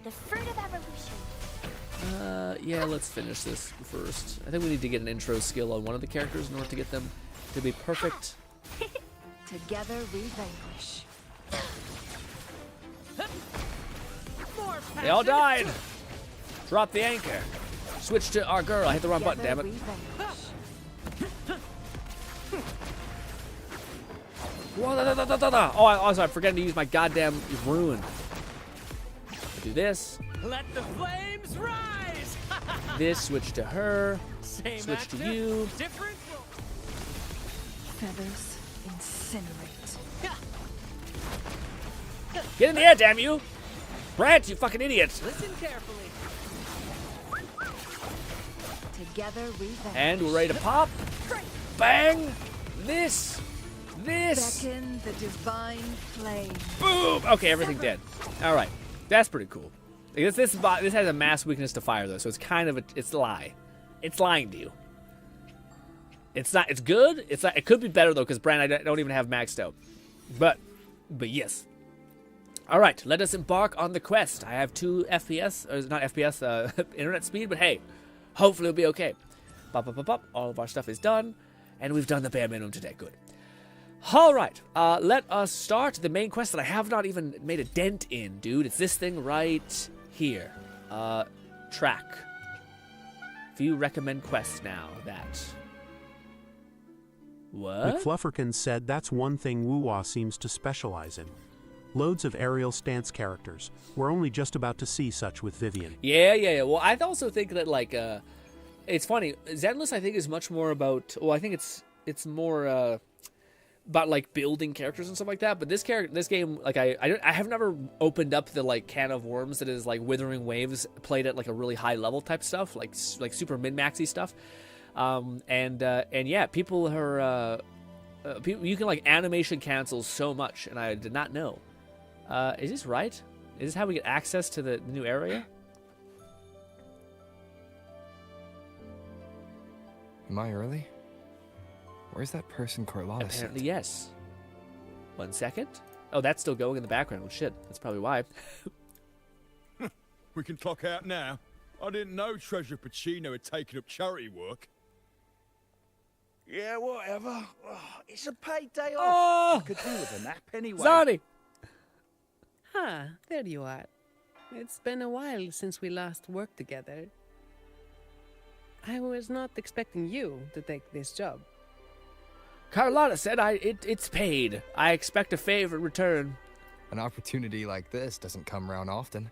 Speaker 20: The fruit of evolution.
Speaker 1: Yeah, let's finish this first. I think we need to get an intro skill on one of the characters in order to get them to be perfect.
Speaker 9: Together we vanquish.
Speaker 1: They all died. Drop the anchor. Switch to our girl. I hit the wrong button, damn it. Oh, also, I'm forgetting to use my goddamn rune. Do this.
Speaker 11: Let the flames rise.
Speaker 1: This, switch to her.
Speaker 11: Same
Speaker 1: Switch to
Speaker 11: actor,
Speaker 1: you.
Speaker 11: different
Speaker 9: Feathers incinerate.
Speaker 1: Get in the air, damn you! Brad, you fucking idiot!
Speaker 11: Listen carefully.
Speaker 9: Together we vanish.
Speaker 1: And we're ready to pop. Bang! This.
Speaker 9: Beckon the divine flame.
Speaker 1: Boom! Okay, everything dead. All right, that's pretty cool. This has a mass weakness to fire though, so it's kind of it's a lie. It's lying to you. It's not. It's good. It's not. It could be better though, because Brand I don't even have maxed out. But yes. All right, let us embark on the quest. I have 2 FPS, or not FPS, internet speed, but hey, hopefully it'll be okay. Pop, pop, pop, pop. All of our stuff is done, and we've done the bare minimum today. Good. All right, let us start the main quest that I have not even made a dent in, dude. It's this thing right here. Track. Few recommend quests now. That. What?
Speaker 8: McFlufferkin said that's one thing Wuwa seems to specialize in. Loads of aerial stance characters. We're only just about to see such with Vivian.
Speaker 1: Yeah. Well, I also think that, like, it's funny. Zenless, I think, is much more about... Well, I think it's more... about like building characters and stuff like that, but this game, like I have never opened up the like can of worms that is like Wuthering Waves played at like a really high level type stuff, like super min maxy stuff, and yeah, people are You can like animation cancel so much, and I did not know. Is this right? Is this how we get access to the new area?
Speaker 12: Am I early? Where's that person Carlotta
Speaker 1: Apparently,
Speaker 12: sent?
Speaker 1: yes. 1 second. Oh, that's still going in the background. Shit, that's probably why.
Speaker 13: We can clock out now. I didn't know Treasurer Pacino had taken up charity work.
Speaker 14: Yeah, whatever. Oh, it's a paid day off.
Speaker 1: Oh!
Speaker 14: I could do with a nap anyway.
Speaker 1: Zani!
Speaker 15: Ah, there you are. It's been a while since we last worked together. I was not expecting you to take this job.
Speaker 1: Carlotta said it's paid. I expect a favor in return.
Speaker 12: An opportunity like this doesn't come around often.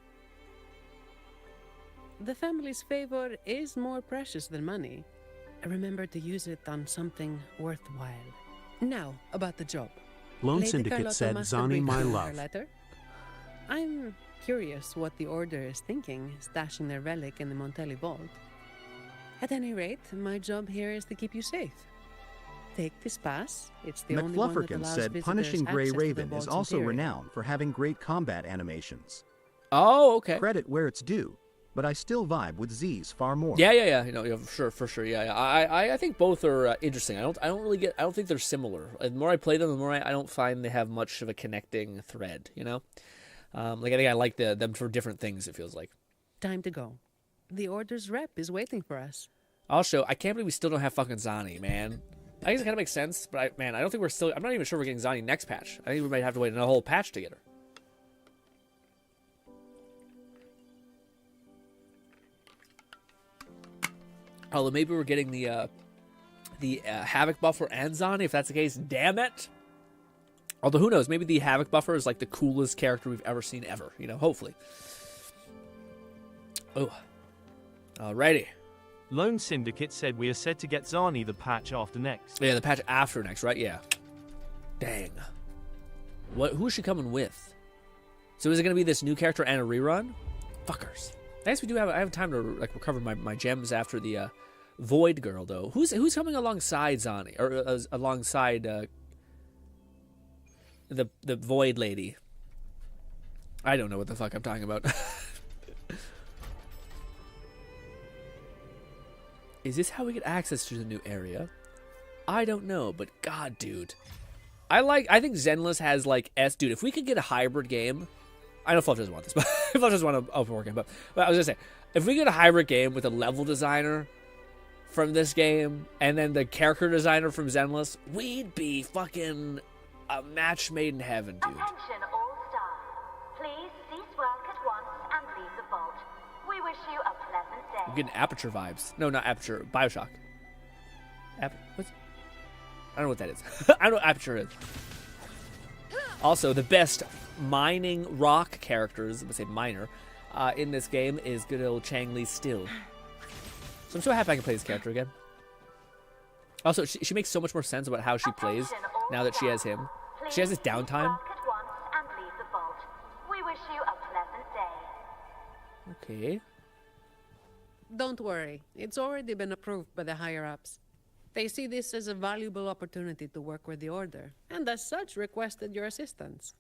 Speaker 15: The family's favor is more precious than money. Remember to use it on something worthwhile. Now, about the job.
Speaker 8: Lone
Speaker 15: Lady
Speaker 8: Syndicate
Speaker 15: Carlotta
Speaker 8: said,
Speaker 15: must
Speaker 8: Zani,
Speaker 15: agree
Speaker 8: my
Speaker 15: to her
Speaker 8: love.
Speaker 15: letter. I'm curious what the Order is thinking, stashing their relic in the Montelli vault. At any rate, my job here is to keep you safe. Take this pass. It's the only one that
Speaker 4: McFlufferkin
Speaker 15: allows
Speaker 4: said
Speaker 15: visitors
Speaker 4: Punishing Grey
Speaker 15: access to the
Speaker 4: Raven is
Speaker 15: vault's
Speaker 4: also
Speaker 15: interior.
Speaker 4: renowned for having great combat animations.
Speaker 1: Oh, okay.
Speaker 4: Credit where it's due, but I still vibe with Z's far more.
Speaker 1: Yeah. You know, yeah, for sure. Yeah. I think both are interesting. I don't think they're similar. The more I play them, the more I don't find they have much of a connecting thread. You know, like I think I like them for different things. It feels like.
Speaker 15: Time to go. The Order's rep is waiting for us.
Speaker 1: Also, I can't believe we still don't have fucking Zani, man. I guess it kind of makes sense, but I don't think we're still. I'm not even sure we're getting Zani next patch. I think we might have to wait another whole patch to get her. Although maybe we're getting the Havoc buffer and Zani. If that's the case, damn it. Although who knows? Maybe the Havoc buffer is like the coolest character we've ever seen ever. You know, hopefully. Oh, alrighty.
Speaker 2: Lone Syndicate said we are said to get Zani the patch after next.
Speaker 1: Yeah, the patch after next, right? Yeah. Dang. Who's she coming with? So is it gonna be this new character and a rerun? Fuckers. I guess I have time to like recover my gems after the Void Girl though. Who's coming alongside Zani or alongside the Void Lady? I don't know what the fuck I'm talking about. Is this how we get access to the new area? I don't know, but god, dude. I think Zenless has like dude, if we could get a hybrid game, I know Fluff doesn't want this, but Fluff doesn't want an open world game, but I was gonna say, if we get a hybrid game with a level designer from this game and then the character designer from Zenless, we'd be fucking a match made in heaven, dude.
Speaker 20: Attention all staff. Please cease work at once and leave the vault. We wish you a pleasant day.
Speaker 1: I'm getting Aperture vibes. No, not Aperture. Bioshock. What's... I don't know what that is. I don't know what Aperture is. Also, the best mining rock characters, I would say miner, in this game is good old Chang Li Still. So I'm so happy I can play this character again. Also, she makes so much more sense about how she plays now that she has him. She has this downtime.
Speaker 20: We wish you a pleasant day.
Speaker 1: Okay.
Speaker 15: Don't worry. It's already been approved by the higher-ups. They see this as a valuable opportunity to work with the Order, and as such requested your assistance.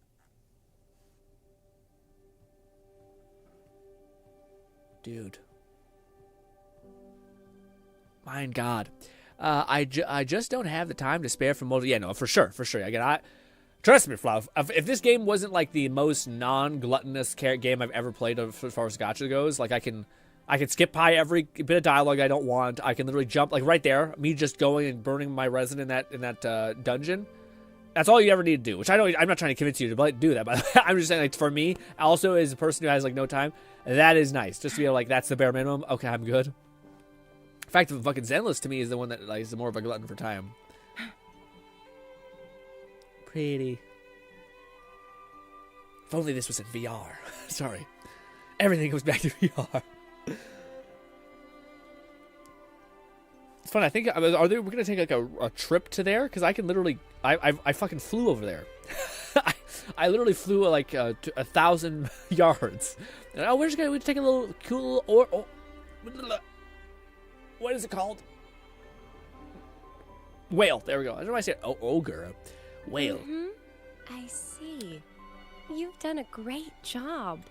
Speaker 1: Dude. My God. I just don't have the time to spare for multiple... Yeah, no, for sure. Again, trust me, Fluff. If this game wasn't like the most non-gluttonous game I've ever played as far as gacha goes, like I can skip by every bit of dialogue I don't want. I can literally jump like right there. Me just going and burning my resin in that dungeon. That's all you ever need to do. Which I'm not trying to convince you to do that. But I'm just saying, like for me, also as a person who has like no time, that is nice. Just to be like, that's the bare minimum. Okay, I'm good. In fact, the fucking Zenless to me is the one that like, is more of a glutton for time. Pretty. If only this was in VR. Sorry. Everything goes back to VR. It's fun. I think we're gonna take like a trip to there because I can literally I fucking flew over there. I literally flew like 1,000 yards. And, we're just gonna take a little cool what is it called? Whale. There we go. I don't know why I said ogre. Whale.
Speaker 10: I see. You've done a great job.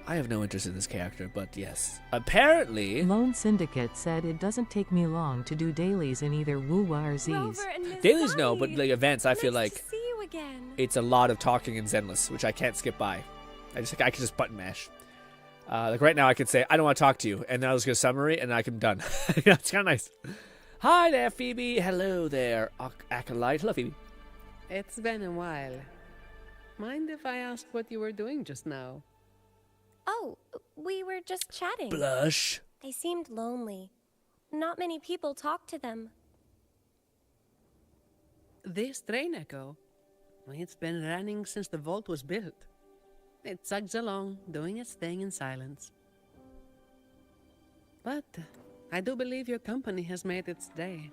Speaker 1: I have no interest in this character, but yes. Apparently...
Speaker 7: Lone Syndicate said it doesn't take me long to do dailies in either Wuwa or Z's.
Speaker 1: Dailies, no, but like events, I feel like
Speaker 10: See you again.
Speaker 1: it's a lot of talking and Zenless, which I can't skip by. I can just button mash. Like right now, I could say, I don't want to talk to you, and then I'll just go summary, and I'm done. It's kind of nice. Hi there, Phoebe. Hello there, Acolyte. Hello, Phoebe.
Speaker 15: It's been a while. Mind if I ask what you were doing just now?
Speaker 10: Oh, we were just chatting.
Speaker 1: Blush.
Speaker 10: They seemed lonely. Not many people talk to them.
Speaker 15: This train echo, it's been running since the vault was built. It chugs along, doing its thing in silence. But I do believe your company has made its day.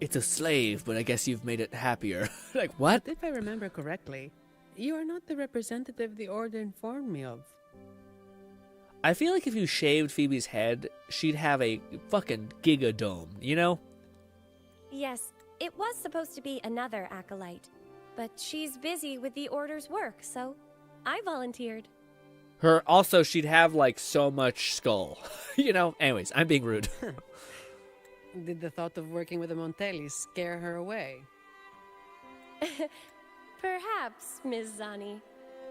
Speaker 1: It's a slave, but I guess you've made it happier. Like, what?
Speaker 15: If I remember correctly, you are not the representative the Order informed me of.
Speaker 1: I feel like if you shaved Phoebe's head, she'd have a fucking gigadome, you know?
Speaker 10: Yes, it was supposed to be another acolyte, but she's busy with the Order's work, so I volunteered.
Speaker 1: She'd have like so much skull, you know? Anyways, I'm being rude.
Speaker 15: Did the thought of working with the Montellis scare her away?
Speaker 10: Perhaps, Ms. Zani.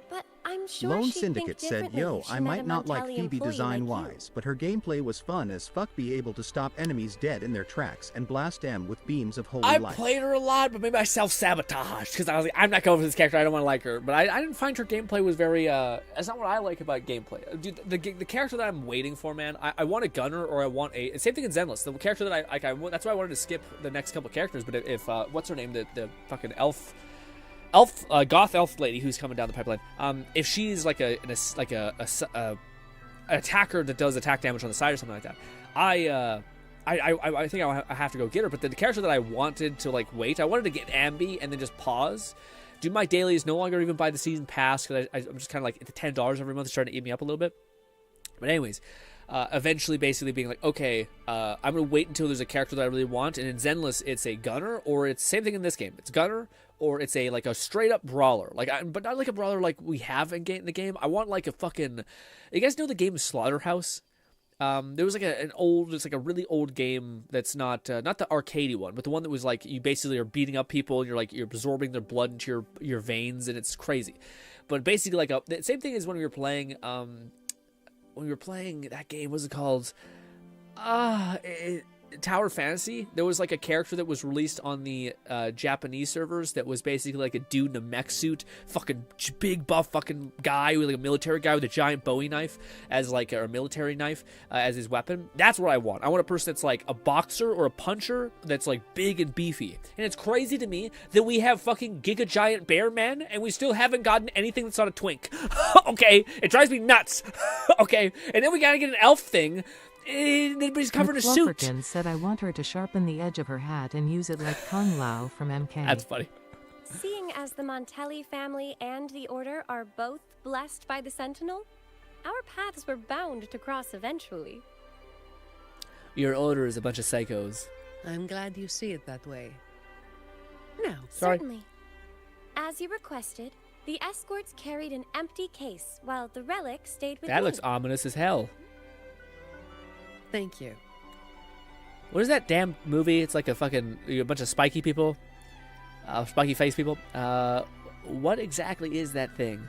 Speaker 10: But I'm sure
Speaker 4: Lone
Speaker 10: she'd
Speaker 4: Syndicate
Speaker 10: think
Speaker 4: said,
Speaker 10: differently
Speaker 4: yo,
Speaker 10: if she
Speaker 4: I
Speaker 10: met
Speaker 4: might
Speaker 10: a
Speaker 4: not like
Speaker 10: Montelli
Speaker 4: Phoebe
Speaker 10: employee
Speaker 4: design-wise, but her gameplay was fun as fuck, be able to stop enemies dead in their tracks and blast them with beams of holy
Speaker 1: I
Speaker 4: light.
Speaker 1: played her a lot, but maybe I self-sabotaged, because I was like, I'm not going for this character, I don't want to like her. But I didn't find her gameplay was very, that's not what I like about gameplay. Dude, the character that I'm waiting for, man, I want a gunner or I want a, same thing in Zenless, the character that that's why I wanted to skip the next couple characters, but if what's her name, the fucking goth elf lady who's coming down the pipeline. If she's like an attacker that does attack damage on the side or something like that, I think I have to go get her. But the character that I wanted to like wait, I wanted to get Ambi and then just pause. Do my dailies no longer even buy the season pass because I'm just kind of like the $10 every month is starting to eat me up a little bit. But anyways. Eventually basically being like, okay, I'm going to wait until there's a character that I really want, and in Zenless, it's a gunner, or it's same thing in this game. It's gunner, or it's a like a straight-up brawler. But not like a brawler like we have in the game. I want like a fucking... You guys know the game Slaughterhouse? There was like it's like a really old game that's not the arcadey one, but the one that was like, you basically are beating up people, and you're absorbing their blood into your veins, and it's crazy. But basically like the same thing as when we were playing... when we were playing that game, what's it called? Tower Fantasy. There was like a character that was released on the Japanese servers that was basically like a dude in a mech suit, fucking big buff fucking guy with like a military guy with a giant Bowie knife as like a military knife as his weapon. That's what I want. I want a person that's like a boxer or a puncher that's like big and beefy. And it's crazy to me that we have fucking Giga Giant Bear Men and we still haven't gotten anything that's not a twink. Okay, it drives me nuts. Okay, and then we gotta get an elf thing. Everybody's covered in a suit.
Speaker 7: McLaughlin said I want her to sharpen the edge of her hat and use it like Kung Lao from MK.
Speaker 1: That's funny.
Speaker 10: Seeing as the Montelli family and the Order are both blessed by the Sentinel, our paths were bound to cross eventually.
Speaker 1: Your Order is a bunch of psychos.
Speaker 15: I'm glad you see it that way. Now,
Speaker 10: Certainly. As you requested, the escorts carried an empty case while the relic stayed with
Speaker 1: That
Speaker 10: me.
Speaker 1: looks ominous as hell.
Speaker 15: Thank you.
Speaker 1: What is that damn movie? It's like a bunch of spiky people. Spiky face people. What exactly is that thing?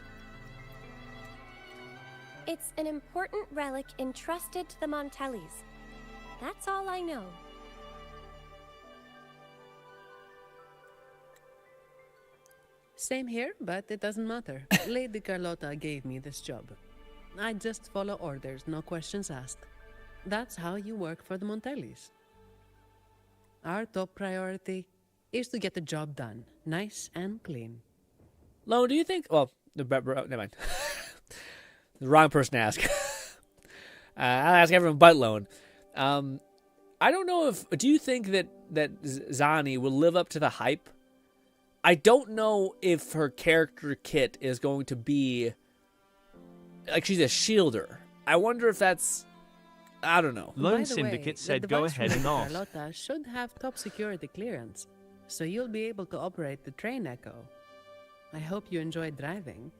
Speaker 10: It's an important relic entrusted to the Montellis. That's all I know.
Speaker 15: Same here, but it doesn't matter. Lady Carlotta gave me this job. I just follow orders, no questions asked. That's how you work for the Montellis. Our top priority is to get the job done, nice and clean.
Speaker 1: Lone, do you think... Well, never mind. The wrong person to ask. I'll ask everyone but Lone. I don't know if... Do you think that Zani will live up to the hype? I don't know if her character kit is going to be... Like, she's a shielder. I wonder if that's... I don't know.
Speaker 2: Lone
Speaker 15: By the
Speaker 2: Syndicate
Speaker 15: way,
Speaker 2: said
Speaker 15: the
Speaker 2: go
Speaker 15: device
Speaker 2: ahead
Speaker 15: from
Speaker 2: and ask.
Speaker 15: Carlotta should have top security clearance, so you'll be able to operate the train Echo. I hope you enjoy driving.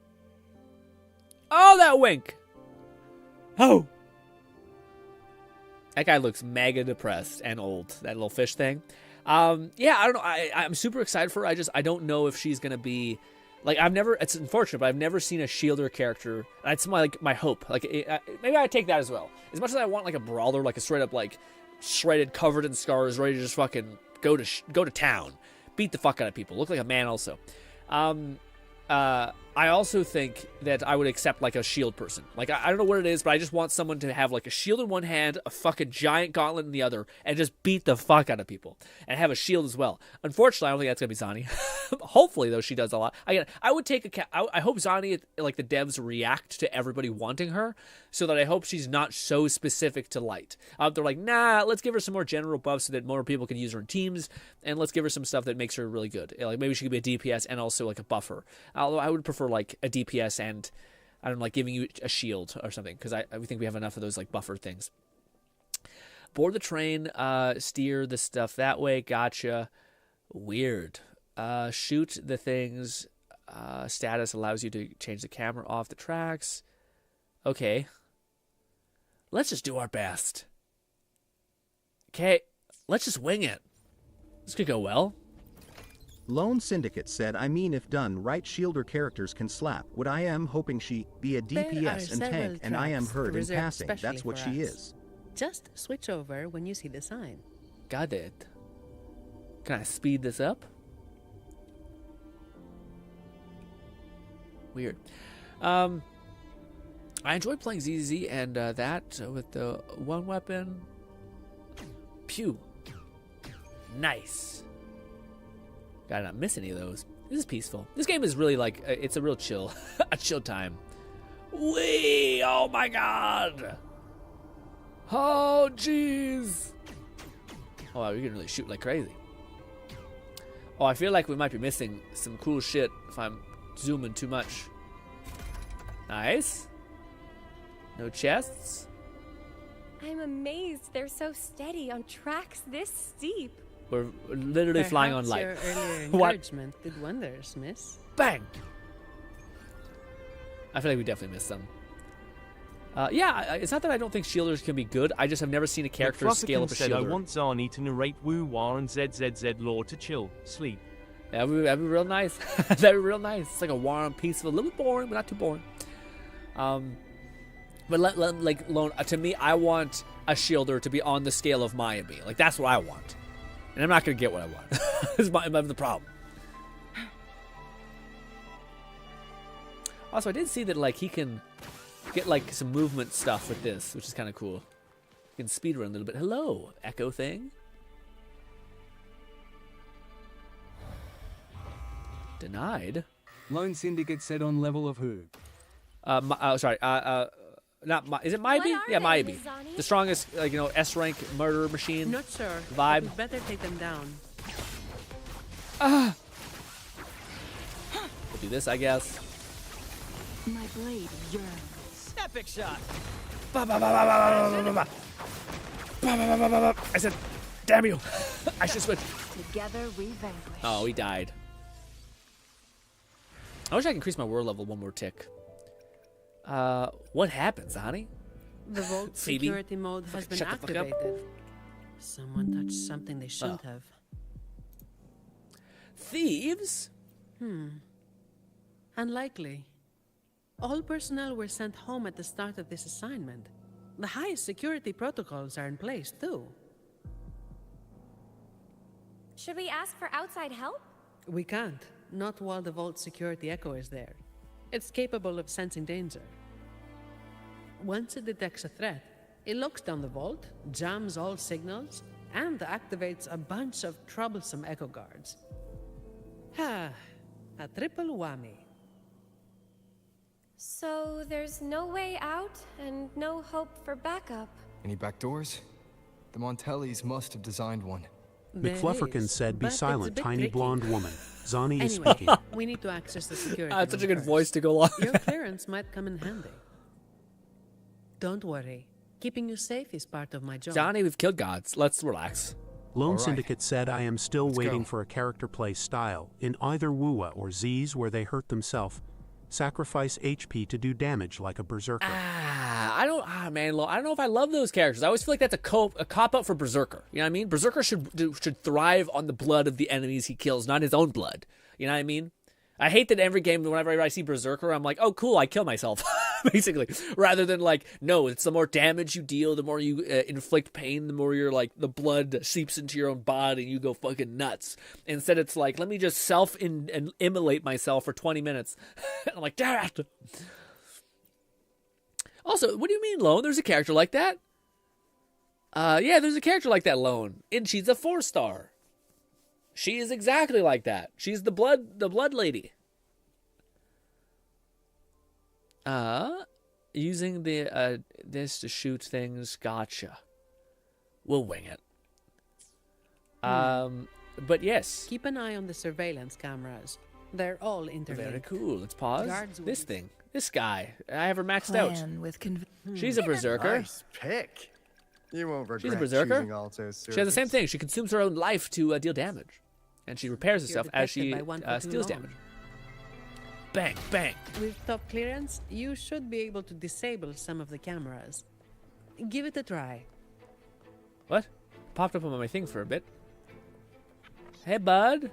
Speaker 1: Oh, that wink. Oh. That guy looks mega depressed and old. That little fish thing. Yeah, I don't know. I'm super excited for her. I don't know if she's gonna be like it's unfortunate, but I've never seen a Shielder character. That's my hope. Like maybe I take that as well. As much as I want like a brawler, like a straight up like shredded, covered in scars, ready to just fucking go to town, beat the fuck out of people, look like a man. Also, I also think that I would accept like a shield person. Like I don't know what it is, but I just want someone to have like a shield in one hand, a fucking giant gauntlet in the other, and just beat the fuck out of people, and have a shield as well. Unfortunately, I don't think that's gonna be Zani. Hopefully, though, she does a lot. I would take I hope Zani, like the devs, react to everybody wanting her, so that I hope she's not so specific to light. They're like, nah, let's give her some more general buffs so that more people can use her in teams, and let's give her some stuff that makes her really good. Like maybe she could be a DPS and also like a buffer. Although I would prefer like a DPS and I don't know, like giving you a shield or something, because I think we have enough of those like buffer things. Board the train, steer the stuff that way. Gotcha. Weird. Shoot the things. Status allows you to change the camera off the tracks. Okay. Let's just do our best. Okay, let's just wing it. This could go well.
Speaker 4: Lone Syndicate said, I mean, if done right, Shielder characters can slap. What I am hoping she be a DPS and tank, and I am heard in passing. That's what she is.
Speaker 15: Just switch over when you see the sign.
Speaker 1: Got it. Can I speed this up? Weird. I enjoy playing ZZ and that with the one weapon. Pew. Nice. Gotta not miss any of those. This is peaceful. This game is really like, it's a real chill, a chill time. Wee! Oh my god! Oh jeez! Oh wow, we can really shoot like crazy. Oh, I feel like we might be missing some cool shit if I'm zooming too much. Nice. No chests.
Speaker 10: I'm amazed they're so steady on tracks this steep.
Speaker 1: We're literally flying on light.
Speaker 15: Your earlier
Speaker 1: What?
Speaker 15: encouragement did wonders, miss.
Speaker 1: Bang! I feel like we definitely missed some. Yeah, it's not that I don't think shielders can be good. I just have never seen a character scale up a
Speaker 2: said,
Speaker 1: shielder.
Speaker 2: I want Zani to narrate woo-wah and ZZZ lore to chill, sleep.
Speaker 1: Yeah, that'd be real nice. That'd be real nice. It's like a warm, peaceful, a little bit boring, but not too boring. But to me, I want a shielder to be on the scale of Miami. Like, that's what I want. And I'm not going to get what I want. This might be the problem. Also, I did see that, like, he can get, like, some movement stuff with this, which is kind of cool. You can speedrun a little bit. Hello, Echo thing. Denied.
Speaker 3: Lone Syndicate said on level of who?
Speaker 1: Sorry. Is it Maybe? Yeah, Maybe. The strongest, S rank murder machine.
Speaker 15: Not sure.
Speaker 1: Vibe.
Speaker 15: We'd better take them down.
Speaker 1: We'll do this, I guess.
Speaker 9: My blade yearns.
Speaker 11: Epic shot.
Speaker 1: I said, damn you. I should switch.
Speaker 9: Together we vanquish.
Speaker 1: Oh, he died. I wish I could increase my war level one more tick. What happens, honey?
Speaker 15: The vault
Speaker 1: Phoebe?
Speaker 15: security mode has been
Speaker 1: Shut the fuck up.
Speaker 15: activated. Someone touched something they shouldn't have.
Speaker 1: Thieves?
Speaker 15: Unlikely. All personnel were sent home at the start of this assignment. The highest security protocols are in place, too.
Speaker 10: Should we ask for outside help?
Speaker 15: We can't. Not while the vault security echo is there. It's capable of sensing danger. Once it detects a threat, it locks down the vault, jams all signals, and activates a bunch of troublesome echo guards. Ha! A triple whammy.
Speaker 10: So there's no way out and no hope for backup.
Speaker 12: Any back doors? The Montellis must have designed one.
Speaker 8: McFlufferkin said, be
Speaker 15: but it's a
Speaker 8: silent,
Speaker 15: bit
Speaker 8: tiny
Speaker 15: tricky.
Speaker 8: blonde woman. Zani is
Speaker 15: Anyway,
Speaker 8: speaking.
Speaker 15: we need to access the security
Speaker 1: That's such a
Speaker 15: room
Speaker 1: good
Speaker 15: first.
Speaker 1: voice to go along.
Speaker 15: Your clearance might come in handy. Don't worry. Keeping you safe is part of my job.
Speaker 1: Johnny, we've killed gods. Let's relax.
Speaker 8: Lone
Speaker 12: Alright.
Speaker 8: Syndicate said, I am still
Speaker 12: Let's
Speaker 8: waiting
Speaker 12: go.
Speaker 8: for a character play style in either Wuwa or Z's where they hurt themselves. Sacrifice HP to do damage like a berserker.
Speaker 1: I don't know if I love those characters. I always feel like that's a cop out for Berserker. You know what I mean? Berserker should thrive on the blood of the enemies he kills, not his own blood. You know what I mean? I hate that every game, whenever I see Berserker, I'm like, oh, cool, I kill myself, basically. Rather than like, no, it's the more damage you deal, the more you inflict pain, the more you're like, the blood seeps into your own body and you go fucking nuts. Instead, it's like, let me just immolate myself for 20 minutes. I'm like, damn it. Also, what do you mean, Lone? There's a character like that? Yeah, there's a character like that, Lone. And she's a 4-star. She is exactly like that. She's the blood lady. Using the this to shoot things, gotcha. We'll wing it. But yes.
Speaker 15: Keep an eye on the surveillance cameras. They're all interlinked.
Speaker 1: Very cool. Let's pause.
Speaker 15: Guards
Speaker 1: This
Speaker 15: will-
Speaker 1: thing. This guy. I have her maxed out. She's a berserker.
Speaker 12: Nice pick. You won't regret
Speaker 1: She's a berserker.
Speaker 12: choosing Alto's
Speaker 1: She has the same
Speaker 12: servants.
Speaker 1: thing. She consumes her own life to deal damage. And she repairs herself as she
Speaker 15: detected by one for too
Speaker 1: steals
Speaker 15: long.
Speaker 1: damage. Bang, bang.
Speaker 15: With top clearance, you should be able to disable some of the cameras. Give it a try.
Speaker 1: What? Popped up on my thing for a bit. Hey, bud.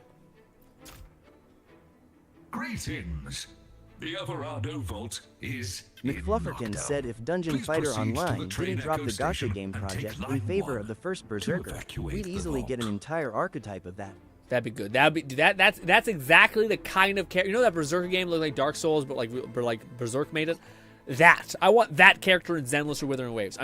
Speaker 16: Greetings. The Alvarado Vault is
Speaker 6: McFlufferkin said if Dungeon
Speaker 16: Please
Speaker 6: Fighter
Speaker 16: proceed to the
Speaker 6: Online
Speaker 16: train
Speaker 6: didn't drop
Speaker 16: echo
Speaker 6: the Gacha
Speaker 16: station
Speaker 6: game
Speaker 16: and take
Speaker 6: project in
Speaker 16: line
Speaker 6: favor
Speaker 16: 1
Speaker 6: of the first Berserker,
Speaker 16: evacuate
Speaker 6: we'd
Speaker 16: the
Speaker 6: easily get an
Speaker 16: vault.
Speaker 6: entire archetype of that.
Speaker 1: That'd be good. That's exactly the kind of character. You know that Berserker game looked like Dark Souls, but like Berserk made it. I want that character in Zenless or Withering Waves.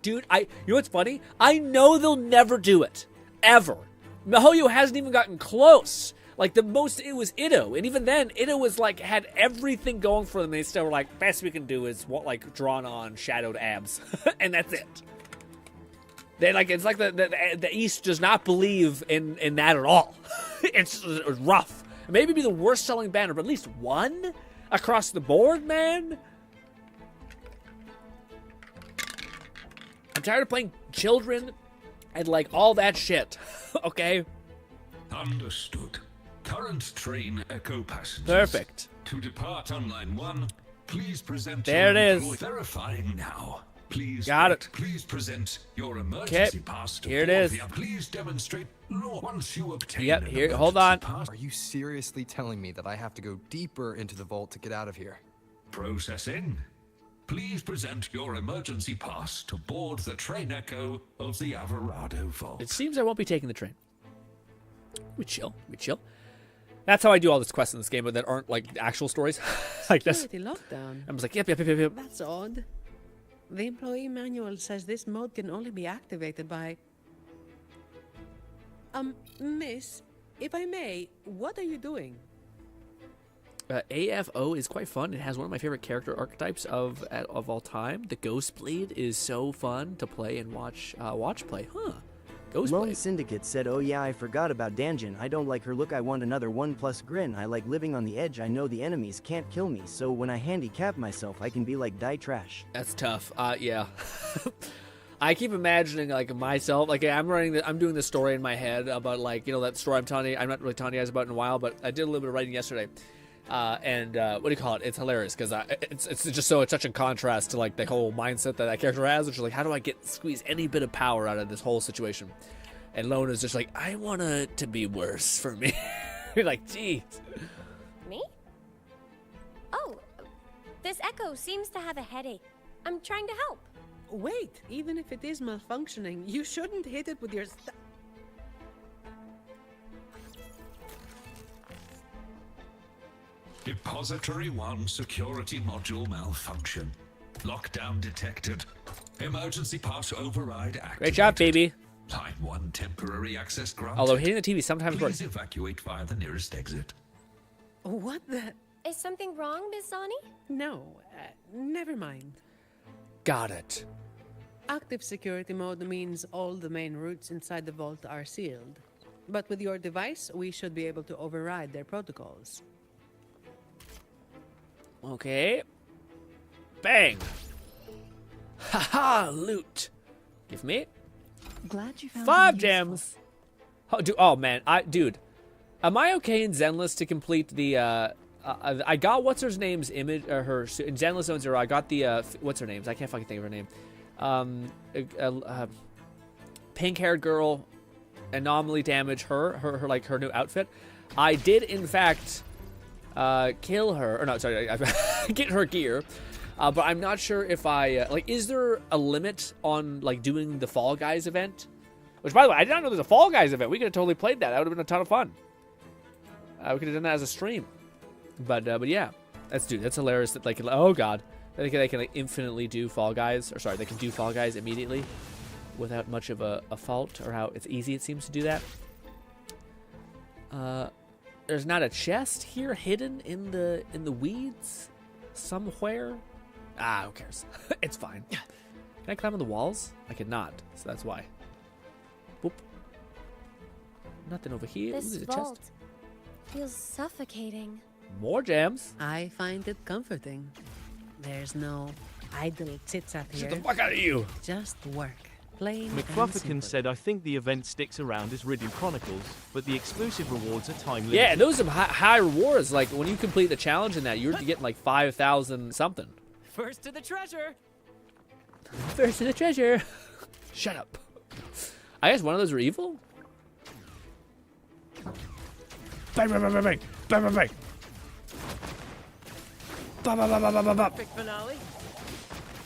Speaker 1: Dude. You know what's funny? I know they'll never do it, ever. Mihoyo hasn't even gotten close. Like the most, it was Itto, and even then, Itto was like had everything going for them. They still were like, best we can do is what like drawn on shadowed abs, and that's it. They like it's like the East does not believe in that at all. It's rough. Maybe be the worst selling banner, but at least one across the board, man. I'm tired of playing children and like all that shit. Okay.
Speaker 16: Understood. Current train echo passengers.
Speaker 1: Perfect.
Speaker 16: To depart on line 1, please present
Speaker 1: There
Speaker 16: your
Speaker 1: it is.
Speaker 16: employee- Verifying now. Please
Speaker 1: Got it.
Speaker 16: Please present your emergency pass to
Speaker 1: Here it
Speaker 16: board
Speaker 1: is.
Speaker 16: the- Please demonstrate once you obtain
Speaker 1: Yep,
Speaker 16: an
Speaker 1: here, hold on.
Speaker 12: Are you seriously telling me that I have to go deeper into the vault to get out of here?
Speaker 16: Processing. Please present your emergency pass to board the train echo of the Alvarado Vault.
Speaker 1: It seems I won't be taking the train. We chill. That's how I do all this quests in this game, but that aren't like actual stories like this.
Speaker 15: Security lockdown.
Speaker 1: I'm just like, yep.
Speaker 15: That's odd. The employee manual says this mode can only be activated by... Miss, if I may, what are you doing?
Speaker 1: AFO is quite fun. It has one of my favorite character archetypes of all time. The Ghostblade is so fun to play and watch play. Huh.
Speaker 6: Lone Syndicate said, oh yeah, I forgot about Danjin. I don't like her look. I want another 1+ grin. I like living on the edge. I know the enemies can't kill me, so when I handicap myself, I can be like die trash.
Speaker 1: That's tough. Yeah. I keep imagining like myself, like I'm doing the story in my head about like, you know, that story I'm not really telling you guys about in a while, but I did a little bit of writing yesterday. And what do you call it? It's hilarious because it's just such a contrast to like the whole mindset that character has, which is like, how do I squeeze any bit of power out of this whole situation? And Lone is just like, I want it to be worse for me. You're like, geez.
Speaker 10: Me? Oh, this Echo seems to have a headache. I'm trying to help.
Speaker 15: Wait, even if it is malfunctioning, you shouldn't hit it with your
Speaker 16: Depository 1 security module malfunction. Lockdown detected. Emergency pass override activated.
Speaker 1: Great job, baby.
Speaker 16: Line 1 temporary access granted.
Speaker 1: Although hitting the TV sometimes
Speaker 16: Please
Speaker 1: works.
Speaker 16: evacuate via the nearest exit.
Speaker 15: What the?
Speaker 10: Is something wrong, Miss Zani?
Speaker 15: No, never mind.
Speaker 1: Got it.
Speaker 15: Active security mode means all the main routes inside the vault are sealed. But with your device, we should be able to override their protocols.
Speaker 1: Okay. Bang. Haha, loot. Give me
Speaker 9: Glad you found
Speaker 1: 5
Speaker 9: them
Speaker 1: gems. Oh man, dude, am I okay in Zenless to complete the? I got what's her name's image, her in Zenless Zone 0. I got the what's her name's? I can't fucking think of her name. Pink-haired girl, anomaly damage. Her like her new outfit. I did in fact kill her, or no, sorry, get her gear. But I'm not sure if I like. Is there a limit on like doing the Fall Guys event? Which, by the way, I did not know there's a Fall Guys event. We could have totally played that. That would have been a ton of fun. We could have done that as a stream. But yeah, that's hilarious. That like, oh god, I think they can like infinitely do Fall Guys, or sorry, they can do Fall Guys immediately without much of a fault, or how it's easy it seems to do that. There's not a chest here hidden in the weeds somewhere. Who cares? It's fine. Can I climb on the walls? I cannot, so that's why. Boop. Nothing over here.
Speaker 10: This
Speaker 1: Ooh, there's a
Speaker 10: vault
Speaker 1: chest.
Speaker 10: feels suffocating.
Speaker 1: More gems.
Speaker 15: I find it comforting. There's no idle chit-chat here.
Speaker 1: Get the fuck out of you.
Speaker 15: Just work. Plain and
Speaker 2: McFlufferkin
Speaker 15: simple.
Speaker 2: said, I think the event sticks around as Riddu Chronicles, but the exclusive rewards are time limited.
Speaker 1: Yeah, those are high rewards. Like, when you complete the challenge in that, you're getting like 5,000 something.
Speaker 11: First to the treasure.
Speaker 1: First to the treasure. Shut up. I guess one of those are evil? Bang, bang, bang, bang, bang. Bang, bang, bang. Ba, ba, ba, ba, ba, ba, ba.
Speaker 11: Epic finale.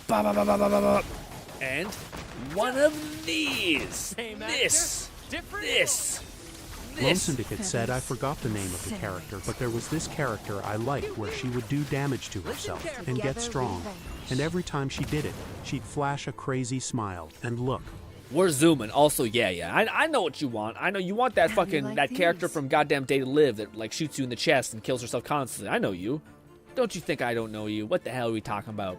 Speaker 1: Ba, ba, ba, ba, ba, ba, ba. And one of these.
Speaker 11: Same
Speaker 1: This.
Speaker 11: actor, different
Speaker 1: This.
Speaker 8: Lone Syndicate said I forgot the name of the character, but there was this character I liked where she would do damage to herself and get strong. And every time she did it, she'd flash a crazy smile. And look.
Speaker 1: We're zooming. Also, yeah. I know what you want. I know you want that fucking that character from goddamn Day to Live that like shoots you in the chest and kills herself constantly. I know you. Don't you think I don't know you? What the hell are we talking about?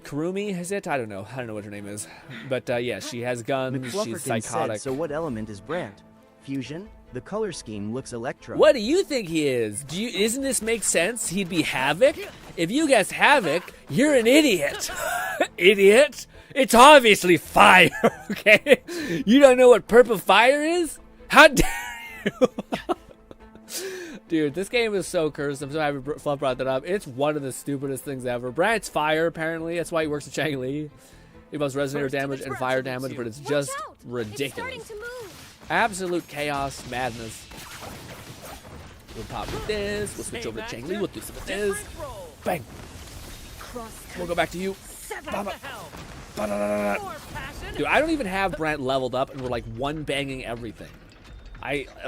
Speaker 1: Karumi, is it? I don't know. I don't know what her name is. But yeah, she has guns. She's
Speaker 6: McFlufferkin
Speaker 1: psychotic.
Speaker 6: said, so what element is Brant? Fusion? The color scheme looks electro.
Speaker 1: What do you think he is? Isn't this make sense? He'd be Havoc? If you guess Havoc, you're an idiot. Idiot? It's obviously fire, okay? You don't know what purple fire is? How dare you? Dude, this game is so cursed. I'm so happy Fluff brought that up. It's one of the stupidest things ever. Brant's fire, apparently. That's why he works at Chang-Li. He buffs resonator damage and fire damage, but it's just ridiculous. Absolute chaos, madness. We'll pop with this. We'll switch over to Chang-Li. We'll do some of this. Bang. We'll go back to you. Dude, I don't even have Brant leveled up, and we're like one-banging everything.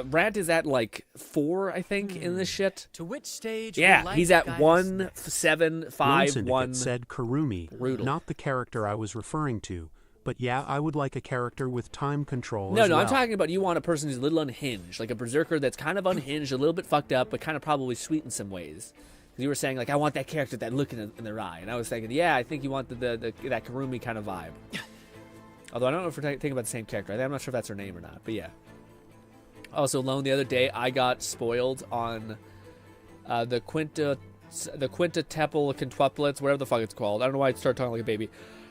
Speaker 1: Brant is at like 4, I think, in this shit.
Speaker 11: To which stage?
Speaker 1: Yeah, he's at 1, 7, 5,
Speaker 8: Syndicate
Speaker 1: 1.
Speaker 8: said Karumi,
Speaker 1: Brutal.
Speaker 8: not the character I was referring to. But yeah, I would like a character with time control
Speaker 1: No,
Speaker 8: as well.
Speaker 1: I'm talking about you want a person who's a little unhinged, like a berserker that's kind of unhinged, a little bit fucked up, but kind of probably sweet in some ways. You were saying like, I want that character, that look in their eye, and I was thinking, yeah, I think you want that Karumi kind of vibe. Although I don't know if we're thinking about the same character. I'm not sure if that's her name or not, but yeah. Also, Lone, the other day I got spoiled on the quintuplets, whatever the fuck it's called. I don't know why I started talking like a baby.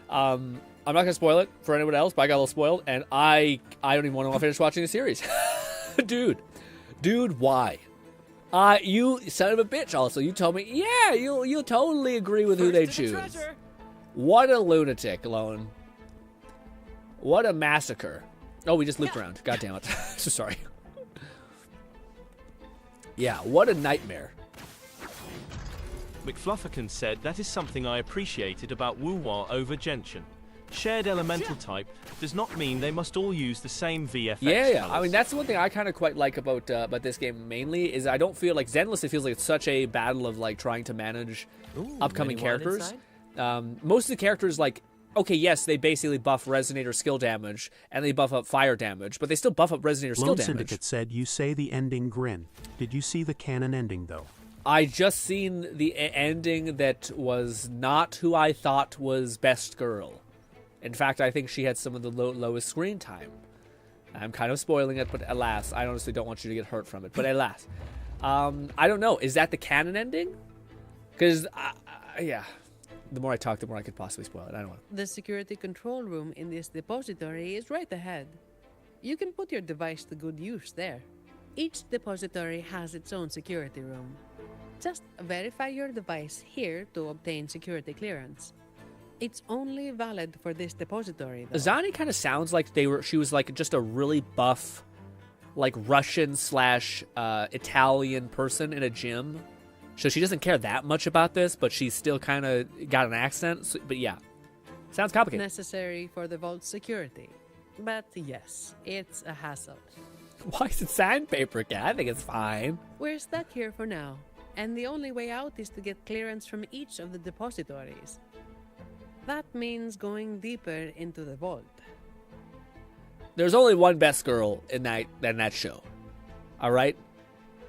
Speaker 1: I'm not gonna spoil it for anyone else, but I got a little spoiled, and I don't even want to finish watching the series. Dude, why? You son of a bitch. Also, you told me, yeah, you'll totally agree with who they choose. What a lunatic, Lone. What a massacre. Oh, we just looped around. God damn it. So sorry. Yeah, what a nightmare.
Speaker 2: McFlufferkin said, that is something I appreciated about Wuwa over Genshin. Shared elemental type does not mean they must all use the same VFX.
Speaker 1: Yeah. I mean, that's the one thing I kind of quite like about this game mainly is I don't feel like Zenless. It feels like it's such a battle of like trying to manage upcoming characters. Most of the characters, like, okay, yes, they basically buff resonator skill damage and they buff up fire damage, but they still buff up resonator skill
Speaker 8: Lone
Speaker 1: damage.
Speaker 8: Syndicate said you say the ending GRINN. Did you see the canon ending though?
Speaker 1: I just seen the ending that was not who I thought was best girl. In fact, I think she had some of the lowest screen time. I'm kind of spoiling it, but alas, I honestly don't want you to get hurt from it. But alas, I don't know. Is that the canon ending? Because, yeah. the more I talk, the more I could possibly spoil it. I don't want to.
Speaker 15: The security control room in this depository is right ahead. You can put your device to good use there. Each depository has its own security room. Just verify your device here to obtain security clearance. It's only valid for this depository, though.
Speaker 1: Azani kind of sounds like she was like just a really buff, like Russian / Italian person in a gym. So she doesn't care that much about this, but she's still kind of got an accent. So, but yeah, sounds complicated.
Speaker 15: Necessary for the vault's security. But yes, it's a hassle.
Speaker 1: Why is it sandpaper again? I think it's fine.
Speaker 15: We're stuck here for now, and the only way out is to get clearance from each of the depositories. That means going deeper into the vault.
Speaker 1: There's only one best girl in that show. All right?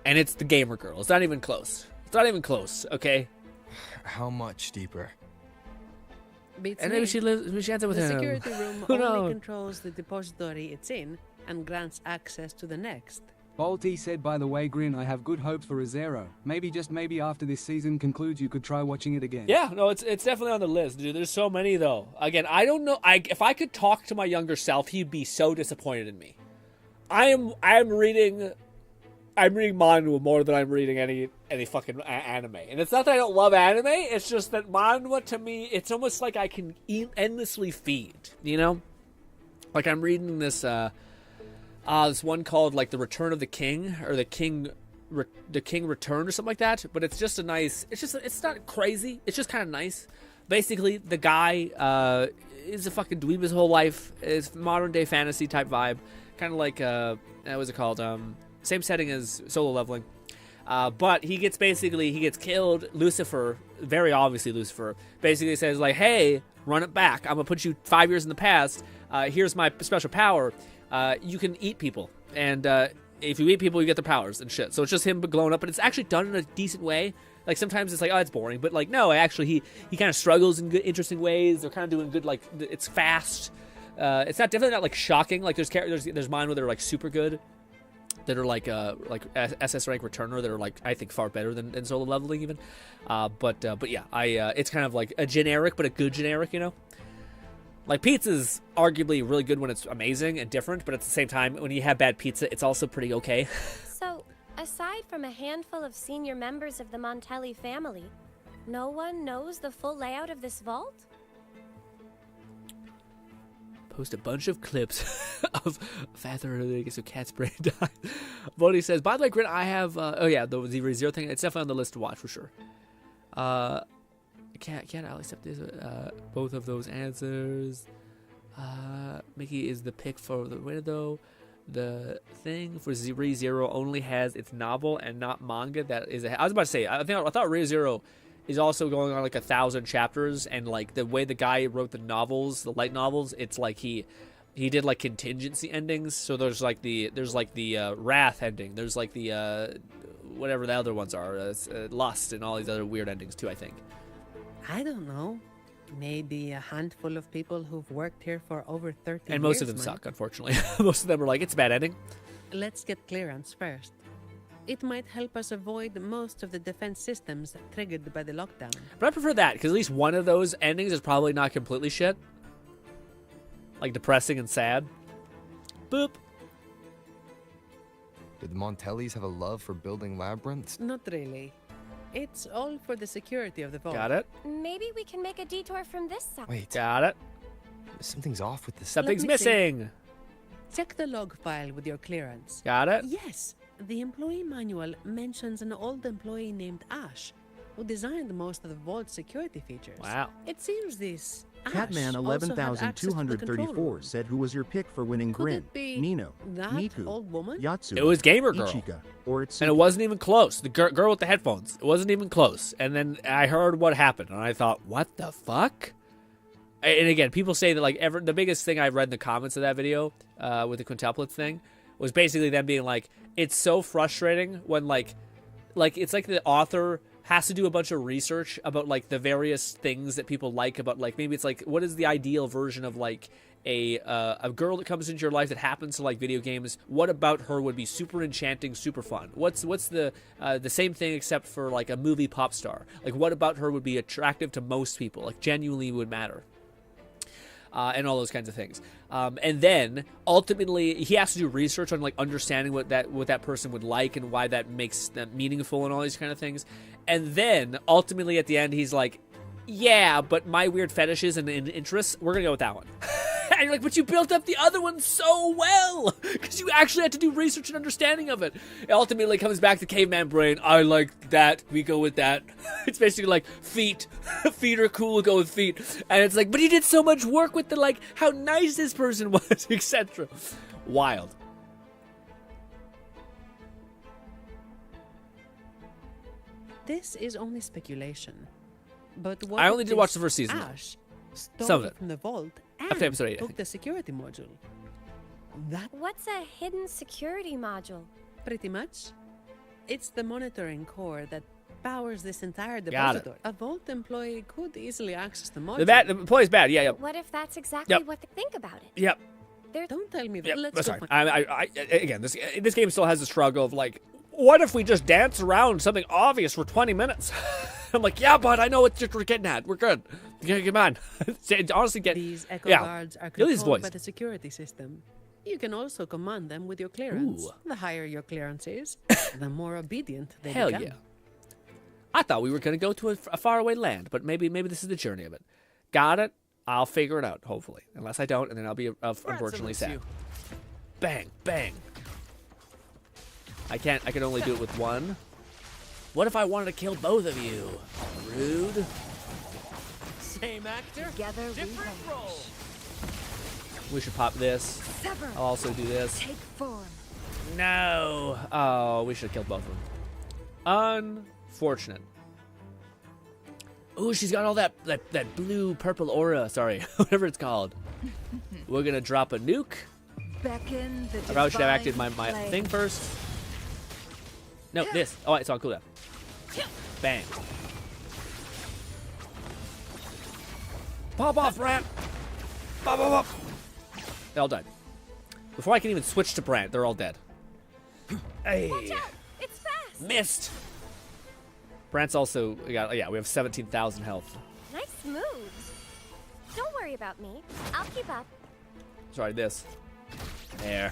Speaker 1: And it's the gamer girl. It's not even close. It's not even close, okay?
Speaker 12: How much deeper?
Speaker 15: Beats
Speaker 1: and
Speaker 15: me.
Speaker 1: maybe she ends up with
Speaker 15: the
Speaker 1: him.
Speaker 15: security room
Speaker 1: Who
Speaker 15: only
Speaker 1: knows?
Speaker 15: controls the depository it's in and grants access to the next.
Speaker 3: Bolty said, by the way, Grin, I have good hopes for ReZero. Maybe, just maybe after this season concludes, you could try watching it again.
Speaker 1: Yeah, no, it's definitely on the list, dude. There's so many, though. Again, I don't know. If I could talk to my younger self, he'd be so disappointed in me. I'm reading manhwa more than I'm reading any fucking anime. And it's not that I don't love anime, it's just that manhwa, to me, it's almost like I can endlessly feed, you know? Like, I'm reading this one called, like, The Return of the King, or The King Return, or something like that. But it's just a nice, it's not crazy, it's just kind of nice. Basically, the guy is a fucking dweeb his whole life. It's modern day fantasy type vibe. Kind of like, what was it called? Same setting as Solo Leveling. But he gets killed. Lucifer, very obviously Lucifer, basically says, like, hey, run it back. I'm going to put you 5 years in the past. Here's my special power. You can eat people. And if you eat people, you get their powers and shit. So it's just him glowing up. But it's actually done in a decent way. Like, sometimes it's like, oh, it's boring. But, like, no, actually, he kind of struggles in good, interesting ways. They're kind of doing good, like, it's fast. It's definitely not, like, shocking. Like, there's mine where they're, like, super good. That are like SS rank returner that are like I think far better than Solo Leveling even, but yeah, it's kind of like a generic but a good generic, you know. Like pizza's arguably really good when it's amazing and different, but at the same time when you have bad pizza, it's also pretty okay.
Speaker 10: So, aside from a handful of senior members of the Montelli family, no one knows the full layout of this vault?
Speaker 1: Post a bunch of clips of Father Rodriguez of Cat Spray died. Bodhi says, by the way, Grin, I have, the ReZero thing, it's definitely on the list to watch for sure. Can't I'll accept this, both of those answers. Mickey is the pick for the winner, though. The thing for ReZero only has its novel and not manga. That is, I was about to say, I thought ReZero is also going on like 1,000 chapters, and like the way the guy wrote the novels, the light novels, it's like he did like contingency endings. So there's like the Wrath ending, there's like the whatever the other ones are, Lust, and all these other weird endings too, I think.
Speaker 15: I don't know. Maybe a handful of people who've worked here for over 30 years.
Speaker 1: And most of them suck, unfortunately. Most of them are like, it's a bad ending.
Speaker 15: Let's get clearance first. It might help us avoid most of the defense systems triggered by the lockdown.
Speaker 1: But I prefer that, because at least one of those endings is probably not completely shit. Like depressing and sad. Boop.
Speaker 12: Did the Montellis have a love for building labyrinths?
Speaker 15: Not really. It's all for the security of the vault.
Speaker 1: Got it.
Speaker 10: Maybe we can make a detour from this side.
Speaker 12: Wait.
Speaker 1: Got it.
Speaker 12: Something's off with this.
Speaker 1: Something's missing.
Speaker 15: Check the log file with your clearance.
Speaker 1: Got it.
Speaker 15: Yes. The employee manual mentions an old employee named Ash, who designed most of the vault's security features.
Speaker 1: Wow.
Speaker 15: It seems this Ash
Speaker 4: Catman
Speaker 15: also had access to the control
Speaker 4: 11234
Speaker 15: room.
Speaker 4: said, who was your pick for winning
Speaker 15: Could
Speaker 4: GRINN?
Speaker 15: it be
Speaker 4: Nino,
Speaker 15: that
Speaker 4: Miku,
Speaker 15: old woman?
Speaker 4: Yatsu,
Speaker 1: It was Gamer Girl.
Speaker 4: Ichika, or it's
Speaker 1: And it wasn't even close. The girl with the headphones. It wasn't even close. And then I heard what happened, and I thought, what the fuck? And again, people say that like the biggest thing I read in the comments of that video with the quintuplets thing was basically them being like, it's so frustrating when like it's like the author has to do a bunch of research about like the various things that people like about like maybe it's like what is the ideal version of like a girl that comes into your life that happens to like video games. What about her would be super enchanting, super fun? What's the same thing except for like a movie pop star? Like what about her would be attractive to most people? Like genuinely would matter. And all those kinds of things. And then ultimately he has to do research on like understanding what that person would like and why that makes them meaningful and all these kind of things. And then ultimately at the end he's like, yeah, but my weird fetishes and interests, we're gonna go with that one. And you're like, but you built up the other one so well because you actually had to do research and understanding of it. It ultimately comes back to caveman brain. I like that. We go with that. It's basically like feet. Feet are cool. Go with feet. And it's like, but you did so much work with the like how nice this person was, etc. Wild.
Speaker 15: This is only speculation. But what
Speaker 1: I only
Speaker 15: if
Speaker 1: did watch
Speaker 15: this
Speaker 1: the first season.
Speaker 15: Ash stole
Speaker 1: Some of it.
Speaker 15: from the vault
Speaker 1: Up to
Speaker 15: and
Speaker 1: episode 8, I
Speaker 15: took
Speaker 1: think.
Speaker 15: the security module. That
Speaker 10: What's a hidden security module?
Speaker 15: pretty much. It's the monitoring core that powers this entire
Speaker 1: Got it.
Speaker 15: depository. A vault employee could easily access the module.
Speaker 1: The employee's bad. Yeah, yep.
Speaker 10: What if that's exactly
Speaker 1: Yep.
Speaker 10: what they think about it?
Speaker 1: Yep.
Speaker 15: Don't tell me that.
Speaker 1: Yep.
Speaker 15: Let's
Speaker 1: That's
Speaker 15: go
Speaker 1: fine. Again, this game still has the struggle of like, what if we just dance around something obvious for 20 minutes? I'm like, yeah, but I know what you're getting at. We're good. Come on. Honestly,
Speaker 15: These echo
Speaker 1: yeah.
Speaker 15: guards are
Speaker 1: Lily's
Speaker 15: controlled
Speaker 1: voice.
Speaker 15: by the security system. You can also command them with your clearance.
Speaker 1: Ooh.
Speaker 15: The higher your clearance is, the more obedient they
Speaker 1: Hell
Speaker 15: become.
Speaker 1: yeah. I thought we were going to go to a faraway land, but maybe this is the journey of it. Got it. I'll figure it out, hopefully. Unless I don't, and then I'll be unfortunately sad. Bang, bang. I can only do it with one. What if I wanted to kill both of you? Rude.
Speaker 11: Same actor,
Speaker 9: Together
Speaker 11: different role.
Speaker 1: We should pop this.
Speaker 9: Sever.
Speaker 1: I'll also do this.
Speaker 9: Take form.
Speaker 1: No. Oh, we should have killed both of them. Unfortunate. Ooh, she's got all that blue purple aura. Sorry, whatever it's called. We're gonna drop a nuke.
Speaker 9: Beckon the
Speaker 1: I probably should have acted
Speaker 9: divine
Speaker 1: my
Speaker 9: flame.
Speaker 1: thing first. No, this. Oh, it's on cooldown. Bang. Pop off, Brant. Pop, pop, pop. They all died. Before I can even switch to Brant, they're all dead. Hey.
Speaker 10: Watch out! It's fast!
Speaker 1: Missed. Brant's also got. Yeah, we have 17,000 health.
Speaker 10: Nice moves. Don't worry about me. I'll keep up.
Speaker 1: Sorry, this. There.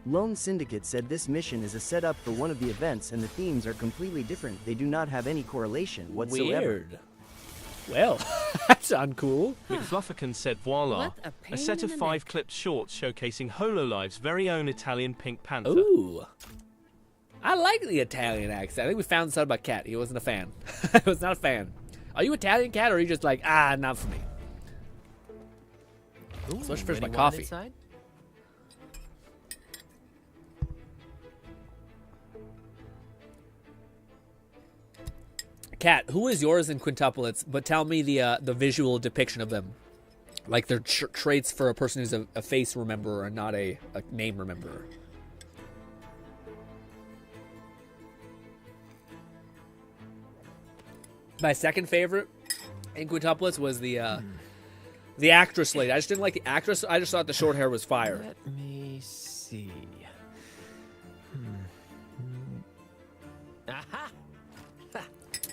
Speaker 6: Lone Syndicate said this mission is a setup for one of the events and the themes are completely different. They do not have any correlation whatsoever.
Speaker 1: Weird. Well, that's uncool.
Speaker 2: McFlufferkin said voila,
Speaker 15: What a
Speaker 2: a
Speaker 15: pain
Speaker 2: set of
Speaker 15: in the
Speaker 2: 5 clipped shorts showcasing HoloLive's very own Italian Pink Panther.
Speaker 1: Ooh. I like the Italian accent. I think we found this out about Cat. He wasn't a fan. I was not a fan. Are you Italian, Cat, or are you just like, not for me?
Speaker 11: Ooh,
Speaker 1: So let's finish my
Speaker 11: anyone
Speaker 1: coffee.
Speaker 11: inside?
Speaker 1: Cat, who is yours in quintuplets? But tell me the visual depiction of them, like their traits for a person who's a face rememberer and not a name rememberer. My second favorite in quintuplets was the actress lady. I just didn't like the actress. I just thought the short hair was fire.
Speaker 11: Let me see. Aha!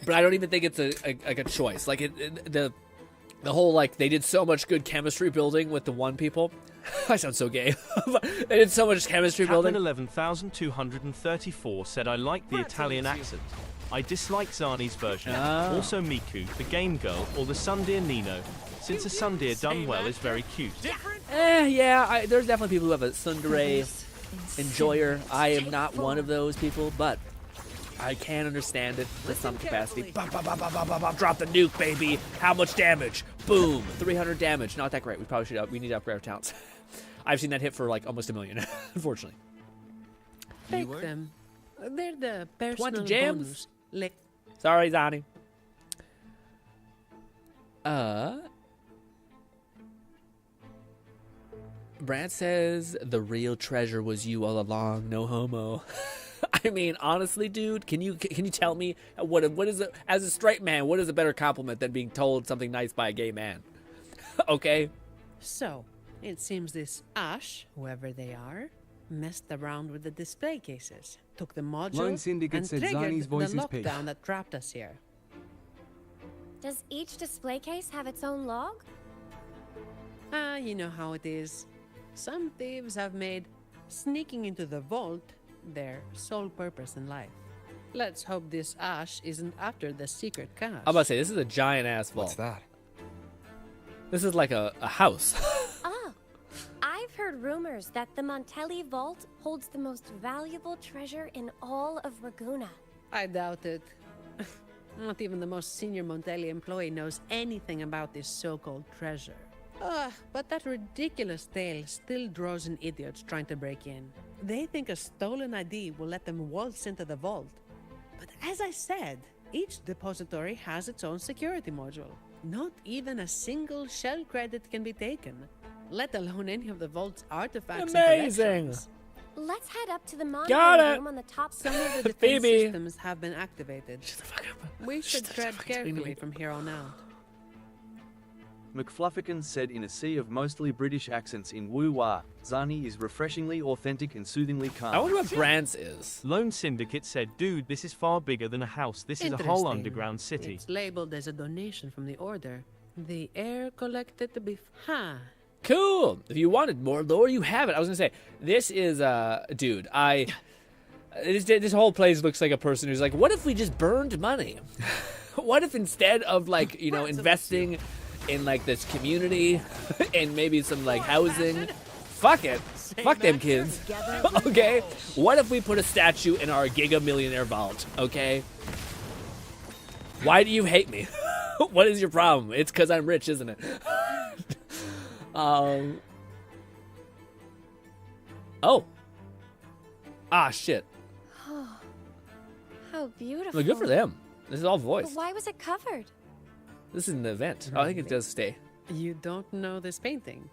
Speaker 1: But I don't even think it's a choice. Like the whole like they did so much good chemistry building with the one people. I sound so gay. They did so much chemistry
Speaker 2: Captain
Speaker 1: building.
Speaker 2: 11,234 said I like the Italian accent. I dislike Zani's version.
Speaker 1: Oh.
Speaker 2: Also Miku, the game girl, or the Sundeer Nino, since a Sundeer done well is very cute.
Speaker 1: Yeah. There's definitely people who have a tsundere enjoyer. I am not one of those people, but I can understand it to some capacity. Bop, bop, bop, bop, bop, bop, bop. Drop the nuke, baby. How much damage? Boom. 300 damage. Not that great. We probably should. We need to upgrade our talents. I've seen that hit for like almost 1 million, unfortunately.
Speaker 15: Take them. They're the personal
Speaker 1: 20 gems?
Speaker 15: bonus. Like,
Speaker 1: Sorry, Zani. Brad says the real treasure was you all along. No homo. I mean, honestly, dude, can you tell me what is it, as a straight man, what is a better compliment than being told something nice by a gay man? Okay.
Speaker 15: So, it seems this Ash, whoever they are, messed around with the display cases, took the module,
Speaker 3: Lone Syndicate
Speaker 15: and
Speaker 3: said
Speaker 15: triggered
Speaker 3: Zani's voice
Speaker 15: the
Speaker 3: is peak.
Speaker 15: lockdown that trapped us here.
Speaker 10: Does each display case have its own log?
Speaker 15: You know how it is. Some thieves have made sneaking into the vault their sole purpose in life. Let's hope this Ash isn't after the secret cache.
Speaker 1: I'm about to say, this is a giant-ass vault.
Speaker 12: What's that?
Speaker 1: This is like a house.
Speaker 10: Ah, I've heard rumors that the Montelli Vault holds the most valuable treasure in all of Raguna.
Speaker 15: I doubt it. Not even the most senior Montelli employee knows anything about this so-called treasure. But that ridiculous tale still draws in idiots trying to break in. They think a stolen ID will let them waltz into the vault. But as I said, each depository has its own security module. Not even a single shell credit can be taken, let alone any of the vault's artifacts.
Speaker 1: Amazing!
Speaker 15: And collections.
Speaker 10: Let's head up to the
Speaker 1: Got
Speaker 10: monitoring
Speaker 1: it.
Speaker 10: room on the top
Speaker 15: Some
Speaker 10: floor.
Speaker 15: of the defense
Speaker 1: Phoebe.
Speaker 15: systems have been activated. We should tread carefully from here on out.
Speaker 17: McFluffican said in a sea of mostly British accents in woo-wah, Zani is refreshingly authentic and soothingly calm.
Speaker 1: I wonder what Brand's is.
Speaker 2: Lone Syndicate said, dude, this is far bigger than a house. This is a whole
Speaker 15: Interesting.
Speaker 2: underground city.
Speaker 15: It's labeled as a donation from the Order. The air collected to be...
Speaker 1: Cool. If you wanted more lore, you have it. I was gonna say, this is dude. This whole place looks like a person who's like, what if we just burned money? What if instead of like investing in like this community and maybe some like housing, fuck it, fuck them kids. Okay, what if we put a statue in our Giga Millionaire vault? Okay. Why do you hate me? What is your problem? It's because I'm rich, isn't it? Oh. Ah, shit.
Speaker 10: How beautiful.
Speaker 1: Well, good for them. This is all
Speaker 10: But
Speaker 1: voiced.
Speaker 10: why was it covered?
Speaker 1: This is an event. Oh, I think it does stay.
Speaker 15: You don't know this painting?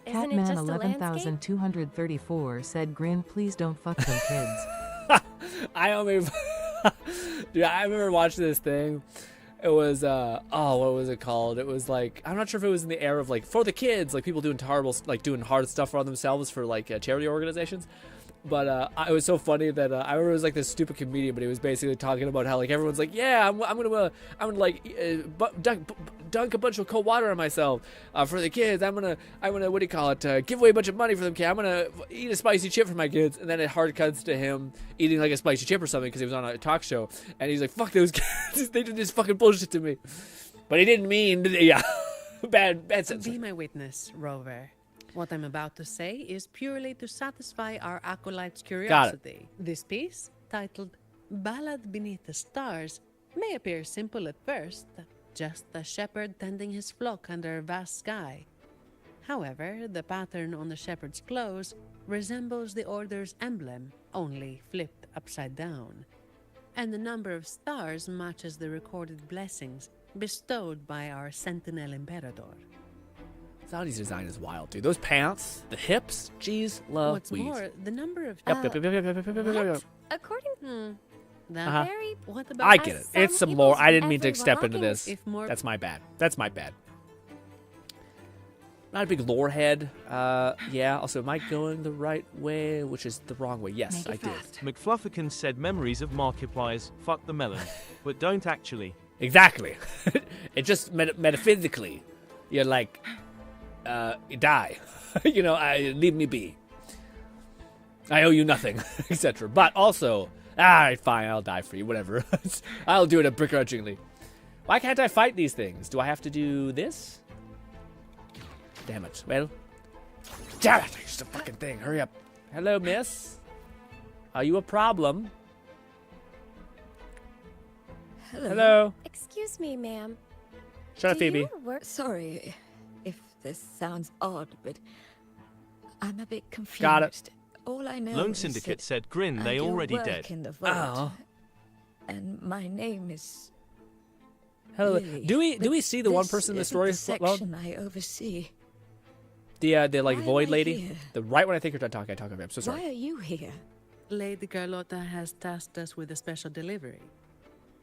Speaker 10: Isn't it just a landscape?
Speaker 7: 11,234 said, "Grin, please don't fuck them kids."
Speaker 1: I remember, dude. I remember watching this thing. It was what was it called? It was like, I'm not sure if it was in the era of like for the kids, like people doing doing hard stuff on themselves for like charity organizations. But it was so funny that I remember it was like this stupid comedian, but he was basically talking about how like everyone's like, yeah, I'm gonna like dunk a bunch of cold water on myself for the kids. I'm gonna what do you call it? Give away a bunch of money for them kids. I'm gonna eat a spicy chip for my kids. And then it hard cuts to him eating like a spicy chip or something because he was on a talk show, and he's like, fuck those kids, they did this fucking bullshit to me. But he didn't mean, yeah, bad sense.
Speaker 15: Be my witness, Rover. What I'm about to say is purely to satisfy our acolyte's curiosity. This piece, titled Ballad Beneath the Stars, may appear simple at first, just a shepherd tending his flock under a vast sky. However, the pattern on the shepherd's clothes resembles the Order's emblem, only flipped upside down. And the number of stars matches the recorded blessings bestowed by our Sentinel Imperador.
Speaker 1: Zani's design is wild, dude. Those pants, the hips, jeez, love.
Speaker 15: What's more, the number of...
Speaker 1: Yep.
Speaker 10: According
Speaker 15: That
Speaker 10: very...
Speaker 15: What about...
Speaker 1: I get it. It's some lore. I didn't mean to step into this. That's my bad. That's my bad. Not a big lore head. Yeah. Also, am I going the right way? Which is the wrong way. Yes, I did.
Speaker 2: McFluffican said memories of Markiplier's fuck the melon, but don't actually.
Speaker 1: Exactly. It just metaphysically, you're like, die. Leave me be. I owe you nothing, etc. But also, fine, I'll die for you, whatever. I'll do it begrudgingly. Why can't I fight these things? Do I have to do this? Damn it. Well, damn it, it's the fucking thing. Hurry up. Hello, miss. Are you a problem? Hello.
Speaker 10: Excuse me, ma'am.
Speaker 1: Shut up, Phoebe.
Speaker 9: Sorry if this sounds odd, but I'm a bit confused.
Speaker 1: Got it.
Speaker 9: All I know
Speaker 2: Lone
Speaker 9: is
Speaker 2: Syndicate
Speaker 9: that
Speaker 2: said, "Grin, they
Speaker 9: I do
Speaker 2: already
Speaker 9: work
Speaker 2: dead."
Speaker 9: in the vault,
Speaker 1: Oh.
Speaker 9: and my name is.
Speaker 1: Hello.
Speaker 9: Lily.
Speaker 1: Do we see the one
Speaker 9: This
Speaker 1: person in the
Speaker 9: isn't
Speaker 1: story?
Speaker 9: the section I oversee.
Speaker 1: The like
Speaker 9: Why am
Speaker 1: void
Speaker 9: I
Speaker 1: lady.
Speaker 9: here?
Speaker 1: The right when I think you're done talking, I talk over. I'm so sorry.
Speaker 9: Why are you here?
Speaker 15: Lady Carlotta has tasked us with a special delivery.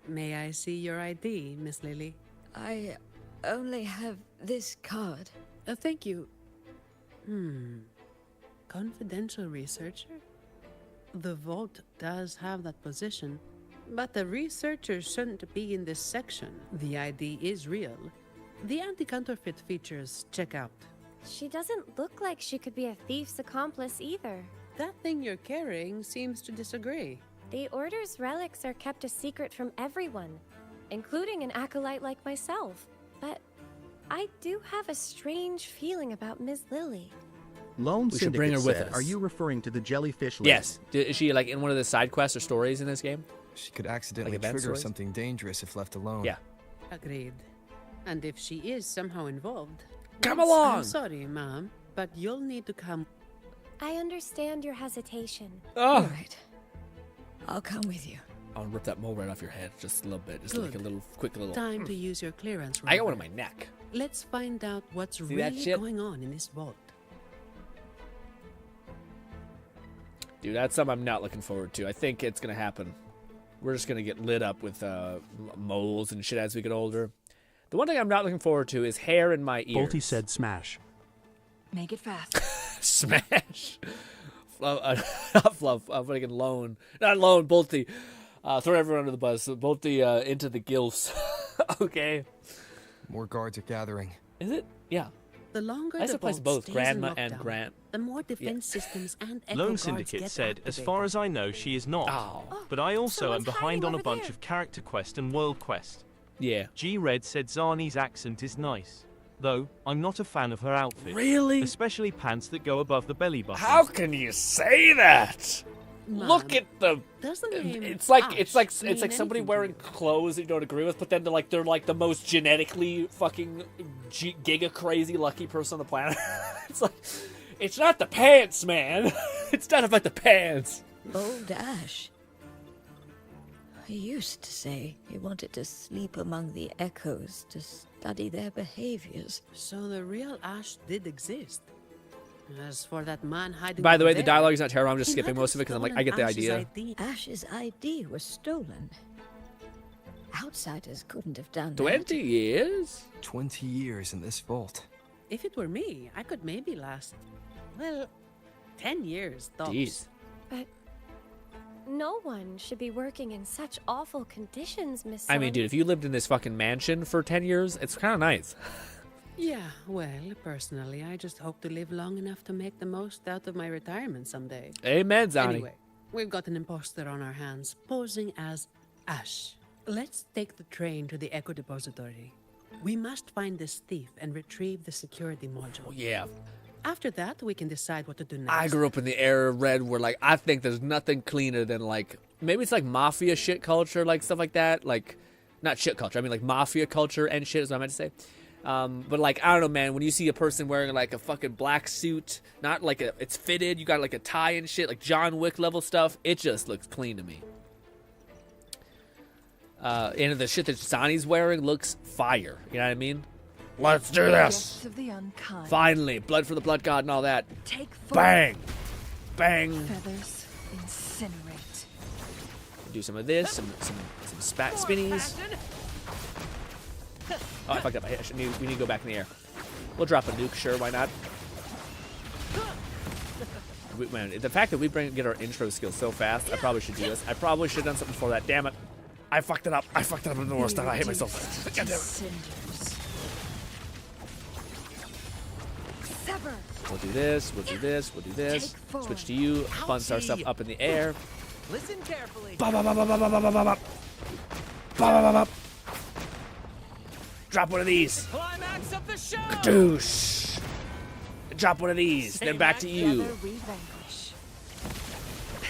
Speaker 15: May I see your ID, Miss Lily?
Speaker 9: I only have this card.
Speaker 15: Thank you. Confidential researcher? The vault does have that position, but the researcher shouldn't be in this section. The ID is real. The anti-counterfeit features check out.
Speaker 10: She doesn't look like she could be a thief's accomplice either.
Speaker 15: That thing you're carrying seems to disagree.
Speaker 10: The Order's relics are kept a secret from everyone, including an acolyte like myself. But I do have a strange feeling about Ms. Lily.
Speaker 4: Lone
Speaker 1: We should bring her
Speaker 4: Syndicate
Speaker 1: with
Speaker 4: said,
Speaker 1: us.
Speaker 4: Are you referring to the jellyfish lady?
Speaker 1: Yes. Is she like in one of the side quests or stories in this game?
Speaker 12: She could accidentally
Speaker 1: Like event
Speaker 12: trigger
Speaker 1: stories?
Speaker 12: something dangerous if left alone.
Speaker 1: Yeah.
Speaker 15: Agreed. And if she is somehow involved...
Speaker 1: Come
Speaker 15: well,
Speaker 1: along!
Speaker 15: I'm sorry, ma'am, but you'll need to come...
Speaker 10: I understand your hesitation.
Speaker 1: Oh.
Speaker 9: All right. I'll come with you.
Speaker 1: I'll rip that mole right off your head just a little bit. Just like a
Speaker 15: Good.
Speaker 1: little, quick little...
Speaker 15: Time to use your clearance.
Speaker 1: I got one on
Speaker 15: Robert.
Speaker 1: my neck.
Speaker 15: Let's find out what's
Speaker 1: See that
Speaker 15: really
Speaker 1: shit?
Speaker 15: going on in this vault.
Speaker 1: Dude, that's something I'm not looking forward to. I think it's going to happen. We're just going to get lit up with moles and shit as we get older. The one thing I'm not looking forward to is hair in my ears.
Speaker 8: Bolty said smash.
Speaker 9: Make it fast.
Speaker 1: Smash. Not Fluff. I'm fucking Lone. Not Lone, Bolty. Throw everyone under the bus. Bolty into the gilfs. Okay.
Speaker 12: More guards are gathering.
Speaker 1: Is it? Yeah.
Speaker 15: The longer
Speaker 1: I
Speaker 15: the
Speaker 1: suppose
Speaker 15: vault
Speaker 1: both
Speaker 15: stays
Speaker 1: Grandma
Speaker 15: in
Speaker 1: and
Speaker 15: lockdown,
Speaker 1: Grant.
Speaker 15: the more defense systems and echo
Speaker 2: Lone
Speaker 15: guards
Speaker 2: Syndicate
Speaker 15: get
Speaker 2: said, as
Speaker 15: activated.
Speaker 2: far as I know, she is not.
Speaker 1: Oh.
Speaker 2: But I also am
Speaker 10: someone's
Speaker 2: behind
Speaker 10: hiding
Speaker 2: on a
Speaker 10: over
Speaker 2: bunch
Speaker 10: there.
Speaker 2: of character quest and world quest.
Speaker 1: Yeah.
Speaker 2: G-Red said Zani's accent is nice. Though, I'm not a fan of her outfit.
Speaker 1: Really?
Speaker 2: Especially pants that go above the belly button.
Speaker 1: How can you say that? Look at the. It's like somebody wearing clothes that you don't agree with, but then they're like the most genetically fucking giga crazy lucky person on the planet. It's like, it's not the pants, man. It's not about the pants.
Speaker 9: Old Ash. He used to say he wanted to sleep among the echoes to study their behaviors.
Speaker 15: So the real Ash did exist. As for that man hiding
Speaker 1: By the
Speaker 15: over
Speaker 1: way, the
Speaker 15: there,
Speaker 1: dialogue is not terrible. I'm just
Speaker 15: he
Speaker 1: skipping
Speaker 15: might
Speaker 1: most
Speaker 15: have
Speaker 1: of it because I'm like,
Speaker 15: stolen
Speaker 1: I get the
Speaker 15: Ash's
Speaker 1: idea.
Speaker 15: ID.
Speaker 9: Ash's ID was stolen. Outsiders couldn't have done
Speaker 1: 20 years?
Speaker 12: 20 years in this vault.
Speaker 15: If it were me, I could maybe last, well, 10 years, tops.
Speaker 1: Jeez.
Speaker 10: But no one should be working in such awful conditions, Miss
Speaker 1: I mean,
Speaker 10: Sun.
Speaker 1: dude, if you lived in this fucking mansion for 10 years, it's kind of nice.
Speaker 15: Yeah, well, personally, I just hope to live long enough to make the most out of my retirement someday.
Speaker 1: Amen, Zani.
Speaker 15: Anyway, we've got an imposter on our hands, posing as Ash. Let's take the train to the Echo Depository. We must find this thief and retrieve the security module.
Speaker 1: Yeah.
Speaker 15: After that, we can decide what to do next.
Speaker 1: I grew up in the era of Red where, like, I think there's nothing cleaner than, like, maybe it's like mafia shit culture, like, stuff like that. Like, not shit culture, I mean, like, mafia culture and shit is what I meant to say. But, like, I don't know, man, when you see a person wearing, like, a fucking black suit, not like it's fitted, you got, like, a tie and shit, like John Wick level stuff, it just looks clean to me. And the shit that Sani's wearing looks fire, you know what I mean? Let's do this!
Speaker 9: Of the unkind.
Speaker 1: Finally, blood for the blood god and all that.
Speaker 9: Take four.
Speaker 1: Bang! Bang!
Speaker 9: Feathers incinerate.
Speaker 1: Do some of this, some spinnies. Oh, I fucked up. We need to go back in the air. We'll drop a nuke, sure, why not? Man, the fact that we get our intro skills so fast, I probably should do this. I probably should have done something before that. Damn it. I fucked it up. I fucked it up in the worst time. I hate myself. God damn it.
Speaker 9: Sever.
Speaker 1: We'll do this, we'll do this, we'll do this. Switch to you, bounce our stuff up in the air.
Speaker 11: Listen carefully.
Speaker 1: Bop, bop, bop, bop, bop, bop, bop, bop. Bop, bop, bop, bop. Drop one of these.
Speaker 11: Climax of the show.
Speaker 1: Kadoosh. Drop one of these. Then back to you.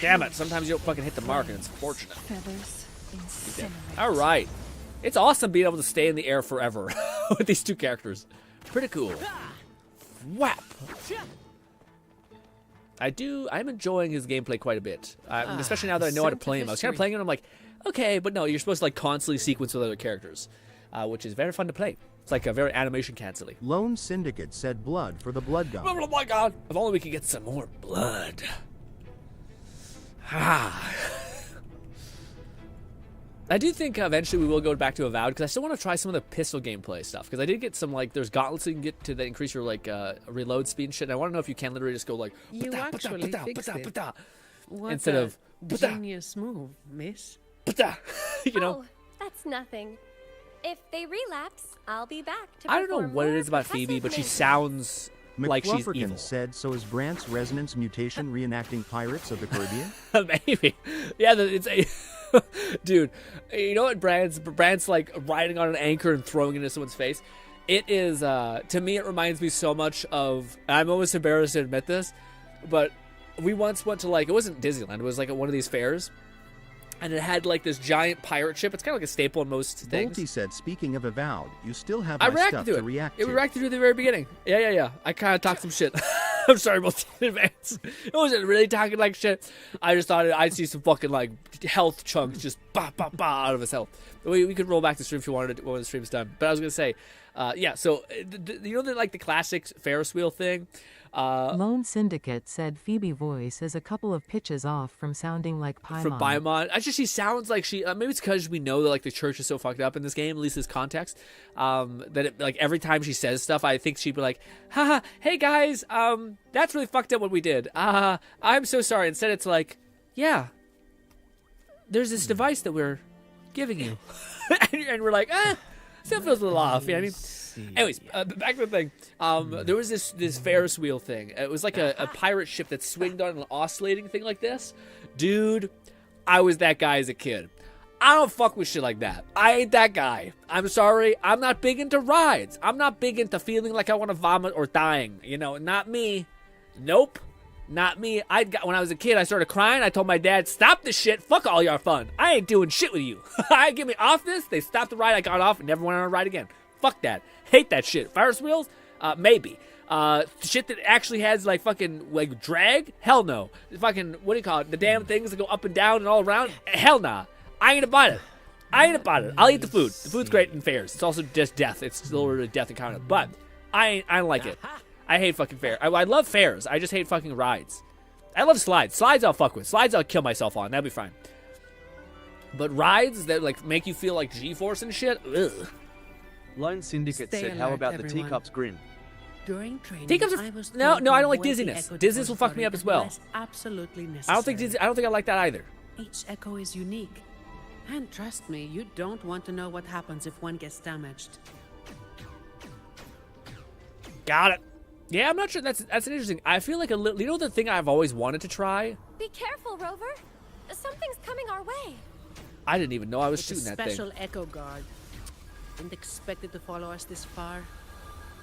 Speaker 1: Damn it. Sometimes you don't fucking hit the mark and it's fortunate.
Speaker 9: Feathers incinerate.
Speaker 1: All right. It's awesome being able to stay in the air forever with these two characters. Pretty cool. Whap. I'm enjoying his gameplay quite a bit. Especially now that I know how to play him. I was kind of playing him and I'm like, okay, but no, you're supposed to like constantly sequence with other characters. Which is very fun to play. It's like a very animation cancelly.
Speaker 4: Lone Syndicate said blood for the blood god.
Speaker 1: Oh my god! If only we could get some more blood. I do think eventually we will go back to Avowed because I still want to try some of the pistol gameplay stuff because I did get some like there's gauntlets you can get to that increase your like reload speed and shit. And I want to know if you can literally just go like
Speaker 15: You actually fixed it. What
Speaker 1: instead
Speaker 15: a
Speaker 1: of
Speaker 15: genius move, miss.
Speaker 1: you know.
Speaker 10: Oh, that's nothing. If they relapse, I'll be back to
Speaker 1: I don't know
Speaker 10: perform
Speaker 1: what it
Speaker 10: more
Speaker 1: is about Phoebe, but she
Speaker 10: percussive
Speaker 1: sounds like she's
Speaker 4: McFlufferkin
Speaker 1: evil.
Speaker 4: said, so is Brant's resonance mutation reenacting Pirates of the Caribbean?
Speaker 1: Maybe. Yeah, it's a dude. You know what? Brand's like riding on an anchor and throwing it into someone's face. It is to me. It reminds me so much of. I'm almost embarrassed to admit this, but we once went to like it wasn't Disneyland. It was like at one of these fairs, and it had like this giant pirate ship. It's kind of like a staple in most things.
Speaker 4: Volty said, speaking of Avowed, you still have
Speaker 1: I
Speaker 4: my
Speaker 1: reacted
Speaker 4: stuff
Speaker 1: to
Speaker 4: to
Speaker 1: it.
Speaker 4: react
Speaker 1: Yeah,
Speaker 4: to.
Speaker 1: we reacted to it at the very beginning. Yeah. I kind of talked some shit. I'm sorry about in advance. It wasn't really talking like shit. I just thought I'd see some fucking like health chunks just ba out of his health. We could roll back the stream if you wanted when the stream's done. But I was gonna say, yeah. So you know like the classic Ferris wheel thing.
Speaker 7: Lone Syndicate said Phoebe voice is a couple of pitches off from sounding like Paimon.
Speaker 1: From Paimon. Actually, she sounds like she. Maybe it's because we know that like the church is so fucked up in this game, at least this context. That it, like every time she says stuff, I think she'd be like, "Haha, hey guys, that's really fucked up what we did. I'm so sorry." Instead, it's like, "Yeah, there's this device that we're giving you," and we're like, still feels a little off. You know what I mean? Anyways, back to the thing. There was this Ferris wheel thing. It was like a pirate ship that swinged on an oscillating thing like this. Dude, I was that guy as a kid. I don't fuck with shit like that. I ain't that guy. I'm sorry. I'm not big into rides. I'm not big into feeling like I want to vomit or dying. You know, not me. Nope. Not me. When I was a kid, I started crying. I told my dad, stop this shit. Fuck all your fun. I ain't doing shit with you. Get me off this. They stopped the ride. I got off and never went on a ride again. Fuck that. Hate that shit. Ferris wheels? Maybe. Shit that actually has like fucking like drag? Hell no. Fucking, what do you call it? The damn things that go up and down and all around? Hell nah. I ain't about it. I'll eat the food. The food's great in fairs. It's also just death. It's literally death encounter. But I don't like it. I hate fucking fairs. I love fairs. I just hate fucking rides. I love slides. Slides I'll fuck with. Slides I'll kill myself on. That'll be fine. But rides that like make you feel like G-force and shit? Ugh.
Speaker 17: Lone Syndicate said, how about the teacups grin?
Speaker 15: During training,
Speaker 1: Teacups
Speaker 15: I was
Speaker 1: no,
Speaker 15: told
Speaker 1: I
Speaker 15: to
Speaker 1: don't like
Speaker 15: avoid the
Speaker 1: dizziness.
Speaker 15: echo
Speaker 1: Dizziness will fuck me up as well.
Speaker 15: unless absolutely necessary.
Speaker 1: I don't think I like that either.
Speaker 15: Each echo is unique. And trust me, you don't want to know what happens if one gets damaged.
Speaker 1: Got it. Yeah, I'm not sure. That's an interesting. I feel like you know the thing I've always wanted to try?
Speaker 10: Be careful, Rover. Something's coming our way.
Speaker 1: I didn't even know I was
Speaker 15: It's
Speaker 1: shooting
Speaker 15: a
Speaker 1: that thing.
Speaker 15: special echo guard. Didn't expect it to follow us this far.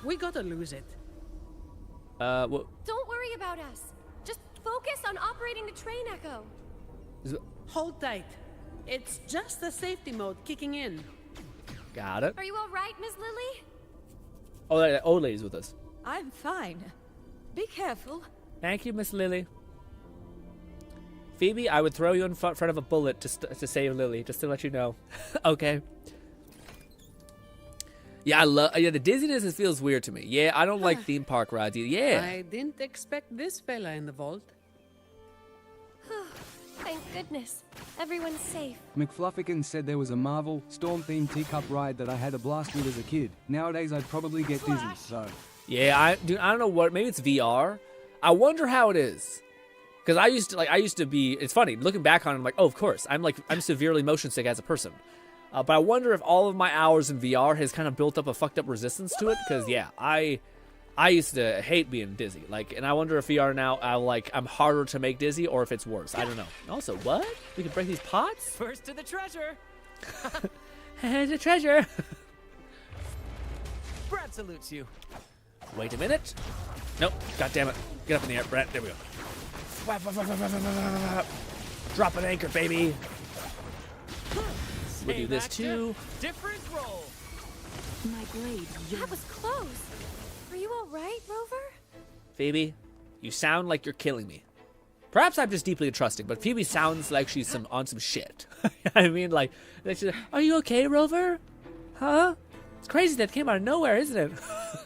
Speaker 15: We gotta lose it.
Speaker 1: Well,
Speaker 10: Don't worry about us. Just focus on operating the train echo.
Speaker 15: Hold tight. It's just the safety mode kicking in.
Speaker 1: got it.
Speaker 10: Are you all right, Miss Lily?
Speaker 1: Oh, that old lady's with us.
Speaker 9: I'm fine. Be careful.
Speaker 1: Thank you, Miss Lily. Phoebe, I would throw you in front of a bullet to save Lily, just to let you know. Okay. Yeah, the dizziness feels weird to me. Yeah, I don't like theme park rides either. Yeah.
Speaker 15: I didn't expect this fella in the vault.
Speaker 10: Thank goodness. Everyone's safe.
Speaker 3: McFlufferkin said there was a Marvel Storm-themed teacup ride that I had a blast with as a kid. Nowadays, I'd probably get dizzy, so...
Speaker 1: Yeah, I don't know what. Maybe it's VR. I wonder how it is. Because I used to be. It's funny looking back on it. I'm like, oh, of course. I'm severely motion sick as a person. But I wonder if all of my hours in VR has kind of built up a fucked up resistance to it. Because yeah, I used to hate being dizzy. And I wonder if VR now, I'm harder to make dizzy, or if it's worse. I don't know. Also, what? We can break these pots?
Speaker 11: First to the treasure.
Speaker 1: The treasure.
Speaker 11: Brad salutes you.
Speaker 1: Wait a minute. Nope. God damn it. Get up in the air, Brett. There we go. Drop an anchor, baby. We'll do this too.
Speaker 11: Different roll.
Speaker 10: My blade. That was close. Are you all right, Rover?
Speaker 1: Phoebe, you sound like you're killing me. Perhaps I'm just deeply trusting, but Phoebe sounds like she's on some shit. I mean, like, she's like, are you okay, Rover? Huh? It's crazy that came out of nowhere, isn't it?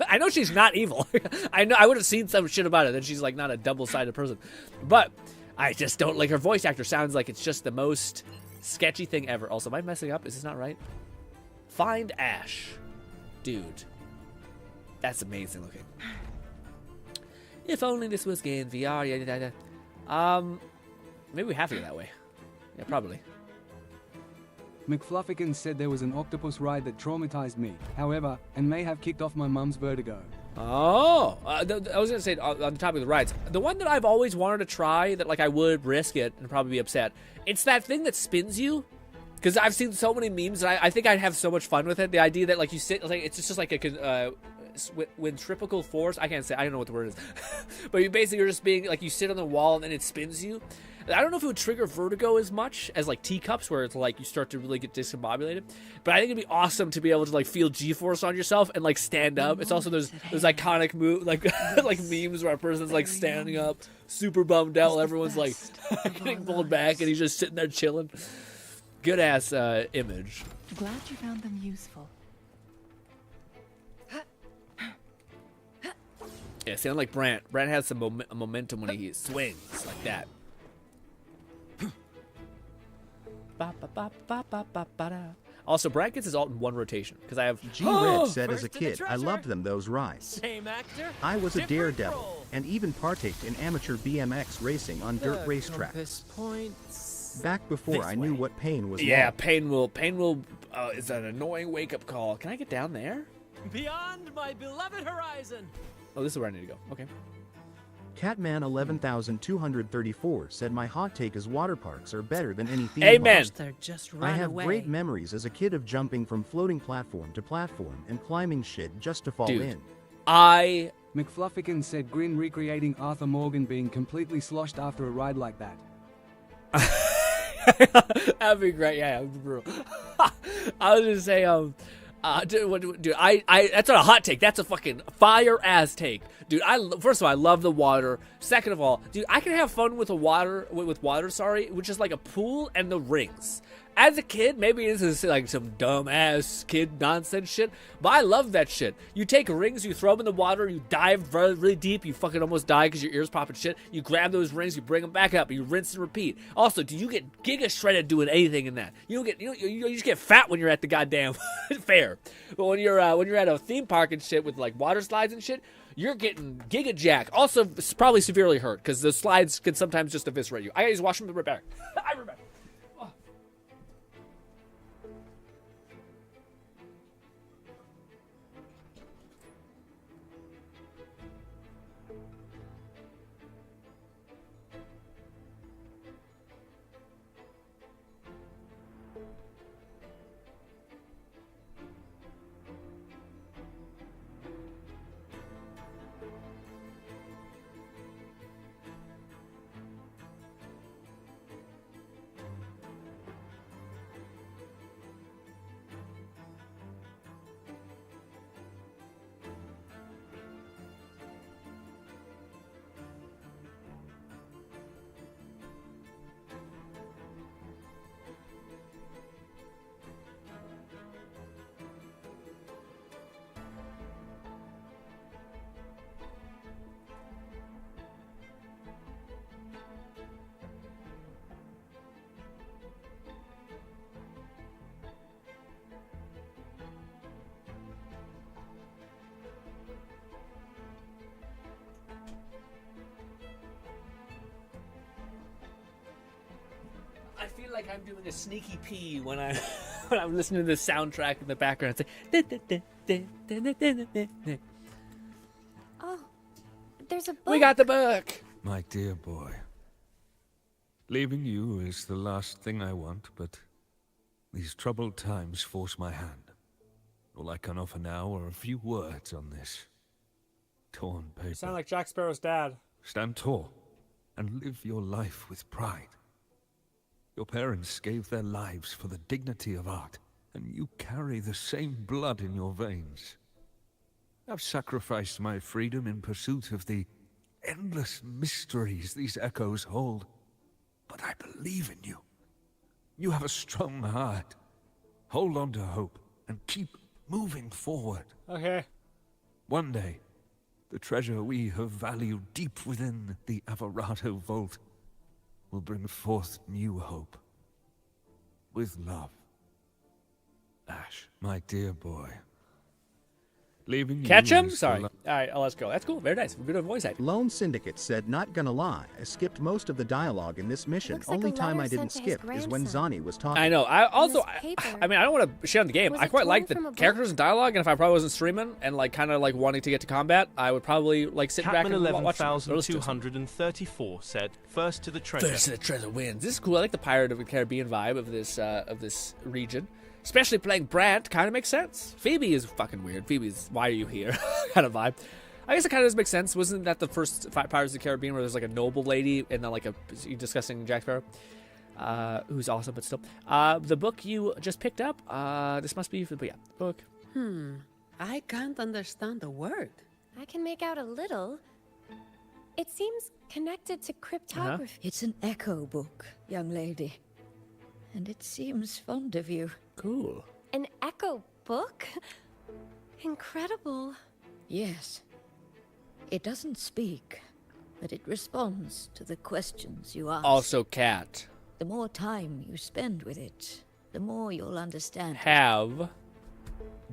Speaker 1: I know she's not evil. I know I would have seen some shit about it that she's like not a double-sided person. But I just don't like her voice actor. Sounds like it's just the most sketchy thing ever. Also, am I messing up? Is this not right? Find Ash. Dude. That's amazing looking. If only this was game VR. Maybe we have to go that way. Yeah, probably.
Speaker 3: McFluffican said there was an octopus ride that traumatized me, however, and may have kicked off my mum's vertigo.
Speaker 1: Oh, I was gonna say on the topic of the rides, the one that I've always wanted to try that like I would risk it and probably be upset. It's that thing that spins you, because I've seen so many memes and I think I'd have so much fun with it. The idea that like you sit, like it's just like a centrifugal force. I can't say. I don't know what the word is, but you basically are just being like you sit on the wall and then it spins you. I don't know if it would trigger vertigo as much as like teacups, where it's like you start to really get discombobulated. But I think it'd be awesome to be able to like feel G-force on yourself and like stand up. It's also those iconic move like like memes where a person's like standing up, super bummed out, while everyone's like getting pulled back, and he's just sitting there chilling. Good ass image.
Speaker 5: Glad you found them useful.
Speaker 1: Yeah, sound like Brant. Brant has some momentum when he swings like that. Also, Brant gets his alt in one rotation because I have.
Speaker 4: G-Red said as a kid, I loved them, those rides.
Speaker 11: Same actor,
Speaker 4: I was a daredevil and even partaked in amateur BMX racing on dirt racetracks. Back before I knew what pain was.
Speaker 1: Yeah,
Speaker 4: like.
Speaker 1: pain will is an annoying wake-up call. Can I get down there?
Speaker 11: Beyond my beloved horizon.
Speaker 1: Oh, this is where I need to go. Okay.
Speaker 4: Catman 11,234 said my hot take is water parks are better than any theme
Speaker 1: Amen.
Speaker 4: parks.
Speaker 11: They're just
Speaker 4: I
Speaker 11: run
Speaker 4: have
Speaker 11: away.
Speaker 4: great memories as a kid of jumping from floating platform to platform and climbing shit just to fall
Speaker 1: Dude,
Speaker 4: in.
Speaker 3: McFluffican said Grin recreating Arthur Morgan being completely sloshed after a ride like that.
Speaker 1: That'd be great. Yeah, bro. I was gonna say, dude, I that's not a hot take. That's a fucking fire ass take, dude. First of all, I love the water. Second of all, dude, I can have fun with water, which is like a pool and the rings. As a kid, maybe this is like some dumb ass kid nonsense shit, but I love that shit. You take rings, you throw them in the water, you dive really deep, you fucking almost die because your ears popping shit. You grab those rings, you bring them back up, you rinse and repeat. Also, do you get giga shredded doing anything in that? You just get fat when you're at the goddamn fair. But when you're at a theme park and shit with like water slides and shit, you're getting giga jack. Also, probably severely hurt because the slides can sometimes just eviscerate you. I gotta use washroom right back. I remember. I feel like I'm doing a sneaky pee when I'm listening to the soundtrack in the background.
Speaker 10: Oh, there's a book.
Speaker 1: We got the book.
Speaker 16: My dear boy, leaving you is the last thing I want, but these troubled times force my hand. All I can offer now are a few words on this torn paper.
Speaker 1: You sound like Jack Sparrow's dad.
Speaker 16: Stand tall and live your life with pride. Your parents gave their lives for the dignity of art, and you carry the same blood in your veins. I've sacrificed my freedom in pursuit of the endless mysteries these echoes hold, but I believe in you. You have a strong heart. Hold on to hope and keep moving forward.
Speaker 1: Okay.
Speaker 16: One day, the treasure we have valued deep within the Averado vault will bring forth new hope. With love. Ash, my dear boy. Leaving
Speaker 1: Catch
Speaker 16: you
Speaker 1: him?
Speaker 16: is
Speaker 1: Sorry.
Speaker 16: the
Speaker 1: All right, let's go. That's cool. Very nice. Good voice acting.
Speaker 4: Lone Syndicate said, not gonna lie, I skipped most of the dialogue in this mission.
Speaker 10: Looks like
Speaker 4: Only
Speaker 10: a
Speaker 4: time I
Speaker 10: letter
Speaker 4: didn't
Speaker 10: sent to his
Speaker 4: skip is when
Speaker 10: grandson.
Speaker 4: Zani was talking.
Speaker 1: I know. I also,
Speaker 10: this paper.
Speaker 1: I mean, I don't want to shit on the game.
Speaker 10: Was
Speaker 1: I
Speaker 10: it
Speaker 1: quite like
Speaker 10: torn
Speaker 1: the
Speaker 10: from a book?
Speaker 1: characters and dialogue, and if I probably wasn't streaming and like kind of like wanting to get to combat, I would probably like sit back
Speaker 2: Catman
Speaker 1: and watch them.
Speaker 2: 11,234 said, first to the treasure.
Speaker 1: First to the treasure wins. This is cool. I like the Pirate of the Caribbean vibe of this region. Especially playing Brant kind of makes sense. Phoebe is fucking weird. Phoebe's why are you here kind of vibe. I guess it kind of does make sense. Wasn't that the first Pirates of the Caribbean where there's like a noble lady and then like a discussing Jack Sparrow, who's awesome, but still. The book you just picked up. This must be, but yeah, book.
Speaker 15: I can't understand a word.
Speaker 10: I can make out a little. It seems connected to cryptography.
Speaker 9: It's an echo book, young lady. And it seems fond of you.
Speaker 1: Cool.
Speaker 10: An echo book? Incredible.
Speaker 9: Yes. It doesn't speak, but it responds to the questions you ask.
Speaker 1: Also, cat.
Speaker 9: The more time you spend with it, the more you'll understand.
Speaker 1: Have.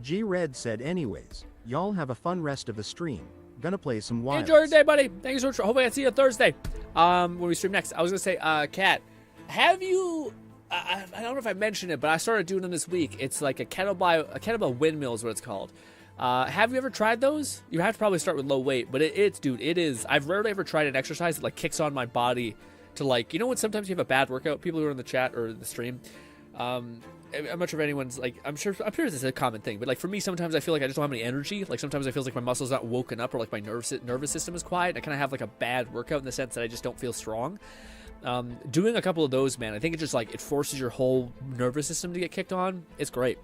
Speaker 4: G-Red said, anyways, y'all have a fun rest of the stream. Gonna play some Wilds.
Speaker 1: Enjoy your day, buddy. Thank you so much. Hopefully I see you Thursday. When we stream next. I was gonna say, Kat, have you? I don't know if I mentioned it, but I started doing them this week. It's like a kettlebell windmill is what it's called. Have you ever tried those? You have to probably start with low weight, but it is. I've rarely ever tried an exercise that like kicks on my body to like, you know when sometimes you have a bad workout, people who are in the chat or the stream, I'm not sure if anyone's like, I'm sure this is a common thing, but like for me, sometimes I feel like I just don't have any energy. Like sometimes I feel like my muscles not woken up or like my nervous system is quiet. I kind of have like a bad workout in the sense that I just don't feel strong. Doing a couple of those, man, I think it just like, it forces your whole nervous system to get kicked on. It's great.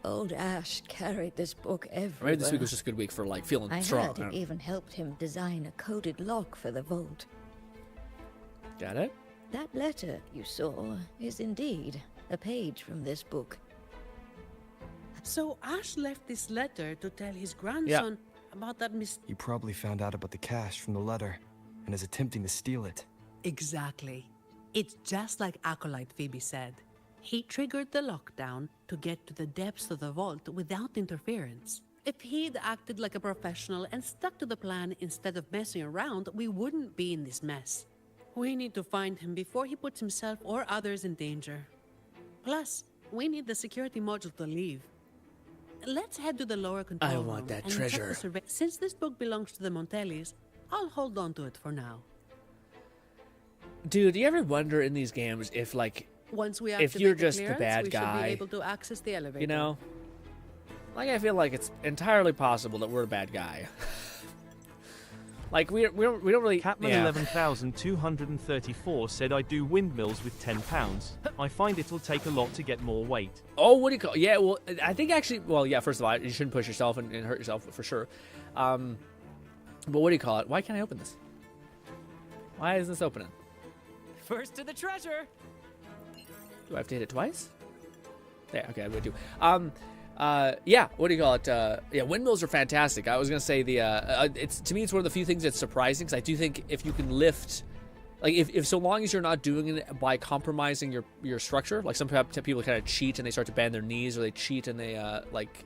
Speaker 9: Old Ash carried this book everywhere.
Speaker 1: Maybe this week was just a good week for like feeling
Speaker 9: I
Speaker 1: strong.
Speaker 9: heard it even helped him design a coded lock for the vault.
Speaker 1: Got it?
Speaker 9: That letter you saw is indeed a page from this book.
Speaker 15: So Ash left this letter to tell his grandson about that
Speaker 12: He probably found out about the cash from the letter and is attempting to steal it.
Speaker 15: Exactly. It's just like Acolyte Phoebe said. He triggered the lockdown to get to the depths of the vault without interference. If he'd acted like a professional and stuck to the plan instead of messing around, we wouldn't be in this mess. We need to find him before he puts himself or others in danger. Plus, we need the security module to leave. Let's head to the lower control room.
Speaker 1: I want that
Speaker 15: and check the
Speaker 1: treasure.
Speaker 15: Since this book belongs to the Montellis, I'll hold on to it for now.
Speaker 1: Dude, do you ever wonder in these games if like,
Speaker 15: Once we
Speaker 1: if
Speaker 15: activate
Speaker 1: you're
Speaker 15: the
Speaker 1: just the
Speaker 15: clearance,
Speaker 1: bad
Speaker 15: we
Speaker 1: guy,
Speaker 15: should be able to access the elevator.
Speaker 1: you know? Like, I feel like it's entirely possible that we're a bad guy. Like, we don't really...
Speaker 2: Catman 11,234 said, I do windmills with 10 pounds. I find it'll take a lot to get more weight.
Speaker 1: Oh, what do you call... Yeah, well, I think actually... Well, yeah, first of all, you shouldn't push yourself and hurt yourself, for sure. But what do you call it? Why can't I open this? Why isn't this opening?
Speaker 11: First to the treasure.
Speaker 1: Do I have to hit it twice? There, okay, I'm gonna do. Yeah, what do you call it? Yeah, windmills are fantastic. I was gonna say it's to me it's one of the few things that's surprising because I do think if you can lift, like if so long as you're not doing it by compromising your structure, like some people kind of cheat and they start to bend their knees or they cheat and they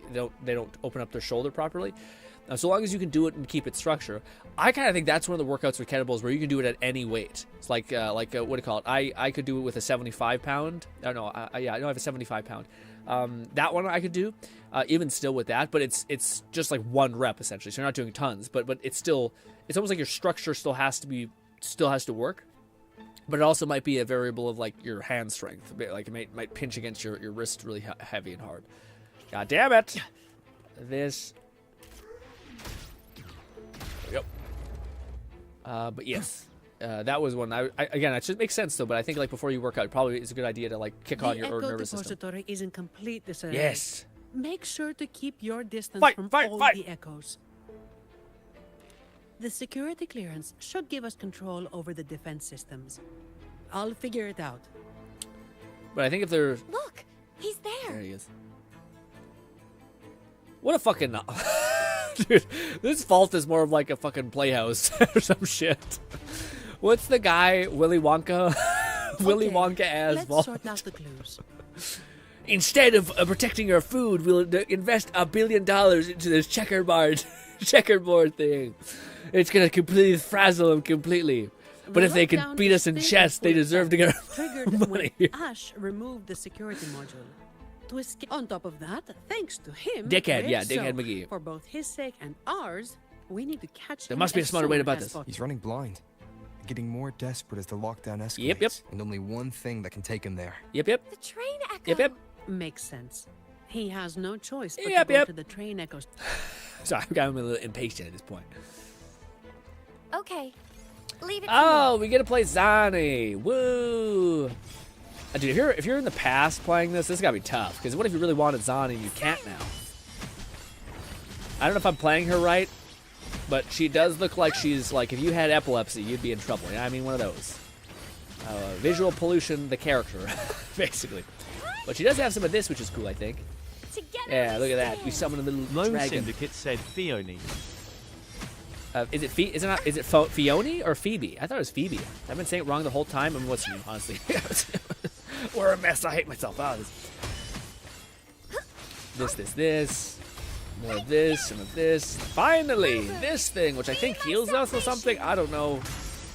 Speaker 1: they don't open up their shoulder properly. So long as you can do it and keep its structure, I kind of think that's one of the workouts with kettlebells where you can do it at any weight. It's like what do you call it? I could do it with a 75 pound. I have a 75 pound. That one I could do, even still with that, but it's just like one rep essentially. So you're not doing tons, but it's almost like your structure still has to work, but it also might be a variable of like your hand strength. Like it might pinch against your wrist really heavy and hard. God damn it! This. Yep. But yes, that was one. Again, it should make sense though. But I think like before you work out, probably it's a good idea to like kick on your nervous system.
Speaker 15: The echo depository is in complete disarray.
Speaker 1: Yes.
Speaker 15: Make sure to keep your distance from all the echoes. The security clearance should give us control over the defense systems. I'll figure it out.
Speaker 1: But I think if they're
Speaker 10: Look, he's there.
Speaker 1: There he is. What a fucking dude! This vault is more of like a fucking playhouse or some shit. What's the guy Willy Wonka? Willy
Speaker 15: Okay,
Speaker 1: Wonka as
Speaker 15: let's
Speaker 1: vault.
Speaker 15: sort out the clues.
Speaker 1: Instead of protecting our food, we'll invest $1 billion into this checkerboard thing. It's gonna completely frazzle them completely. But if they can
Speaker 15: Lockdown
Speaker 1: beat us in
Speaker 15: is
Speaker 1: chess, they deserve to get
Speaker 15: triggered
Speaker 1: money.
Speaker 15: when Ash removed the security module. To escape. On top of that, thanks to him,
Speaker 1: Dickhead, yeah,
Speaker 15: so,
Speaker 1: Dickhead McGee.
Speaker 15: For both his sake and ours, we need to catch
Speaker 1: There
Speaker 15: him
Speaker 1: must be a
Speaker 15: as
Speaker 1: smarter way
Speaker 15: soon
Speaker 1: about
Speaker 15: as
Speaker 1: this.
Speaker 15: possible.
Speaker 12: He's running blind. Getting more desperate as the lockdown escalates.
Speaker 1: Yep.
Speaker 12: And only one thing that can take him there.
Speaker 1: Yep.
Speaker 10: The train echo.
Speaker 1: Yep.
Speaker 15: Makes sense. He has no choice but
Speaker 1: Yep,
Speaker 15: to go
Speaker 1: yep.
Speaker 15: to the train echoes.
Speaker 1: Sorry, I'm a little impatient at this point.
Speaker 10: Okay. Leave it to
Speaker 1: Oh, we get to play Zani. Woo! Dude, if you're in the past playing this gotta be tough. Because what if you really wanted Zani and you can't now? I don't know if I'm playing her right, but she does look like she's like, if you had epilepsy, you'd be in trouble. You know what I mean? One of those. Visual pollution, the character, basically. But she does have some of this, which is cool, I think. Yeah, look at that. We summon a little
Speaker 2: Lone
Speaker 1: dragon.
Speaker 2: Syndicate said Fione.
Speaker 1: Is it Fione or Phoebe? I thought it was Phoebe. I've been saying it wrong the whole time. I'm listening, honestly. We're a mess. I hate myself. Oh, this. More of this, and of this. Finally, this thing, which I think heals us or something. I don't know.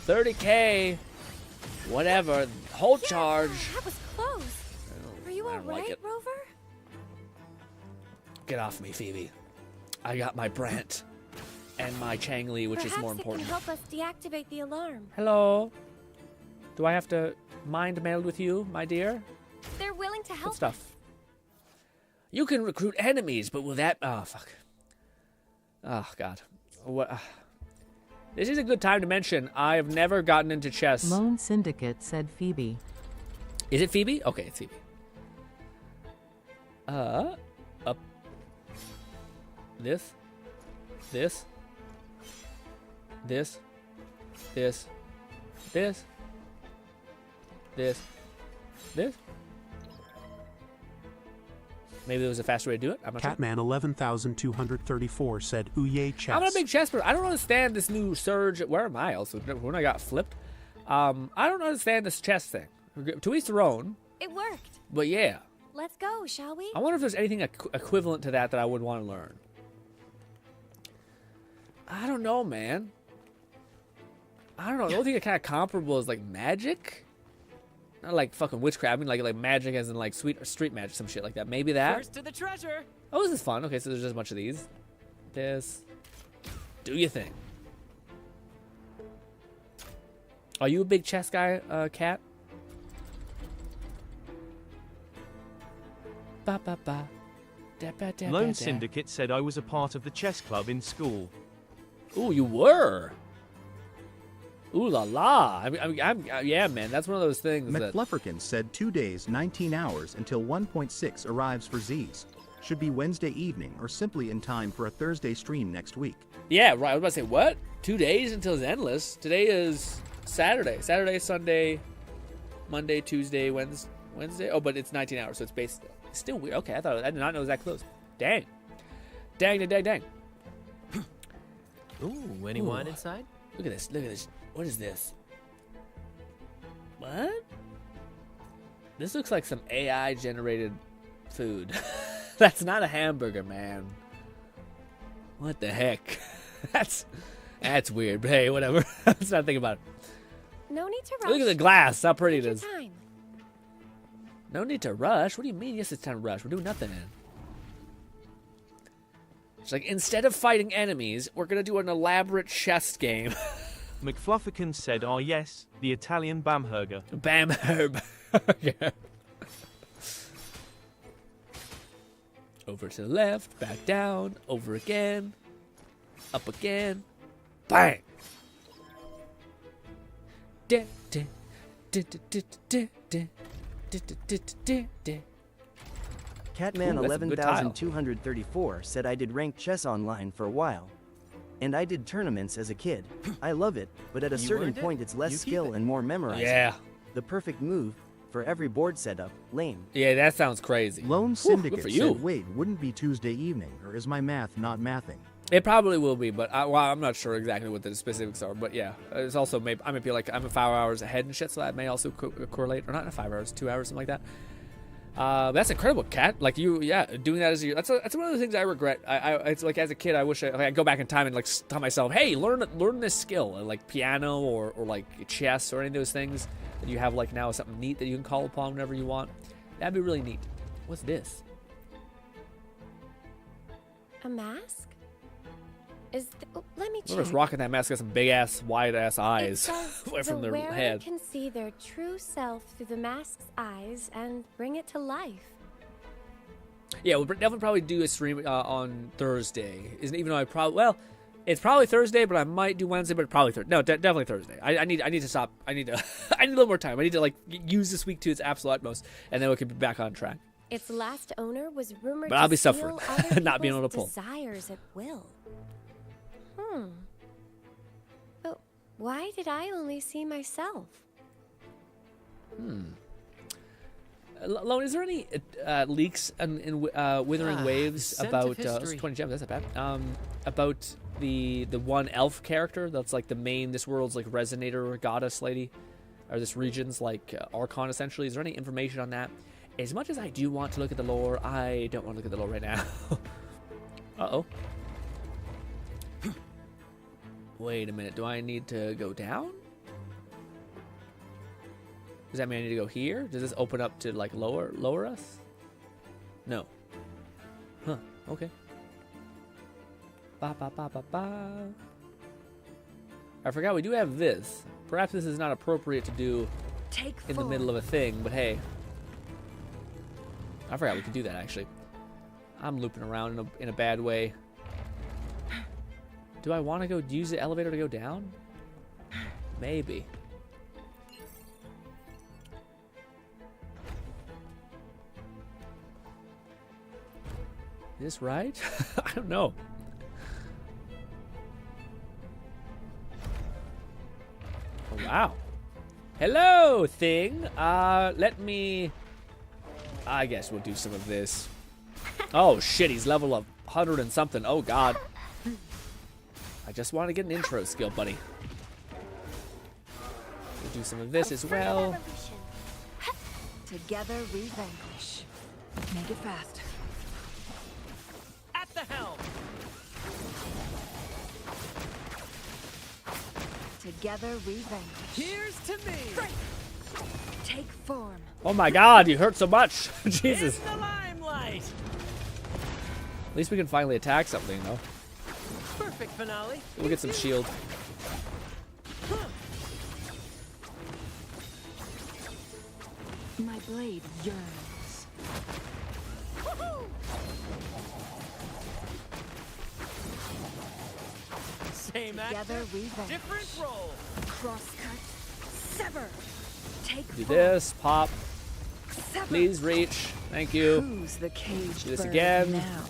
Speaker 1: 30k. Whatever. Whole charge.
Speaker 10: That was close. Are you
Speaker 1: I don't like
Speaker 10: alright,
Speaker 1: it.
Speaker 10: Rover?
Speaker 1: Get off me, Phoebe. I got my Brant and my Changli, which is more important.
Speaker 10: Perhaps it can help us deactivate the alarm.
Speaker 1: Hello. Do I have to mind meld with you, my dear?
Speaker 10: They're willing to help
Speaker 1: Good stuff. You can recruit enemies, but will that... Oh, fuck. Oh, God. What? This is a good time to mention, I have never gotten into chess.
Speaker 7: Lone Syndicate said Phoebe.
Speaker 1: Is it Phoebe? Okay, it's Phoebe. Up. This. This. This. This. This. This. This. Maybe there was a faster way to do it. I'm not sure.
Speaker 8: Catman 11,234 said Ouye chess.
Speaker 1: I'm not a big chess player. I don't understand this new surge. Where am I also? When I got flipped. I don't understand this chess thing. To each their own.
Speaker 10: It worked.
Speaker 1: But yeah.
Speaker 10: Let's go, shall we?
Speaker 1: I wonder if there's anything equivalent to that I would want to learn. I don't know, man. I don't know. The only thing kind of comparable is like magic. Not like fucking witchcraft. I mean like magic as in like street magic, some shit like that. Maybe that.
Speaker 11: First to the treasure.
Speaker 1: Oh, this is fun. Okay, so there's just a bunch of these. This. Do your thing. Are you a big chess guy, Cat? Ba ba ba. Da, ba, da,
Speaker 2: Lone
Speaker 1: ba, da.
Speaker 2: Syndicate said I was a part of the chess club in school.
Speaker 1: Ooh, you were. Ooh la la. Yeah, man. That's one of those things that.
Speaker 4: McFlufferkin said 2 days, 19 hours until 1.6 arrives for Z's. Should be Wednesday evening or simply in time for a Thursday stream next week.
Speaker 1: Yeah, right. I was about to say, what? 2 days until it's endless. Today is Saturday. Saturday, Sunday, Monday, Tuesday, Wednesday. Oh, but it's 19 hours, so it's basically still weird. Okay, I did not know it was that close. Dang. Dang.
Speaker 11: Ooh, any wine inside?
Speaker 1: Look at this. What is this? What? This looks like some AI generated food. That's not a hamburger, man. What the heck? That's weird, but hey, whatever. Let's not think about it.
Speaker 10: No need to rush.
Speaker 1: Look at the glass, how pretty it
Speaker 10: Take
Speaker 1: is.
Speaker 10: your time.
Speaker 1: No need to rush? What do you mean? Yes, it's time to rush. We're doing nothing. It's like, instead of fighting enemies, we're going to do an elaborate chess game.
Speaker 2: McFlufferkin said, oh yes, the Italian Bamherger.
Speaker 1: Bamherger. Over to the left, back down, over again, up again, bang!
Speaker 6: Catman
Speaker 1: Ooh, that's a good tile.
Speaker 6: 11,234 said I did ranked chess online for a while. And I did tournaments as a kid. I love it, but at a
Speaker 11: You
Speaker 6: certain
Speaker 11: earned it.
Speaker 6: point it's less
Speaker 11: You keep
Speaker 6: skill
Speaker 11: it.
Speaker 6: and more memorizing.
Speaker 1: Yeah.
Speaker 6: The perfect move for every board setup, lame.
Speaker 1: Yeah, that sounds crazy.
Speaker 4: Lone
Speaker 1: Whew,
Speaker 4: Syndicate
Speaker 1: good for you.
Speaker 4: said, wait, wouldn't be Tuesday evening, or is my math not mathing?
Speaker 1: It probably will be, but I'm not sure exactly what the specifics are. But yeah, it's also maybe I might be like I'm 5 hours ahead and shit, so that may also correlate, or not in 5 hours, 2 hours, something like that. That's incredible, Kat. Like doing that as that's one of the things I regret. It's like as a kid, I wish I'd go back in time and like tell myself, hey, learn this skill, like piano or like chess or any of those things that you have like now is something neat that you can call upon whenever you want. That'd be really neat. What's this?
Speaker 10: A mask? Let me check.
Speaker 1: Whoever's rocking that mask got some big ass, wide ass eyes away from their
Speaker 10: the wearer
Speaker 1: head.
Speaker 10: can see their true self through the mask's eyes and bring it to life.
Speaker 1: Yeah, we'll definitely probably do a stream on Thursday. Even though it's probably Thursday, but I might do Wednesday, but probably Thursday. No, definitely Thursday. I need to stop. I need a little more time. I need to like use this week to its absolute utmost, and then we can be back on track.
Speaker 10: Its last owner was rumored
Speaker 1: But I'll be
Speaker 10: steal
Speaker 1: suffering,
Speaker 10: other
Speaker 1: not being able to
Speaker 10: people's
Speaker 1: pull.
Speaker 10: desires at will. But why did I only see myself?
Speaker 1: Lone, is there any leaks in Withering Waves about 20 gems? That's not bad. About the one elf character that's like the main this world's like resonator goddess lady, or this region's like archon essentially. Is there any information on that? As much as I do want to look at the lore, I don't want to look at the lore right now. Uh-oh. Wait a minute. Do I need to go down? Does that mean I need to go here? Does this open up to like lower us? No. Huh. Okay. Ba ba ba ba ba. I forgot we do have this. Perhaps this is not appropriate to do in the middle of a thing, but hey. I forgot we could do that actually. I'm looping around in a bad way. Do I want to go use the elevator to go down? Maybe. Is this right? I don't know. Oh, wow. Hello, thing. Let me... I guess we'll do some of this. Oh, shit. He's level of 100 and something. Oh, God. I just want to get an intro skill, buddy. We'll do some of this as well.
Speaker 18: Together we vanquish. Make it fast.
Speaker 11: At the helm.
Speaker 18: Together we vanquish.
Speaker 11: Here's to me.
Speaker 18: Take form.
Speaker 1: Oh my God, you hurt so much. Jesus.
Speaker 11: In the limelight.
Speaker 1: At least we can finally attack something, though.
Speaker 11: Perfect finale.
Speaker 1: We'll get some shield.
Speaker 18: My blade yearns.
Speaker 11: Same
Speaker 18: Together
Speaker 11: actor,
Speaker 18: we vanquish.
Speaker 11: different role.
Speaker 18: Crosscut. Sever. Take
Speaker 1: Do
Speaker 18: form.
Speaker 1: this, pop.
Speaker 18: Sever.
Speaker 1: Please reach. Thank you.
Speaker 18: Who's the cage
Speaker 1: Do this
Speaker 18: bird
Speaker 1: again.
Speaker 18: now?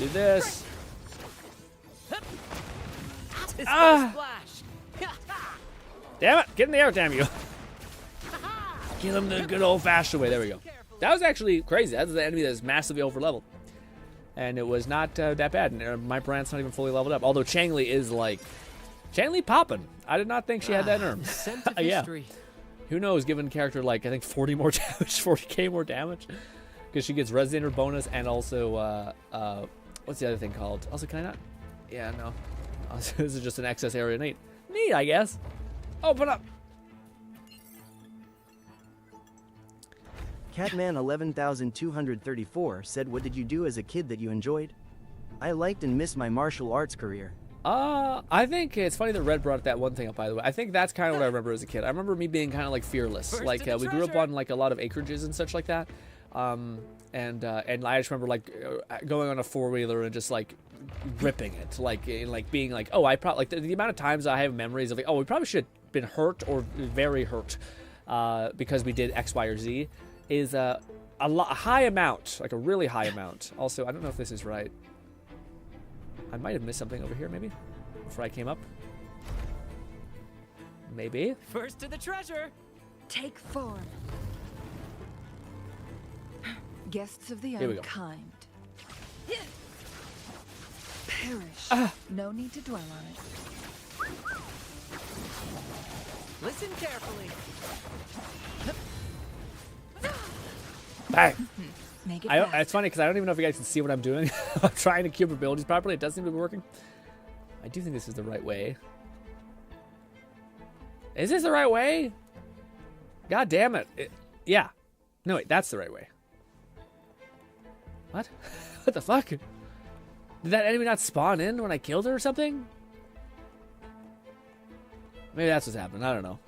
Speaker 1: Do this.
Speaker 11: Disco splash.
Speaker 1: Damn it! Get in the air, damn you! Kill him the good old-fashioned way. There we go. That was actually crazy. That's the enemy that is massively over-leveled. And it was not that bad. And my brand's not even fully leveled up. Although Changli is like... Changli popping. I did not think she had that nerve.
Speaker 11: Scent of
Speaker 1: Yeah.
Speaker 11: history.
Speaker 1: Who knows, given character like, I think 40 more damage, 40k more damage. Because she gets Resonator bonus and also, what's the other thing called? Also, can I not? Yeah, no. This is just an excess area neat. Neat, I guess. Open up.
Speaker 6: Catman 11234 said, what did you do as a kid that you enjoyed? I liked and missed my martial arts career.
Speaker 1: I think it's funny that Red brought that one thing up, by the way. I think that's kind of what I remember as a kid. I remember me being kind of like fearless.
Speaker 11: First
Speaker 1: Like,
Speaker 11: to the
Speaker 1: we grew up
Speaker 11: treasure.
Speaker 1: on like a lot of acreages and such like that. And I just remember like going on a four-wheeler and just like ripping it, like being like, oh, I probably like the amount of times I have memories of like, oh, we probably should have been hurt or very hurt, because we did X, Y, or Z, is a high amount, like a really high amount. Also, I don't know if this is right. I might have missed something over here, maybe, before I came up. Maybe.
Speaker 11: First to the treasure.
Speaker 18: Take form. Guests of the
Speaker 1: Here we go.
Speaker 18: unkind. Perish. No need to dwell on it.
Speaker 11: Listen carefully.
Speaker 1: Bang.
Speaker 18: Make it
Speaker 1: It's funny because I don't even know if you guys can see what I'm doing. I'm trying to cube abilities properly. It doesn't seem to be working. I do think this is the right way. Is this the right way? God damn it. Yeah. No, wait, that's the right way. What? What the fuck? Did that enemy not spawn in when I killed her or something? Maybe that's what's happened. I don't know.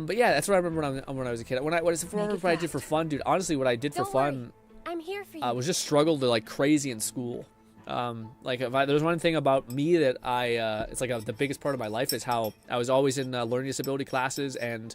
Speaker 1: But yeah, that's what I remember when I was a kid. What I did for fun, dude. Honestly, what I did for fun,
Speaker 10: I'm here for you.
Speaker 1: was just struggle to like crazy in school. Like there's one thing about me that it's like the biggest part of my life is how I was always in learning disability classes, and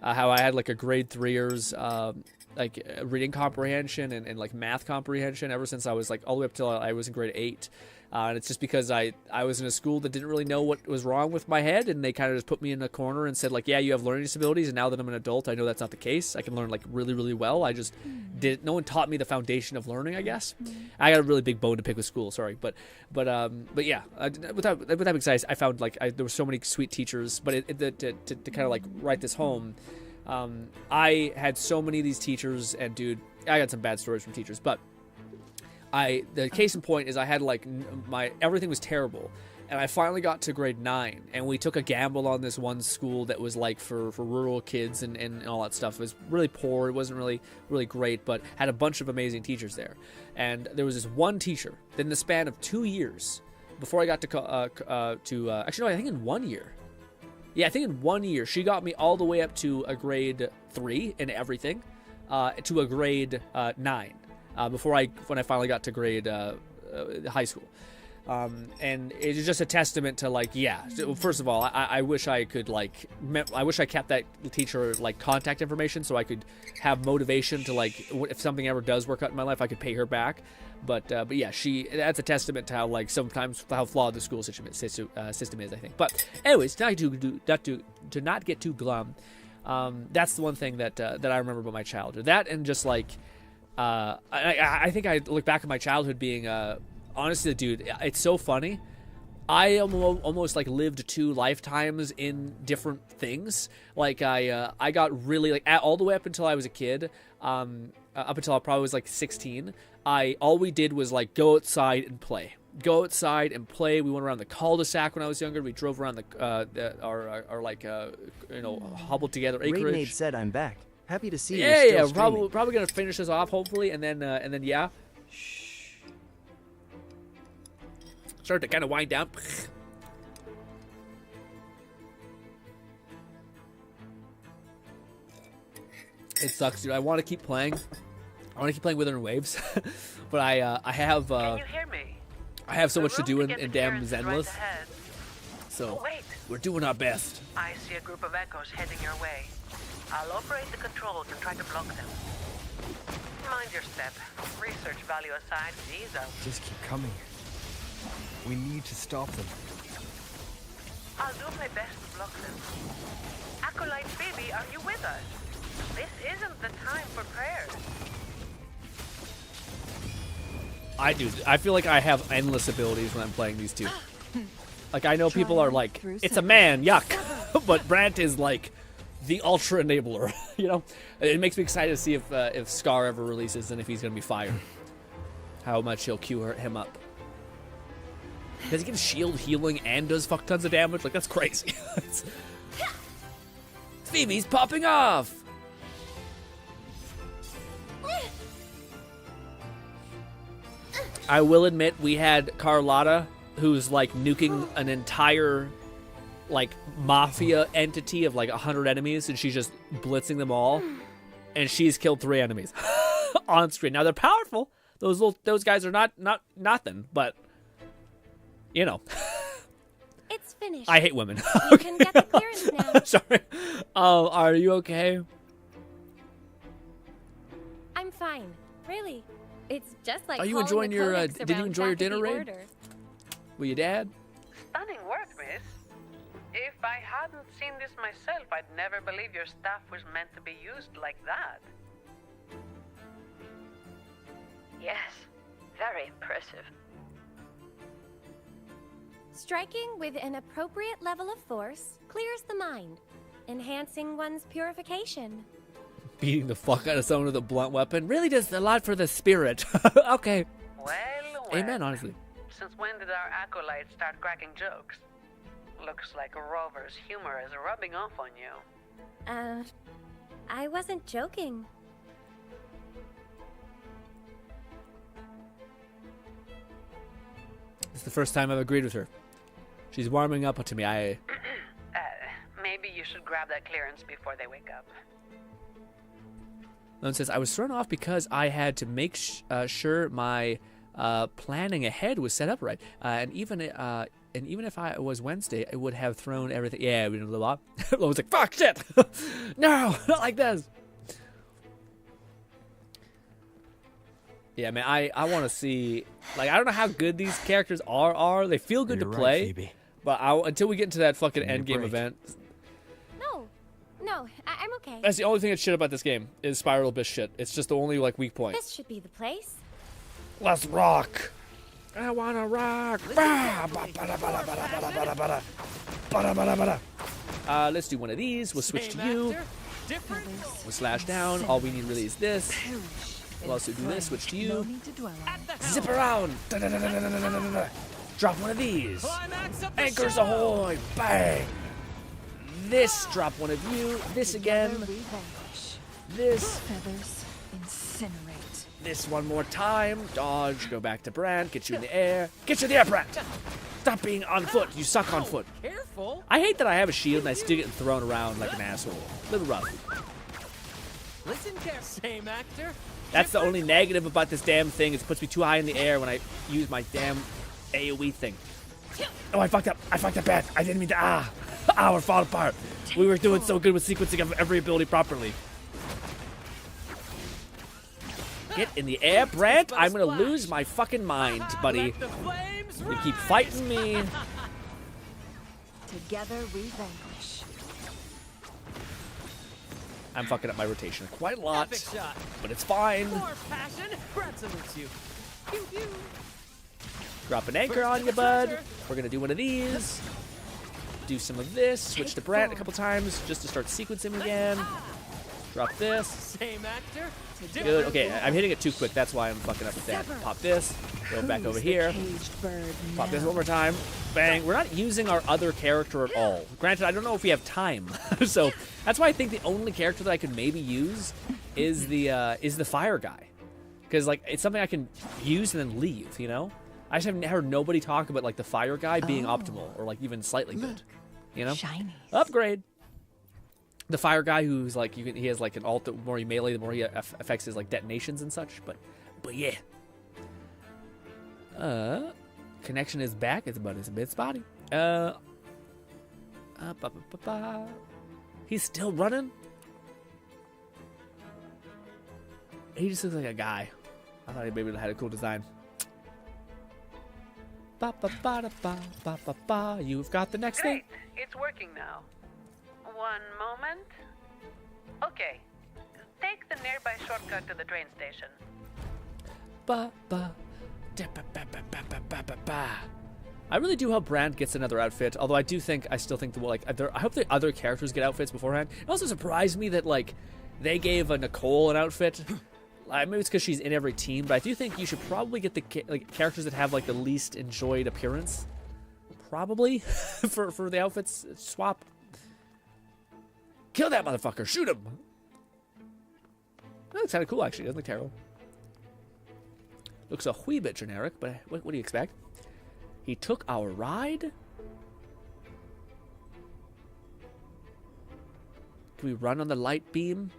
Speaker 1: how I had like a grade 3ers like reading comprehension and like math comprehension ever since I was like all the way up till I was in grade 8. And it's just because I was in a school that didn't really know what was wrong with my head, and they kind of just put me in a corner and said like, yeah, you have learning disabilities, and now that I'm an adult, I know that's not the case. I can learn like really, really well. I just didn't. No one taught me the foundation of learning, I guess. I got a really big bone to pick with school. Sorry, but yeah. Without being said, I found like there were so many sweet teachers, but to kind of like write this home, I had so many of these teachers, and dude, I got some bad stories from teachers, but. The case in point is I had like everything was terrible, and I finally got to grade 9, and we took a gamble on this one school that was like for rural kids and all that stuff. It was really poor. It wasn't really great, but had a bunch of amazing teachers there. And there was this one teacher that in the span of 2 years, before I got to actually no, I think in 1 year. Yeah, I think in 1 year she got me all the way up to a grade 3 in everything, to a grade 9. When I finally got to grade high school, and it's just a testament to like, yeah. First of all, I wish I could like, I wish I kept that teacher like contact information so I could have motivation to like, if something ever does work out in my life, I could pay her back. But yeah, that's a testament to how like sometimes how flawed the school system is, I think. But anyways, to not get too glum, that's the one thing that I remember about my childhood. That and just like. I think I look back at my childhood being, honestly, dude, it's so funny. I almost like lived 2 lifetimes in different things. Like I got really like all the way up until I was a kid, up until I probably was like 16. All we did was like go outside and play. Go outside and play. We went around the cul-de-sac when I was younger. We drove around our like hobbled together acreage.
Speaker 6: Great Nate said I'm back. Happy to see you.
Speaker 1: Yeah. Probably gonna finish this off hopefully, and then yeah. Shh. Start to kind of wind down. It sucks, dude. I want to keep playing. I want to keep playing Wuthering Waves, but I have.
Speaker 19: Can you hear me?
Speaker 1: I have so much to do in damn Zenless. So we're doing our best.
Speaker 19: I see a group of echoes heading your way. I'll operate the controls and try to block them. Mind your step. Research value aside, these are...
Speaker 12: Just keep coming. We need to stop them.
Speaker 19: I'll do my best to block them. Acolyte Phoebe, are you with us? This isn't the time for prayers.
Speaker 1: I feel like I have endless abilities when I'm playing these two. Like, I know people are like, it's a man, yuck. But Brant is like... the ultra enabler, you know. It makes me excited to see if Scar ever releases and if he's gonna be fired. How much he'll queue him up. Does he get shield healing and does fuck tons of damage? Like that's crazy. Phoebe's popping off. I will admit we had Carlotta, who's like nuking an entire. Like mafia entity of like 100 enemies, and she's just blitzing them all, and she's killed 3 enemies on screen. Now they're powerful. Those guys are not nothing, but you know.
Speaker 10: It's finished.
Speaker 1: I hate women.
Speaker 10: You can get the clearance now.
Speaker 1: Sorry. Are you okay?
Speaker 10: I'm fine. Really. It's just like.
Speaker 1: Are you enjoying your? Did you enjoy your dinner, Raid? Were you dad?
Speaker 19: Stunning work, miss. If I hadn't seen this myself, I'd never believe your staff was meant to be used like that.
Speaker 18: Yes, very
Speaker 19: Very impressive.
Speaker 10: Striking with an appropriate level of force clears the mind, enhancing one's purification.
Speaker 1: Beating the fuck out of someone with a blunt weapon really does a lot for the spirit. Okay.
Speaker 19: Well.
Speaker 1: Amen, honestly.
Speaker 19: Since when did our acolytes start cracking jokes? Looks like Rover's humor is rubbing off on you.
Speaker 10: I wasn't joking.
Speaker 1: It's the first time I've agreed with her. She's warming up to me.
Speaker 19: Maybe you should grab that clearance before they wake up.
Speaker 1: Lone says, I was thrown off because I had to make sure my planning ahead was set up right. And even if I was Wednesday, I would have thrown everything. Yeah, we did a lot. Lone's like, fuck, shit. No, not like this. Yeah, man, I want to see, like, I don't know how good these characters are. They feel good to play, right, Phoebe. But until we get into that fucking endgame event.
Speaker 10: No, I'm okay.
Speaker 1: That's the only thing that's shit about this game, is Spiral Abyss shit. It's just the only, like, weak point.
Speaker 10: This should be the place.
Speaker 1: Let's rock. I want to rock. Let's do one of these. We'll switch to you. We'll slash down. All we need really is this. We'll also do this. Switch to you. Zip around. Drop one of these. Anchors ahoy. Bang. This. Drop one of you. This again. This.
Speaker 18: Feathers incinerate.
Speaker 1: This one more time. Dodge. Go back to Brand. Get you in the air. Get you in the air, Brand. Stop being on foot. You suck on foot.
Speaker 11: Careful.
Speaker 1: I hate that I have a shield and I still get thrown around like an asshole. A little rough.
Speaker 11: Listen carefully. Same actor.
Speaker 1: That's the only negative about this damn thing. Is it puts me too high in the air when I use my damn AoE thing. Oh, I fucked up. I fucked up bad. I didn't mean to. We're falling apart. We were doing so good with sequencing of every ability properly. Get in the air, Brant. I'm gonna lose my fucking mind, buddy. You keep fighting me.
Speaker 18: Together we vanquish.
Speaker 1: I'm fucking up my rotation quite a lot, but it's fine.
Speaker 11: More passion. Brad salutes you. Pew, pew.
Speaker 1: Drop an anchor on you, bud. We're gonna do one of these. Do some of this. Switch to Brant a couple times just to start sequencing again. Drop this.
Speaker 11: Same actor.
Speaker 1: Good. Okay, I'm hitting it too quick. That's why I'm fucking up with that. Pop this. Go back over here. Pop this one more time. Bang. We're not using our other character at all. Granted, I don't know if we have time. So that's why I think the only character that I could maybe use is the fire guy. Because, like, it's something I can use and then leave, you know? I just haven't heard nobody talk about, like, the fire guy being optimal or, like, even slightly good. You know?
Speaker 18: Shinies.
Speaker 1: Upgrade. The fire guy who's like he has like an ult. The more you melee, the more he affects his like detonations and such. But yeah. Connection is back. It's a bit spotty. He's still running. He just looks like a guy. I thought he maybe had a cool design. You've got the next thing.
Speaker 19: It's working now. One moment. Okay. Take the nearby shortcut to the train station.
Speaker 1: I really do hope Brand gets another outfit. Although I still think I hope the other characters get outfits beforehand. It also surprised me that like they gave Nicole an outfit. Maybe it's because she's in every team, but I do think you should probably get the characters that have like the least enjoyed appearance. Probably for the outfits swap. Kill that motherfucker! Shoot him! That looks kind of cool, actually. Doesn't look terrible. Looks a wee bit generic, but what do you expect? He took our ride? Can we run on the light beam?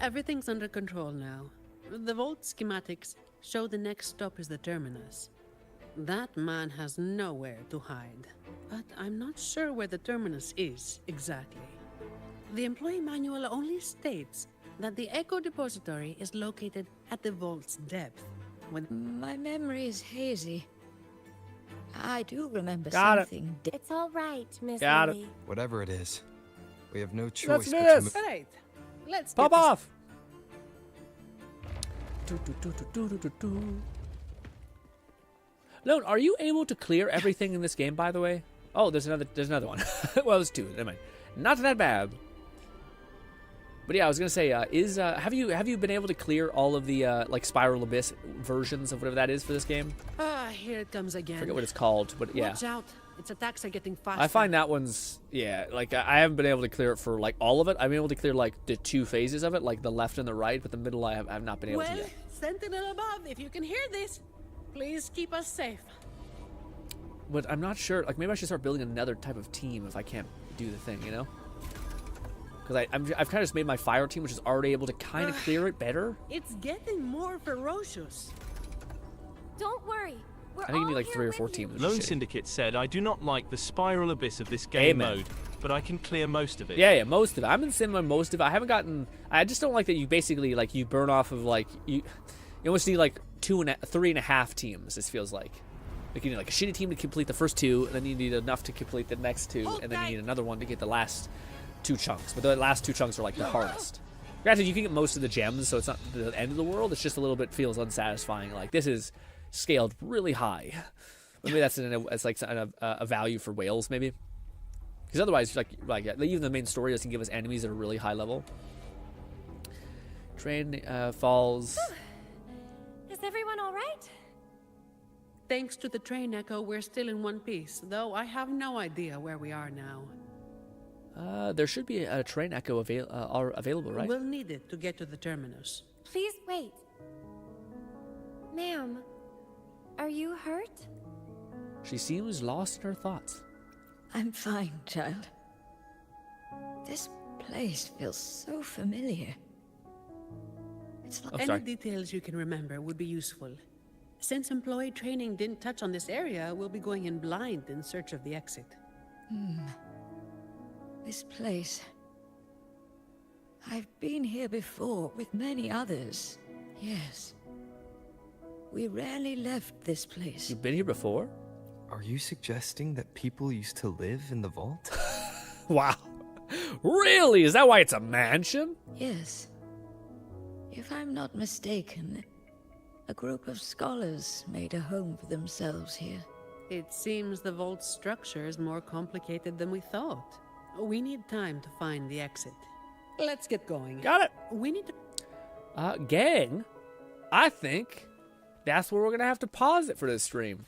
Speaker 15: Everything's under control now. The vault schematics show the next stop is the terminus. That man has nowhere to hide. But I'm not sure where the terminus is exactly. The employee manual only states that the Echo Depository is located at the vault's depth.
Speaker 9: My memory is hazy. I do remember
Speaker 1: Got
Speaker 9: something.
Speaker 10: It's all right, Miss
Speaker 1: Got
Speaker 10: Lily.
Speaker 1: it.
Speaker 12: Whatever it is, we have no choice
Speaker 1: Let's
Speaker 12: but
Speaker 1: do this.
Speaker 12: to
Speaker 15: All right, let's
Speaker 1: Pop
Speaker 15: get this-
Speaker 1: off! Lone, are you able to clear everything in this game, by the way? Oh, there's another one. Well, there's two. Never mind. Not that bad. But yeah, I was gonna say, have you been able to clear all of the like Spiral Abyss versions of whatever that is for this game?
Speaker 15: Here it comes again.
Speaker 1: I forget what it's called, but yeah.
Speaker 15: Watch out. Its attacks are getting faster.
Speaker 1: I find that one's, yeah, like I haven't been able to clear it for like all of it. I've been able to clear like the two phases of it, like the left and the right, but the middle I've not been able to yet.
Speaker 15: Sentinel above, if you can hear this, please keep us safe.
Speaker 1: But I'm not sure, like maybe I should start building another type of team if I can't do the thing, you know? Because I've kind of just made my fire team, which is already able to kind of clear it better.
Speaker 15: It's getting more ferocious.
Speaker 10: Don't worry.
Speaker 1: I think you need like 3 or 4 teams.
Speaker 2: Lone Syndicate said, I do not like the Spiral Abyss of this game mode, but I can clear most of it.
Speaker 1: Yeah, most of it. I've been sim on most of it. I haven't gotten... I just don't like that you basically, like, you burn off of, like... You almost need, like, 3.5 teams, this feels like. Like, you need, like, a shitty team to complete the first 2, and then you need enough to complete the next 2, and then you need another one to get the last 2 chunks. But the last 2 chunks are, like, the hardest. Granted, you can get most of the gems, so it's not the end of the world. It's just a little bit feels unsatisfying. Like, this is scaled really high. Maybe that's like a value for whales, maybe. Because otherwise, like even the main story doesn't give us enemies that are really high level. Train falls.
Speaker 10: Is everyone all right?
Speaker 15: Thanks to the train echo, we're still in one piece, though I have no idea where we are now.
Speaker 1: There should be a train echo available, right?
Speaker 15: We'll need it to get to the terminus.
Speaker 10: Please wait. Ma'am, are you hurt?
Speaker 1: She seems lost in her thoughts.
Speaker 9: I'm fine, child. This place feels so familiar. It's like
Speaker 15: any details you can remember would be useful. Since employee training didn't touch on this area, we'll be going in blind in search of the exit.
Speaker 9: This place. I've been here before with many others. Yes. We rarely left this place.
Speaker 1: You've been here before?
Speaker 21: Are you suggesting that people used to live in the vault?
Speaker 1: Wow. Really? Is that why it's a mansion?
Speaker 9: Yes. If I'm not mistaken, a group of scholars made a home for themselves here.
Speaker 15: It seems the vault's structure is more complicated than we thought. We need time to find the exit. Let's get going.
Speaker 1: Got it.
Speaker 15: We need to...
Speaker 1: Gang, I think that's where we're going to have to pause it for this stream.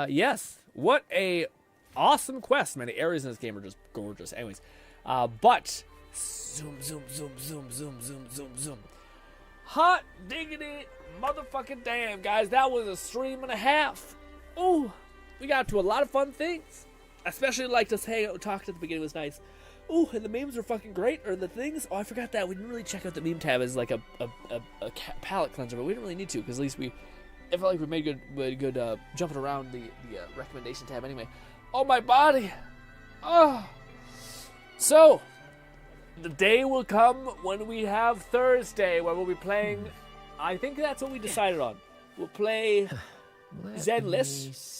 Speaker 1: Yes, what a awesome quest, man. The areas in this game are just gorgeous. Anyways, but zoom. Hot diggity motherfucking damn, guys. That was a stream and a half. Ooh, we got to a lot of fun things. Especially like just hang out and talk at the beginning was nice. Ooh, and the memes were fucking great. Or the things. Oh, I forgot that. We didn't really check out the meme tab as like a palette cleanser, but we didn't really need to because at least it felt like we made good jumping around the recommendation tab anyway. Oh, my body. Oh. So, the day will come when we have Thursday where we'll be playing. I think that's what we decided on. We'll play Zenless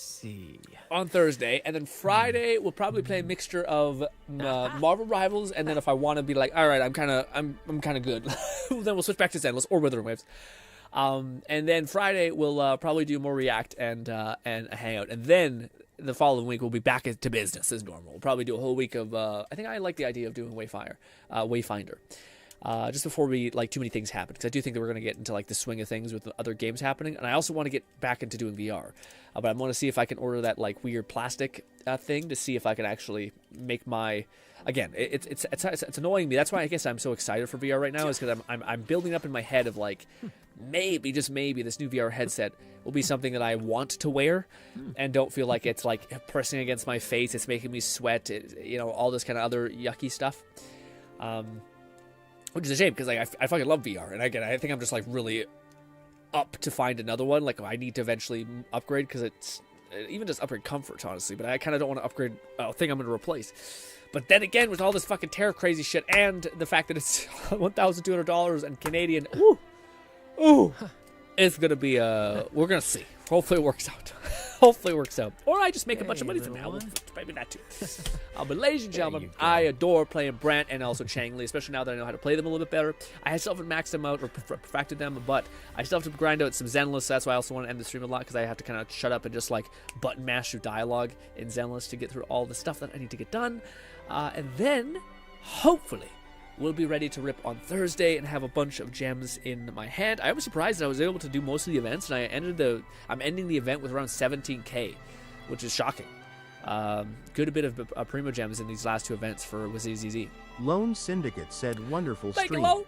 Speaker 1: on Thursday, and then Friday we'll probably play a mixture of Marvel Rivals, and then if I want to be like, all right, I'm kind of good, then we'll switch back to Zenless or Wuthering Waves. And then Friday we'll probably do more React and a Hangout, and then the following week we'll be back to business as normal. We'll probably do a whole week of I think I like the idea of doing Wayfinder. Just before too many things happen, because I do think that we're going to get into like the swing of things with the other games happening, and I also want to get back into doing VR. But I want to see if I can order that like weird plastic thing to see if I can actually make my. Again, it's annoying me. That's why I guess I'm so excited for VR right now, is because I'm building up in my head of like maybe, just maybe, this new VR headset will be something that I want to wear and don't feel like it's like pressing against my face. It's making me sweat. All this kind of other yucky stuff. Which is a shame because like I fucking love VR, and again I think I'm just like really up to find another one. Like I need to eventually upgrade because it's even just upgrade comfort, honestly. But I kind of don't want to upgrade a thing I'm going to replace. But then again, with all this fucking terror crazy shit and the fact that it's $1,200 and Canadian, ooh, It's gonna be we're gonna see. Hopefully it works out. Hopefully it works out. Or I just make a bunch of money from now. Maybe that too. But ladies and gentlemen, I adore playing Brant and also Changli, especially now that I know how to play them a little bit better. I still haven't maxed them out or perfected them, but I still have to grind out some Zenless. That's why I also want to end the stream a lot, because I have to kind of shut up and just like button mash through dialogue in Zenless to get through all the stuff that I need to get done. And then, hopefully, we'll be ready to rip on Thursday and have a bunch of gems in my hand. I was surprised that I was able to do most of the events, and I'm ending the event with around 17k, which is shocking. Good bit of primo gems in these last two events for WZZZ.
Speaker 4: Lone Syndicate said wonderful
Speaker 1: Thank
Speaker 4: stream.
Speaker 1: you, Lo.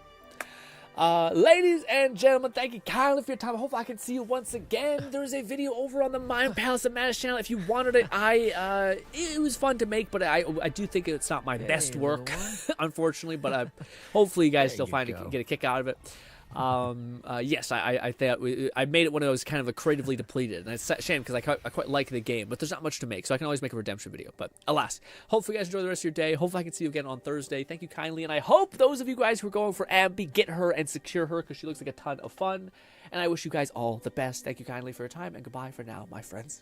Speaker 1: Ladies and gentlemen, thank you kindly for your time. I hope I can see you once again. There's a video over on the Mind Palace of Madness channel. If you wanted it, it was fun to make, but I do think it's not my best work, unfortunately. But hopefully you guys still get a kick out of it. Yes, I thought I made it when I was kind of creatively depleted, and it's a shame because I quite like the game, but there's not much to make, so I can always make a redemption video. But alas, hopefully you guys enjoy the rest of your day. Hopefully I can see you again on Thursday. Thank you kindly, and I hope those of you guys who are going for Abby get her and secure her, because she looks like a ton of fun. And I wish you guys all the best. Thank you kindly for your time, and goodbye for now, my friends.